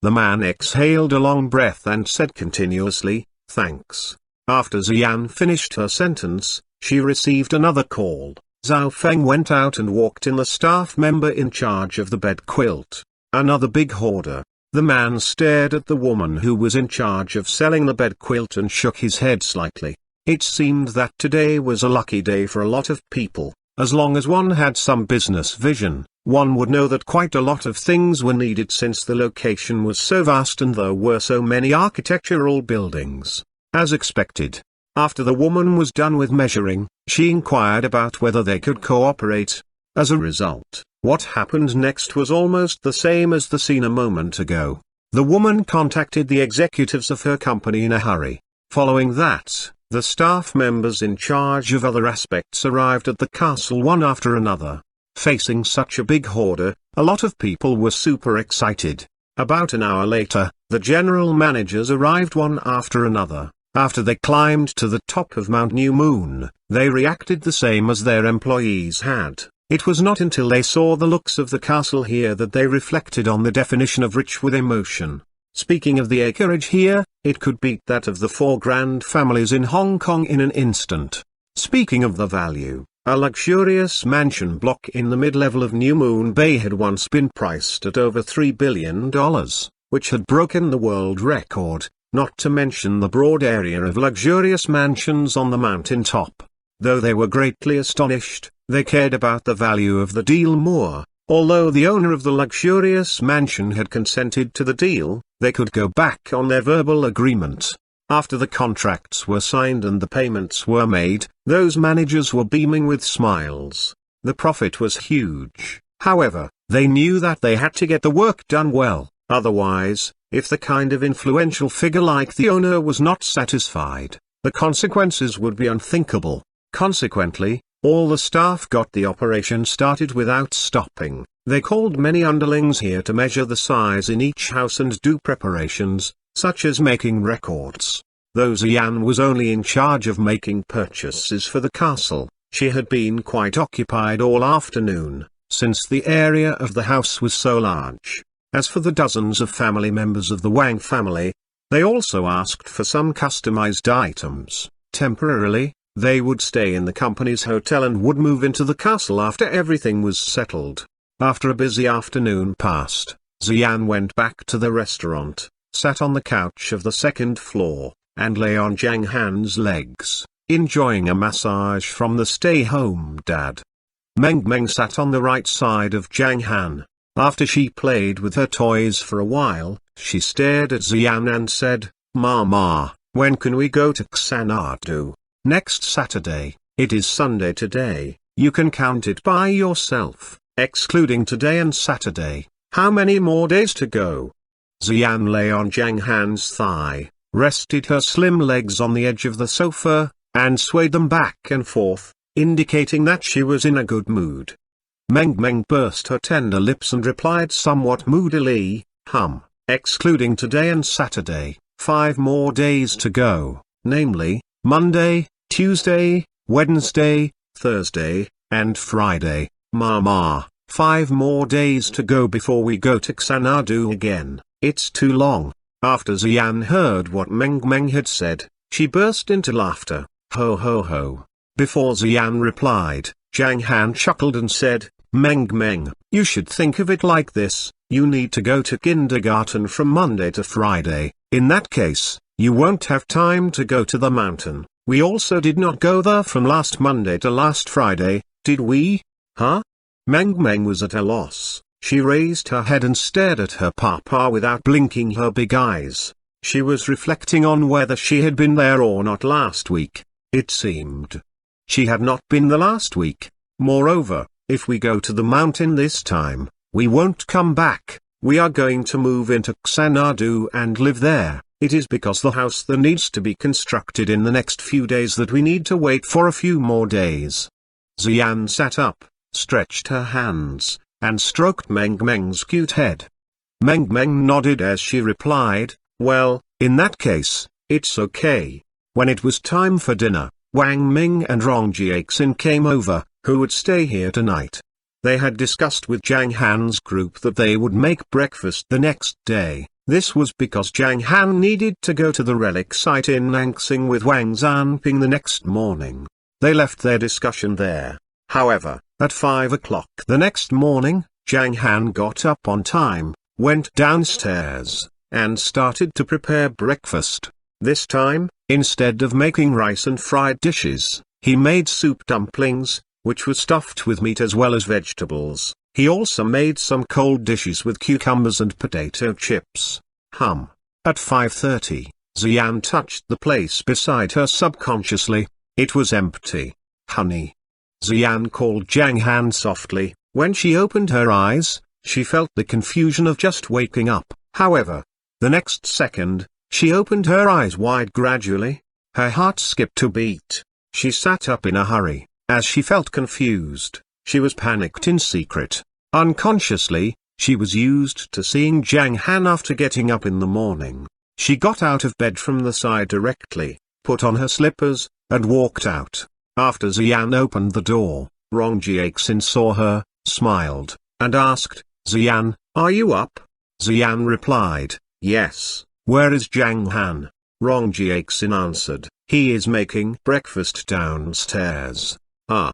The man exhaled a long breath and said continuously, "Thanks." After Xian finished her sentence, she received another call. Zhao Feng went out and walked in the staff member in charge of the bed quilt. Another big order. The man stared at the woman who was in charge of selling the bed quilt and shook his head slightly. It seemed that today was a lucky day for a lot of people, as long as one had some business vision. one would know that quite a lot of things were needed since the location was so vast and there were so many architectural buildings. As expected, after the woman was done with measuring, she inquired about whether they could cooperate. As a result, what happened next was almost the same as the scene a moment ago. The woman contacted the executives of her company in a hurry. Following that, the staff members in charge of other aspects arrived at the castle one after another. Facing such a big order, a lot of people were super excited. About an hour later, the general managers arrived one after another. After they climbed to the top of Mount New Moon, they reacted the same as their employees had. It was not until they saw the looks of the castle here that they reflected on the definition of rich with emotion. Speaking of the acreage here, it could beat that of the 4 grand families in Hong Kong in an instant. Speaking of the value, a luxurious mansion block in the mid-level of New Moon Bay had once been priced at over $3 billion, which had broken the world record, not to mention the broad area of luxurious mansions on the mountain top. Though they were greatly astonished, they cared about the value of the deal more. Although the owner of the luxurious mansion had consented to the deal, they could go back on their verbal agreement. After the contracts were signed and the payments were made, those managers were beaming with smiles. The profit was huge. However, they knew that they had to get the work done well, otherwise, if the kind of influential figure like the owner was not satisfied, the consequences would be unthinkable. Consequently, all the staff got the operation started without stopping. They called many underlings here to measure the size in each house and do preparations, such as making records. Though Xian was only in charge of making purchases for the castle, she had been quite occupied all afternoon, since the area of the house was so large. As for the dozens of family members of the Wang family, they also asked for some customized items. Temporarily, they would stay in the company's hotel and would move into the castle after everything was settled. After a busy afternoon passed, Xian went back to the restaurant, sat on the couch of the second floor, and lay on Zhang Han's legs, enjoying a massage from the stay-home dad. Meng sat on the right side of Zhang Han. After she played with her toys for a while, she stared at Xian and said, "Mama, when can we go to Xuanhuan? Next Saturday. It is Sunday today, you can count it by yourself, excluding today and Saturday. How many more days to go?" Xian lay on Zhang Han's thigh, rested her slim legs on the edge of the sofa, and swayed them back and forth, indicating that she was in a good mood. Meng pursed her tender lips and replied somewhat moodily, excluding today and Saturday, 5 more days to go, namely, Monday, Tuesday, Wednesday, Thursday, and Friday. Mama, 5 more days to go before we go to Xuanhuan again. It's too long. After Xian heard what Meng had said, she burst into laughter. Ho ho ho. Before Xian replied, Zhang Han chuckled and said, Meng, you should think of it like this, you need to go to kindergarten from Monday to Friday. In that case, you won't have time to go to the mountain. We also did not go there from last Monday to last Friday, did we? Huh? Meng was at a loss. She raised her head and stared at her papa without blinking her big eyes. She was reflecting on whether she had been there or not last week. It seemed she had not been the last week. Moreover, if we go to the mountain this time, we won't come back. We are going to move into Xuanhuan and live there. It is because the house that needs to be constructed in the next few days that we need to wait for a few more days. Xian sat up, stretched her hands, and stroked Meng's cute head. Meng nodded as she replied, well, in that case, it's okay. When it was time for dinner, Wang Ming and Rong Jiaxin came over, who would stay here tonight. They had discussed with Zhang Han's group that they would make breakfast the next day. This was because Zhang Han needed to go to the relic site in Nanxing with Wang Zanping the next morning. They left their discussion there. However, at 5 o'clock the next morning, Zhang Han got up on time, went downstairs, and started to prepare breakfast. This time, instead of making rice and fried dishes, he made soup dumplings, which were stuffed with meat as well as vegetables. He also made some cold dishes with cucumbers and potato chips. At 5:30, Xian touched the place beside her subconsciously. It was empty. Honey. Xian called Zhang Han softly. When she opened her eyes, she felt the confusion of just waking up. However, the next second, she opened her eyes wide gradually. Her heart skipped a beat. She sat up in a hurry. As she felt confused, she was panicked in secret. Unconsciously, she was used to seeing Zhang Han after getting up in the morning. She got out of bed from the side directly, put on her slippers, and walked out. After Xian opened the door, Wang Jiaxin saw her, smiled, and asked, "Xian, are you up?" Xian replied, "Yes." "Where is Zhang Han?" Wang Jiaxin answered, "He is making breakfast downstairs." "Ah."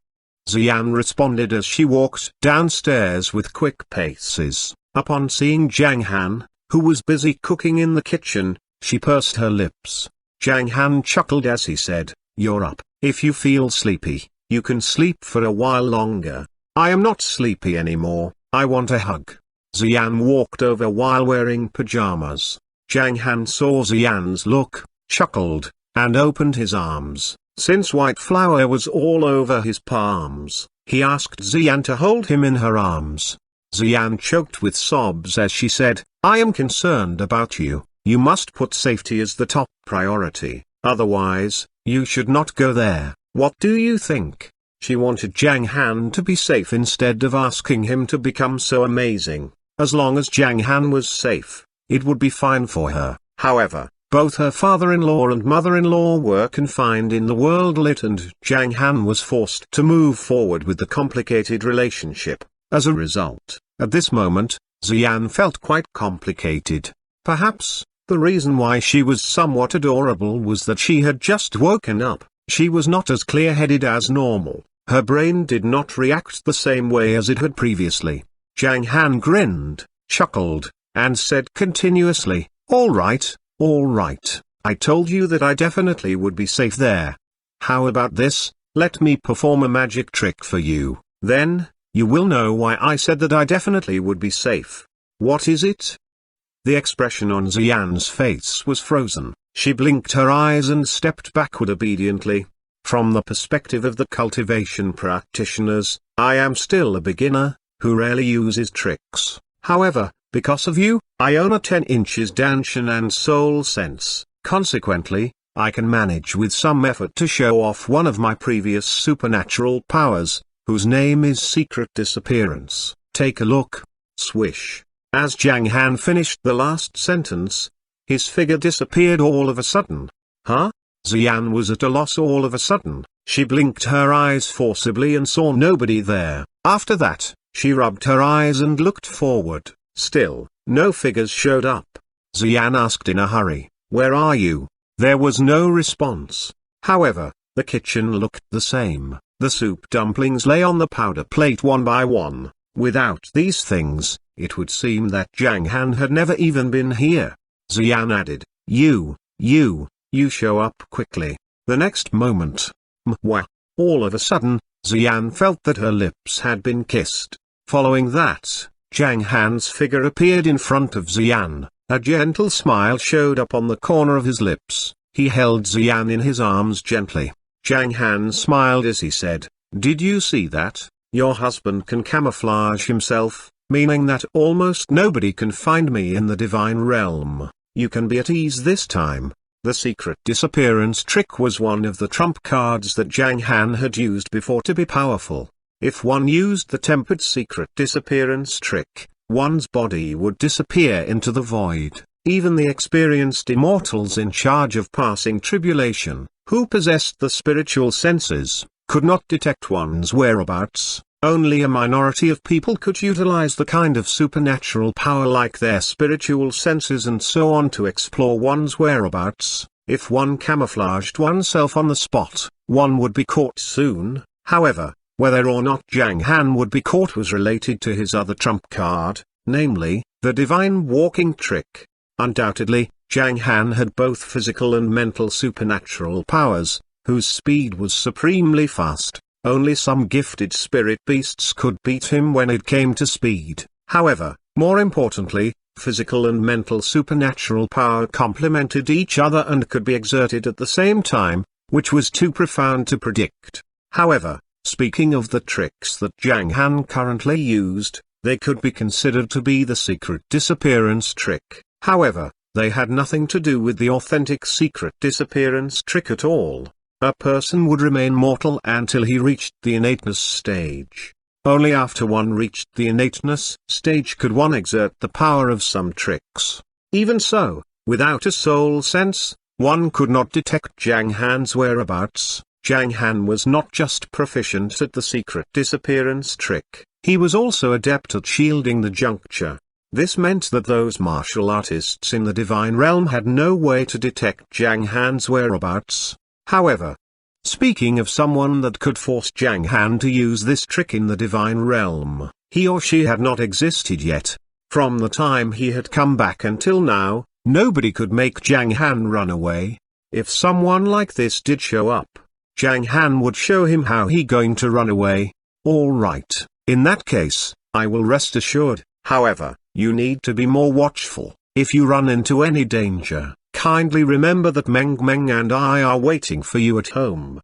Xian responded as she walked downstairs with quick paces. Upon seeing Zhang Han, who was busy cooking in the kitchen, she pursed her lips. Zhang Han chuckled as he said, "You're up. If you feel sleepy, you can sleep for a while longer." "I am not sleepy anymore, I want a hug." Xian walked over while wearing pajamas. Zhang Han saw Xian's look, chuckled, and opened his arms. Since white flour was all over his palms, he asked Xian to hold him in her arms. Xian choked with sobs as she said, "I am concerned about you. You must put safety as the top priority, otherwise, you should not go there. What do you think?" She wanted Zhang Han to be safe instead of asking him to become so amazing. As long as Zhang Han was safe, it would be fine for her. However, both her father-in-law and mother-in-law were confined in the world lit and Zhang Han was forced to move forward with the complicated relationship. As a result, at this moment, Xian felt quite complicated. Perhaps, the reason why she was somewhat adorable was that she had just woken up. She was not as clear-headed as normal. Her brain did not react the same way as it had previously. Zhang Han grinned, chuckled, and said continuously, all right, I told you that I definitely would be safe there. How about this, let me perform a magic trick for you, then, you will know why I said that I definitely would be safe. What is it?" The expression on Xian's face was frozen. She blinked her eyes and stepped backward obediently. From the perspective of the cultivation practitioners, I am still a beginner, who rarely uses tricks. However, because of you, I own a 10 inches Danshan and soul sense. Consequently, I can manage with some effort to show off one of my previous supernatural powers, whose name is Secret Disappearance. Take a look. Swish. As Zhang Han finished the last sentence, his figure disappeared all of a sudden. Huh? Xian was at a loss all of a sudden. She blinked her eyes forcibly and saw nobody there. After that, she rubbed her eyes and looked forward. Still, no figures showed up. Xian asked in a hurry, "Where are you?" There was no response. However, the kitchen looked the same. The soup dumplings lay on the powder plate one by one. Without these things, it would seem that Zhang Han had never even been here. Xian added, You show up quickly. The next moment, all of a sudden, Xian felt that her lips had been kissed. Following that, Zhang Han's figure appeared in front of Xian. A gentle smile showed up on the corner of his lips. He held Xian in his arms gently. Zhang Han smiled as he said, "Did you see that? Your husband can camouflage himself, meaning that almost nobody can find me in the divine realm. You can be at ease this time." The secret disappearance trick was one of the trump cards that Zhang Han had used before to be powerful. If one used the tempered secret disappearance trick, one's body would disappear into the void. Even the experienced immortals in charge of passing tribulation, who possessed the spiritual senses, could not detect one's whereabouts. Only a minority of people could utilize the kind of supernatural power like their spiritual senses and so on to explore one's whereabouts. If one camouflaged oneself on the spot, one would be caught soon. However, whether or not Zhang Han would be caught was related to his other trump card, namely, the divine walking trick. Undoubtedly, Zhang Han had both physical and mental supernatural powers, whose speed was supremely fast. Only some gifted spirit beasts could beat him when it came to speed. However, more importantly, physical and mental supernatural power complemented each other and could be exerted at the same time, which was too profound to predict. However, speaking of the tricks that Zhang Han currently used, they could be considered to be the secret disappearance trick. However, they had nothing to do with the authentic secret disappearance trick at all. A person would remain mortal until he reached the innateness stage. Only after one reached the innateness stage could one exert the power of some tricks. Even so, without a soul sense, one could not detect Zhang Han's whereabouts. Zhang Han was not just proficient at the secret disappearance trick, he was also adept at shielding the juncture. This meant that those martial artists in the divine realm had no way to detect Zhang Han's whereabouts. However, speaking of someone that could force Zhang Han to use this trick in the divine realm, he or she had not existed yet. From the time he had come back until now, nobody could make Zhang Han run away. If someone like this did show up, Zhang Han would show him how he going to run away. Alright, in that case, I will rest assured. However, you need to be more watchful. If you run into any danger, kindly remember that Meng and I are waiting for you at home.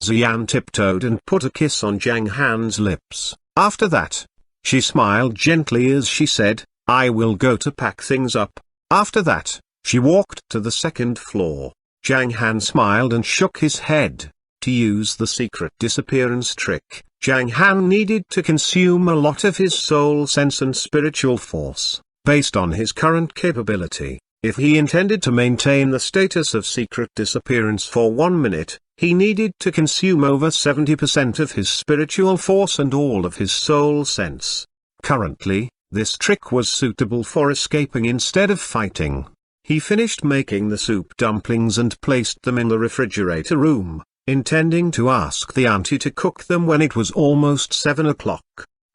Xian tiptoed and put a kiss on Zhang Han's lips. After that, she smiled gently as she said, I will go to pack things up. After that, she walked to the second floor. Zhang Han smiled and shook his head. To use the secret disappearance trick, Zhang Han needed to consume a lot of his soul sense and spiritual force. Based on his current capability, if he intended to maintain the status of secret disappearance for 1 minute, he needed to consume over 70% of his spiritual force and all of his soul sense. Currently, this trick was suitable for escaping instead of fighting. He finished making the soup dumplings and placed them in the refrigerator room, intending to ask the auntie to cook them when it was almost 7 o'clock.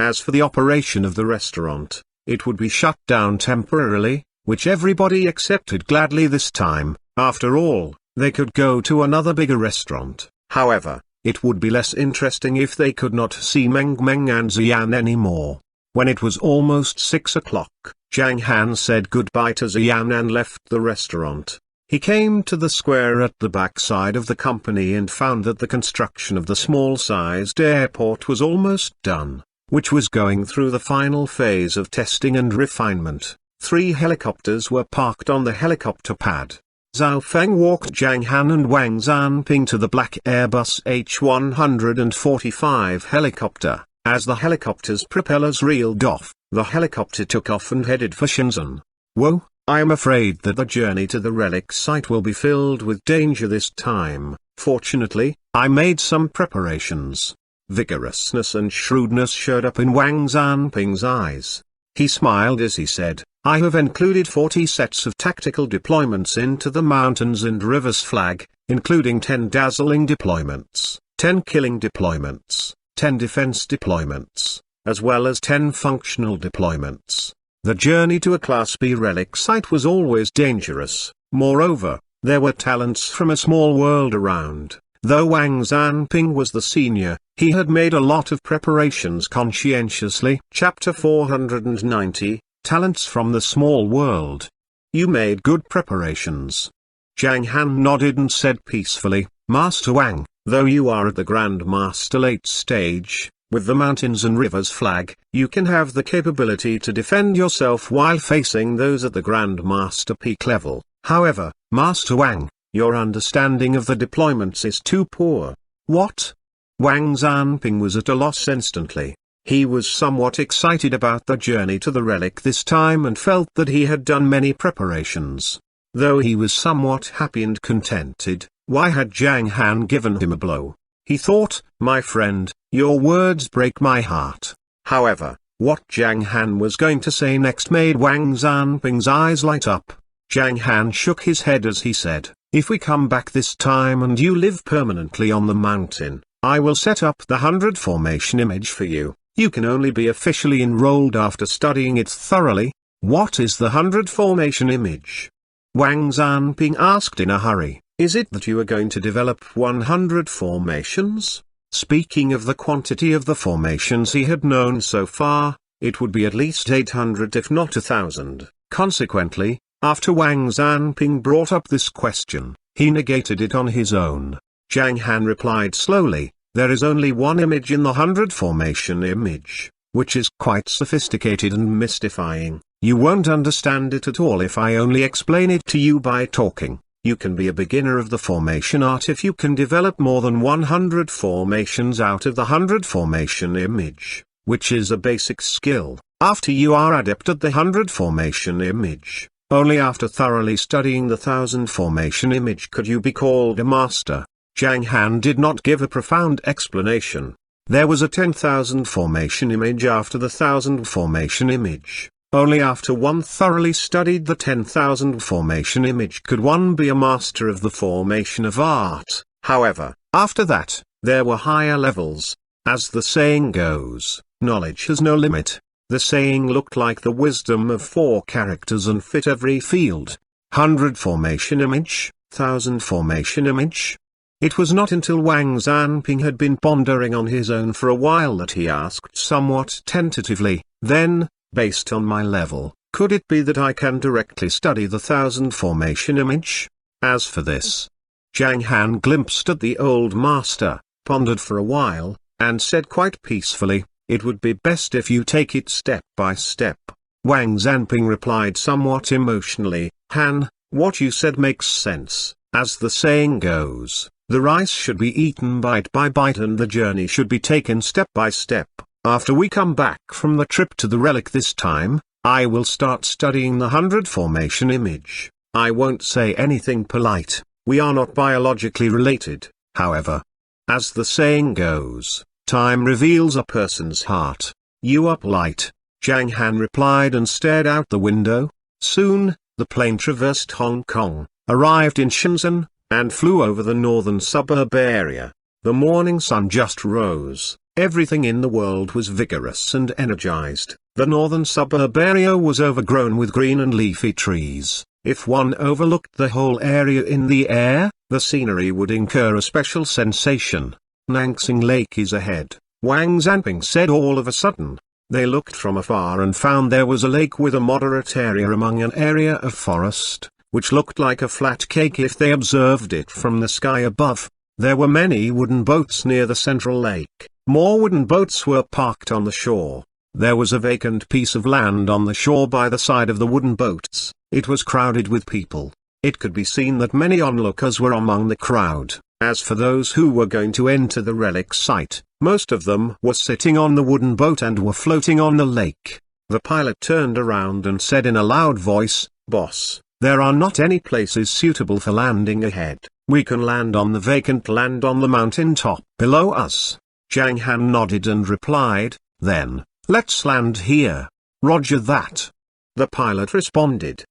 As for the operation of the restaurant, it would be shut down temporarily, which everybody accepted gladly this time. After all, they could go to another bigger restaurant. However, it would be less interesting if they could not see Meng and Xian anymore. When it was almost 6 o'clock, Zhang Han said goodbye to Xian and left the restaurant. He came to the square at the backside of the company and found that the construction of the small-sized airport was almost done, which was going through the final phase of testing and refinement. 3 helicopters were parked on the helicopter pad. Zhao Feng walked Zhang Han and Wang Zanping to the black Airbus H-145 helicopter. As the helicopter's propellers reeled off, the helicopter took off and headed for Shenzhen. Whoa! I am afraid that the journey to the relic site will be filled with danger this time. Fortunately, I made some preparations. Vigorousness and shrewdness showed up in Wang Zanping's eyes. He smiled as he said, I have included 40 sets of tactical deployments into the mountains and rivers flag, including 10 dazzling deployments, 10 killing deployments, 10 defense deployments, as well as 10 functional deployments. The journey to a Class B relic site was always dangerous. Moreover, there were talents from a small world around. Though Wang Zanping was the senior, he had made a lot of preparations conscientiously. Chapter 490, Talents from the Small World. You made good preparations. Zhang Han nodded and said peacefully, Master Wang, though you are at the Grand Master late stage, with the mountains and rivers flag, you can have the capability to defend yourself while facing those at the Grand Master peak level. However, Master Wang, your understanding of the deployments is too poor. What? Wang Zanping was at a loss instantly. He was somewhat excited about the journey to the relic this time and felt that he had done many preparations. Though he was somewhat happy and contented, why had Zhang Han given him a blow? He thought, my friend, your words break my heart. However, what Zhang Han was going to say next made Wang Zanping's eyes light up. Zhang Han shook his head as he said, if we come back this time and you live permanently on the mountain, I will set up the 100 formation image for you. You can only be officially enrolled after studying it thoroughly. What is the 100 formation image? Wang Zanping asked in a hurry. Is it that you are going to develop 100 formations? Speaking of the quantity of the formations he had known so far, it would be at least 800 if not 1,000. Consequently, after Wang Zanping brought up this question, he negated it on his own. Zhang Han replied slowly, there is only one image in the 100 formation image, which is quite sophisticated and mystifying. You won't understand it at all if I only explain it to you by talking. You can be a beginner of the formation art if you can develop more than 100 formations out of the 100 formation image, which is a basic skill. After you are adept at the 100 formation image, only after thoroughly studying the 1,000 formation image could you be called a master. Zhang Han did not give a profound explanation. There was a 10,000 formation image after the 1,000 formation image. Only after one thoroughly studied the 10,000 formation image could one be a master of the formation of art. However, after that, there were higher levels. As the saying goes, knowledge has no limit. The saying looked like the wisdom of 4 characters and fit every field. 100 formation image, 1,000 formation image. It was not until Wang Zanping had been pondering on his own for a while that he asked somewhat tentatively, then, based on my level, could it be that I can directly study the 1,000 formation image? As for this, Zhang Han glimpsed at the old master, pondered for a while, and said quite peacefully, it would be best if you take it step by step. Wang Zanping replied somewhat emotionally, Han, what you said makes sense. As the saying goes, the rice should be eaten bite by bite and the journey should be taken step by step. After we come back from the trip to the relic this time, I will start studying the 100 formation image. I won't say anything polite. We are not biologically related, however. As the saying goes, time reveals a person's heart. You are polite, Zhang Han replied and stared out the window. Soon, the plane traversed Hong Kong, arrived in Shenzhen, and flew over the northern suburb area. The morning sun just rose. Everything in the world was vigorous and energized. The northern suburb area was overgrown with green and leafy trees. If one overlooked the whole area in the air, the scenery would incur a special sensation. Nangsing Lake is ahead, Wang Zanping said all of a sudden. They looked from afar and found there was a lake with a moderate area among an area of forest, which looked like a flat cake if they observed it from the sky above. There were many wooden boats near the central lake. More wooden boats were parked on the shore. There was a vacant piece of land on the shore by the side of the wooden boats. It was crowded with people. It could be seen that many onlookers were among the crowd. As for those who were going to enter the relic site, most of them were sitting on the wooden boat and were floating on the lake. The pilot turned around and said in a loud voice, "Boss, there are not any places suitable for landing ahead. We can land on the vacant land on the mountain top below us." Zhang Han nodded and replied, "Then, let's land here." "Roger that." The pilot responded.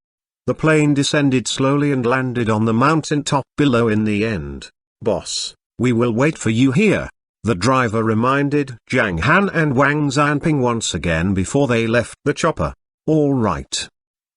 The plane descended slowly and landed on the mountain top below in the end. "Boss, we will wait for you here," the driver reminded Zhang Han and Wang Zanping once again before they left the chopper. "All right."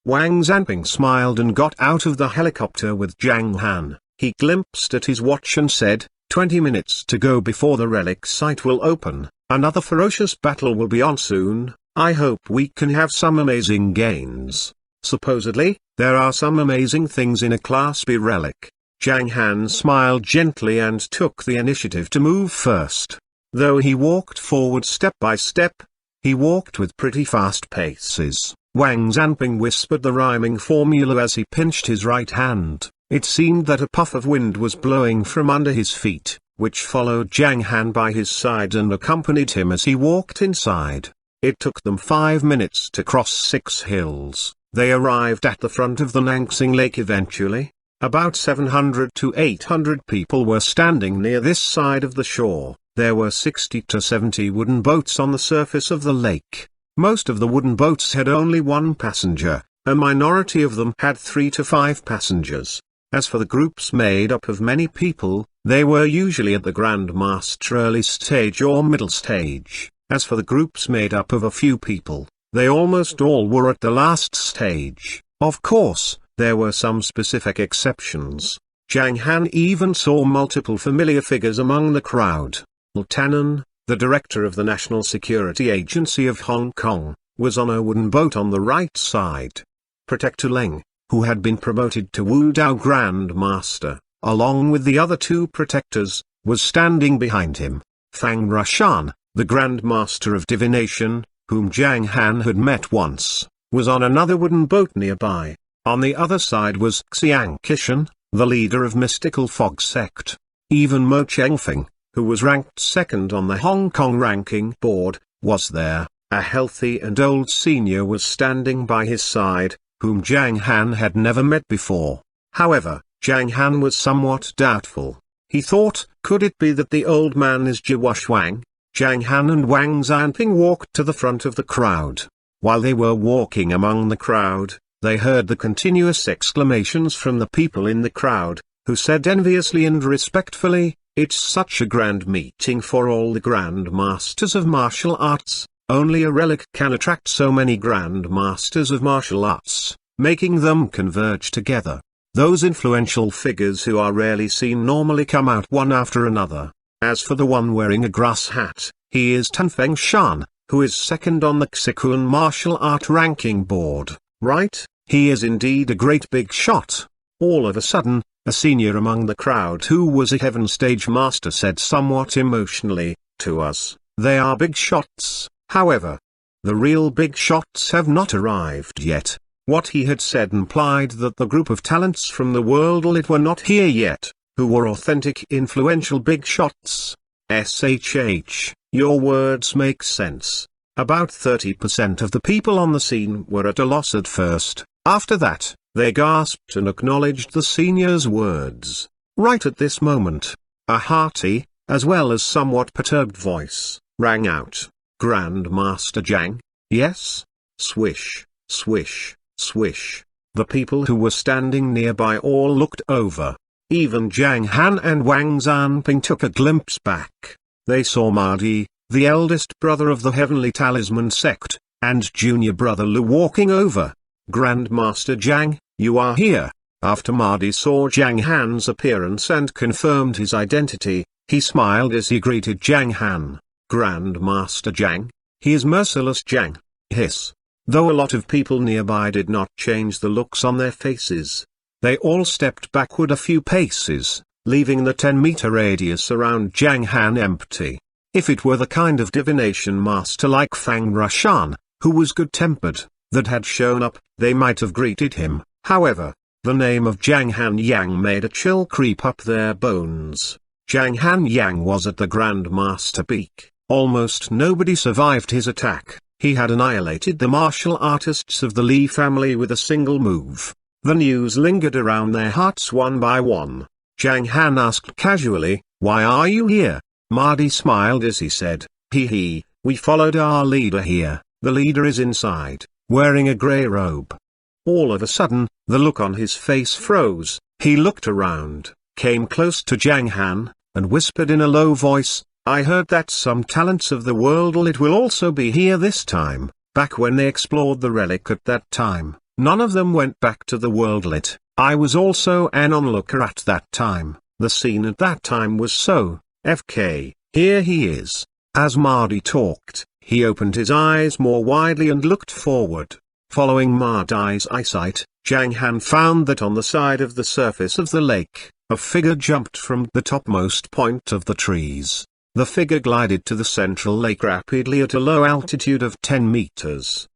Wang Zanping smiled and got out of the helicopter with Zhang Han. He glimpsed at his watch and said, 20 minutes to go before the relic site will open. Another ferocious battle will be on soon. I hope we can have some amazing gains. Supposedly, there are some amazing things in a Class B relic. Zhang Han smiled gently and took the initiative to move first. Though he walked forward step by step, he walked with pretty fast paces. Wang Zanping whispered the rhyming formula as he pinched his right hand. It seemed that a puff of wind was blowing from under his feet, which followed Zhang Han by his side and accompanied him as he walked inside. It took them 5 minutes to cross 6 hills. They arrived at the front of the Nangsing Lake eventually. About 700 to 800 people were standing near this side of the shore. There were 60 to 70 wooden boats on the surface of the lake. Most of the wooden boats had only one passenger. A minority of them had 3 to 5 passengers. As for the groups made up of many people, they were usually at the Grand Master early stage or middle stage. As for the groups made up of a few people, they almost all were at the last stage. Of course, there were some specific exceptions. Zhang Han even saw multiple familiar figures among the crowd. Tannen, the director of the National Security Agency of Hong Kong, was on a wooden boat on the right side. Protector Leng, who had been promoted to Wu Dao Grand Master, along with the other two protectors, was standing behind him. Fang Rashan, the Grand Master of Divination, whom Zhang Han had met once, was on another wooden boat nearby. On the other side was Xiang Qishan, the leader of Mystical Fog Sect. Even Mo Chengfeng, who was ranked second on the Hong Kong ranking board, was there. A healthy and old senior was standing by his side, whom Zhang Han had never met before. However, Zhang Han was somewhat doubtful. He thought, could it be that the old man is Xuanhuan? Zhang Han and Wang Zanping walked to the front of the crowd. While they were walking among the crowd, they heard the continuous exclamations from the people in the crowd, who said enviously and respectfully, "It's such a grand meeting for all the Grand Masters of martial arts. Only a relic can attract so many Grand Masters of martial arts, making them converge together." Those influential figures who are rarely seen normally come out one after another. As for the one wearing a grass hat, he is Tanfeng Shan, who is second on the Xuanhuan martial art ranking board. Right, he is indeed a great big shot. All of a sudden, a senior among the crowd who was a heaven stage master said somewhat emotionally, "To us, they are big shots, however, the real big shots have not arrived yet." What he had said implied that the group of talents from the world lit were not here yet, who were authentic influential big shots. Your words make sense. About 30% of the people on the scene were at a loss at first. After that, they gasped and acknowledged the senior's words. Right at this moment, a hearty, as well as somewhat perturbed voice, rang out. "Grand Master Zhang?" "Yes?" Swish, swish, swish. The people who were standing nearby all looked over. Even Zhang Han and Wang Zanping took a glimpse back. They saw Mahdi, the eldest brother of the Heavenly Talisman sect, and junior brother Lu walking over. "Grand Master Zhang, you are here." After Mahdi saw Zhang Han's appearance and confirmed his identity, he smiled as he greeted Zhang Han. "Grand Master Zhang, he is merciless Zhang." Hiss. Though a lot of people nearby did not change the looks on their faces. They all stepped backward a few paces, leaving the 10-meter radius around Zhang Han empty. If it were the kind of divination master like Fang Rashan, who was good-tempered, that had shown up, they might have greeted him. However, the name of Zhang Han Yang made a chill creep up their bones. Zhang Han Yang was at the Grand Master peak. Almost nobody survived his attack. He had annihilated the martial artists of the Li family with a single move. The news lingered around their hearts one by one. Zhang Han asked casually, "Why are you here?" Mahdi smiled as he said, "Hee, we followed our leader here. The leader is inside, wearing a grey robe." All of a sudden, the look on his face froze. He looked around, came close to Zhang Han, and whispered in a low voice, "I heard that some talents of the world lit will also be here this time." Back when they explored the relic at that time, none of them went back to the world lit. I was also an onlooker at that time. The scene at that time was so, FK, here he is. As Mahdi talked, he opened his eyes more widely and looked forward. Following Mahdi's eyesight, Zhang Han found that on the side of the surface of the lake, a figure jumped from the topmost point of the trees. The figure glided to the central lake rapidly at a low altitude of 10 meters.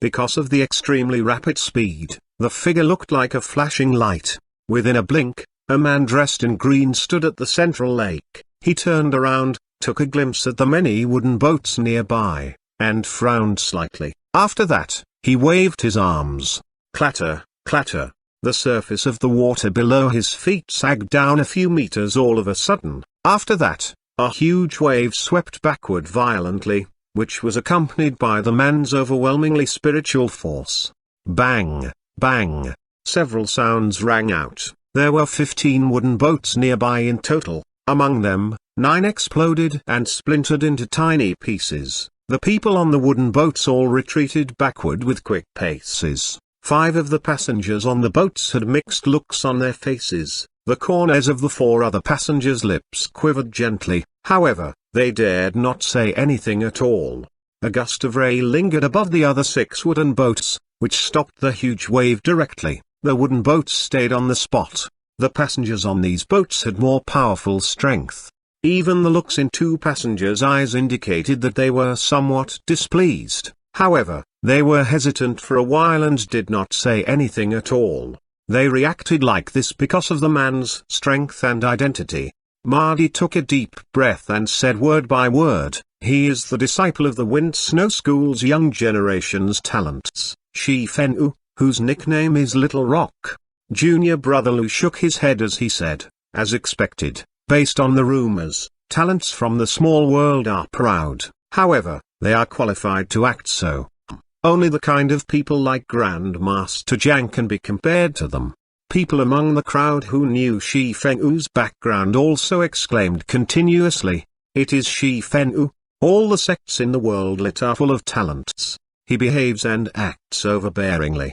Because of the extremely rapid speed, the figure looked like a flashing light. Within a blink, a man dressed in green stood at the central lake. He turned around, took a glimpse at the many wooden boats nearby, and frowned slightly. After that, he waved his arms. Clatter, clatter. The surface of the water below his feet sagged down a few meters all of a sudden. After that, a huge wave swept backward violently, which was accompanied by the man's overwhelmingly spiritual force. Bang, bang. Several sounds rang out. There were 15 wooden boats nearby in total. Among them, 9 exploded and splintered into tiny pieces. The people on the wooden boats all retreated backward with quick paces. 5 of the passengers on the boats had mixed looks on their faces. The corners of the 4 other passengers' lips quivered gently. However, They dared not say anything at all. A gust of ray lingered above the other 6 wooden boats, which stopped the huge wave directly. The wooden boats stayed on the spot. The passengers on these boats had more powerful strength. Even the looks in 2 passengers' eyes indicated that they were somewhat displeased. However, they were hesitant for a while and did not say anything at all. They reacted like this because of the man's strength and identity. Mahdi took a deep breath and said word by word, "He is the disciple of the Wind Snow School's young generation's talents, Shi Fenwu, whose nickname is Little Rock." Junior brother Lu shook his head as he said, "As expected, based on the rumors, talents from the small world are proud, however, they are qualified to act so. Only the kind of people like Grandmaster Zhang can be compared to them." People among the crowd who knew Shi Fenwu's background also exclaimed continuously, "It is Shi Fenwu. All the sects in the world lit are full of talents. He behaves and acts overbearingly."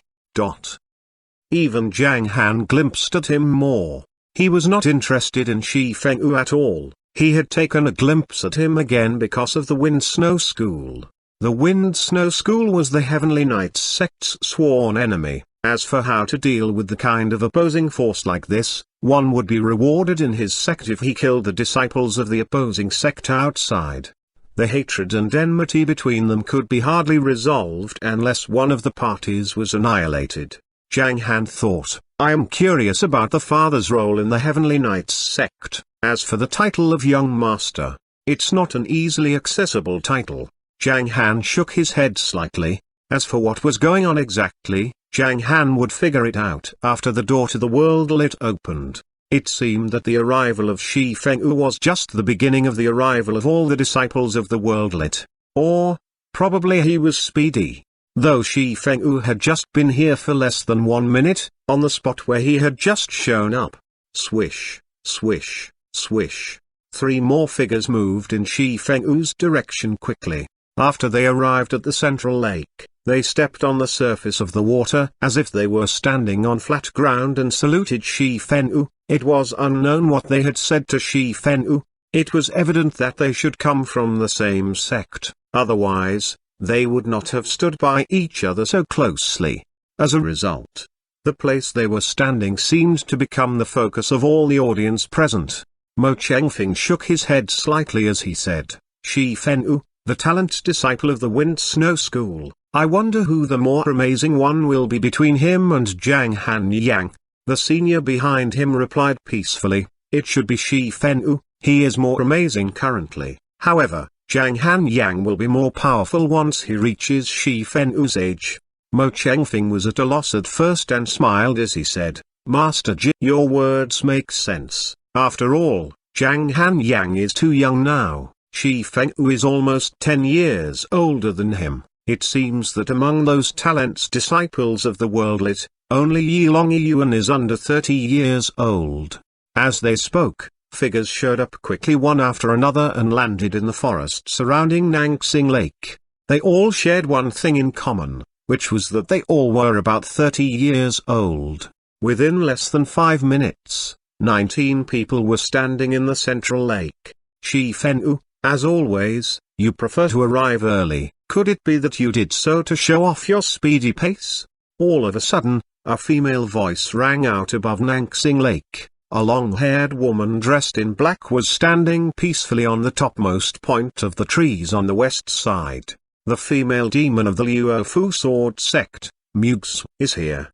Even Zhang Han glimpsed at him more. He was not interested in Shi Fenwu at all. He had taken a glimpse at him again because of the Wind Snow School. The Wind Snow School was the Heavenly Knights sect's sworn enemy. As for how to deal with the kind of opposing force like this, one would be rewarded in his sect if he killed the disciples of the opposing sect outside. The hatred and enmity between them could be hardly resolved unless one of the parties was annihilated. Zhang Han thought, "I am curious about the father's role in the Heavenly Knights sect. As for the title of Young Master, it's not an easily accessible title." Zhang Han shook his head slightly. As for what was going on exactly, Zhang Han would figure it out after the door to the world lit opened. It seemed that the arrival of Shi Fenwu was just the beginning of the arrival of all the disciples of the world lit. Or, probably he was speedy. Though Shi Fenwu had just been here for less than 1 minute, on the spot where he had just shown up. Swish, swish, swish. 3 more figures moved in Shi Fenwu's direction quickly. After they arrived at the central lake, they stepped on the surface of the water as if they were standing on flat ground and saluted Shi Fenwu. It was unknown what they had said to Shi Fenwu. It was evident that they should come from the same sect, otherwise, they would not have stood by each other so closely. As a result, the place they were standing seemed to become the focus of all the audience present. Mo Chengfeng shook his head slightly as he said, "Shi Fenwu, the talent disciple of the Wind Snow School. I wonder who the more amazing one will be between him and Zhang Han Yang." The senior behind him replied peacefully, "It should be Shi Fenwu. He is more amazing currently. However, Zhang Han Yang will be more powerful once he reaches Shi Fenwu's age." Mo Chengfeng was at a loss at first and smiled as he said, "Master Ji, your words make sense. After all, Zhang Han Yang is too young now. Shi Fenwu is almost 10 years older than him. It seems that among those talents disciples of the world lit, only Yilong Yuan is under 30 years old." As they spoke, figures showed up quickly one after another and landed in the forest surrounding Nangsing Lake. They all shared one thing in common, which was that they all were about 30 years old. Within less than 5 minutes, 19 people were standing in the central lake. "Shi Fenwu, as always, you prefer to arrive early. Could it be that you did so to show off your speedy pace?" All of a sudden, a female voice rang out above Nangsing Lake. A long-haired woman dressed in black was standing peacefully on the topmost point of the trees on the west side. "The female demon of the Luofu sword sect, Mugs, is here."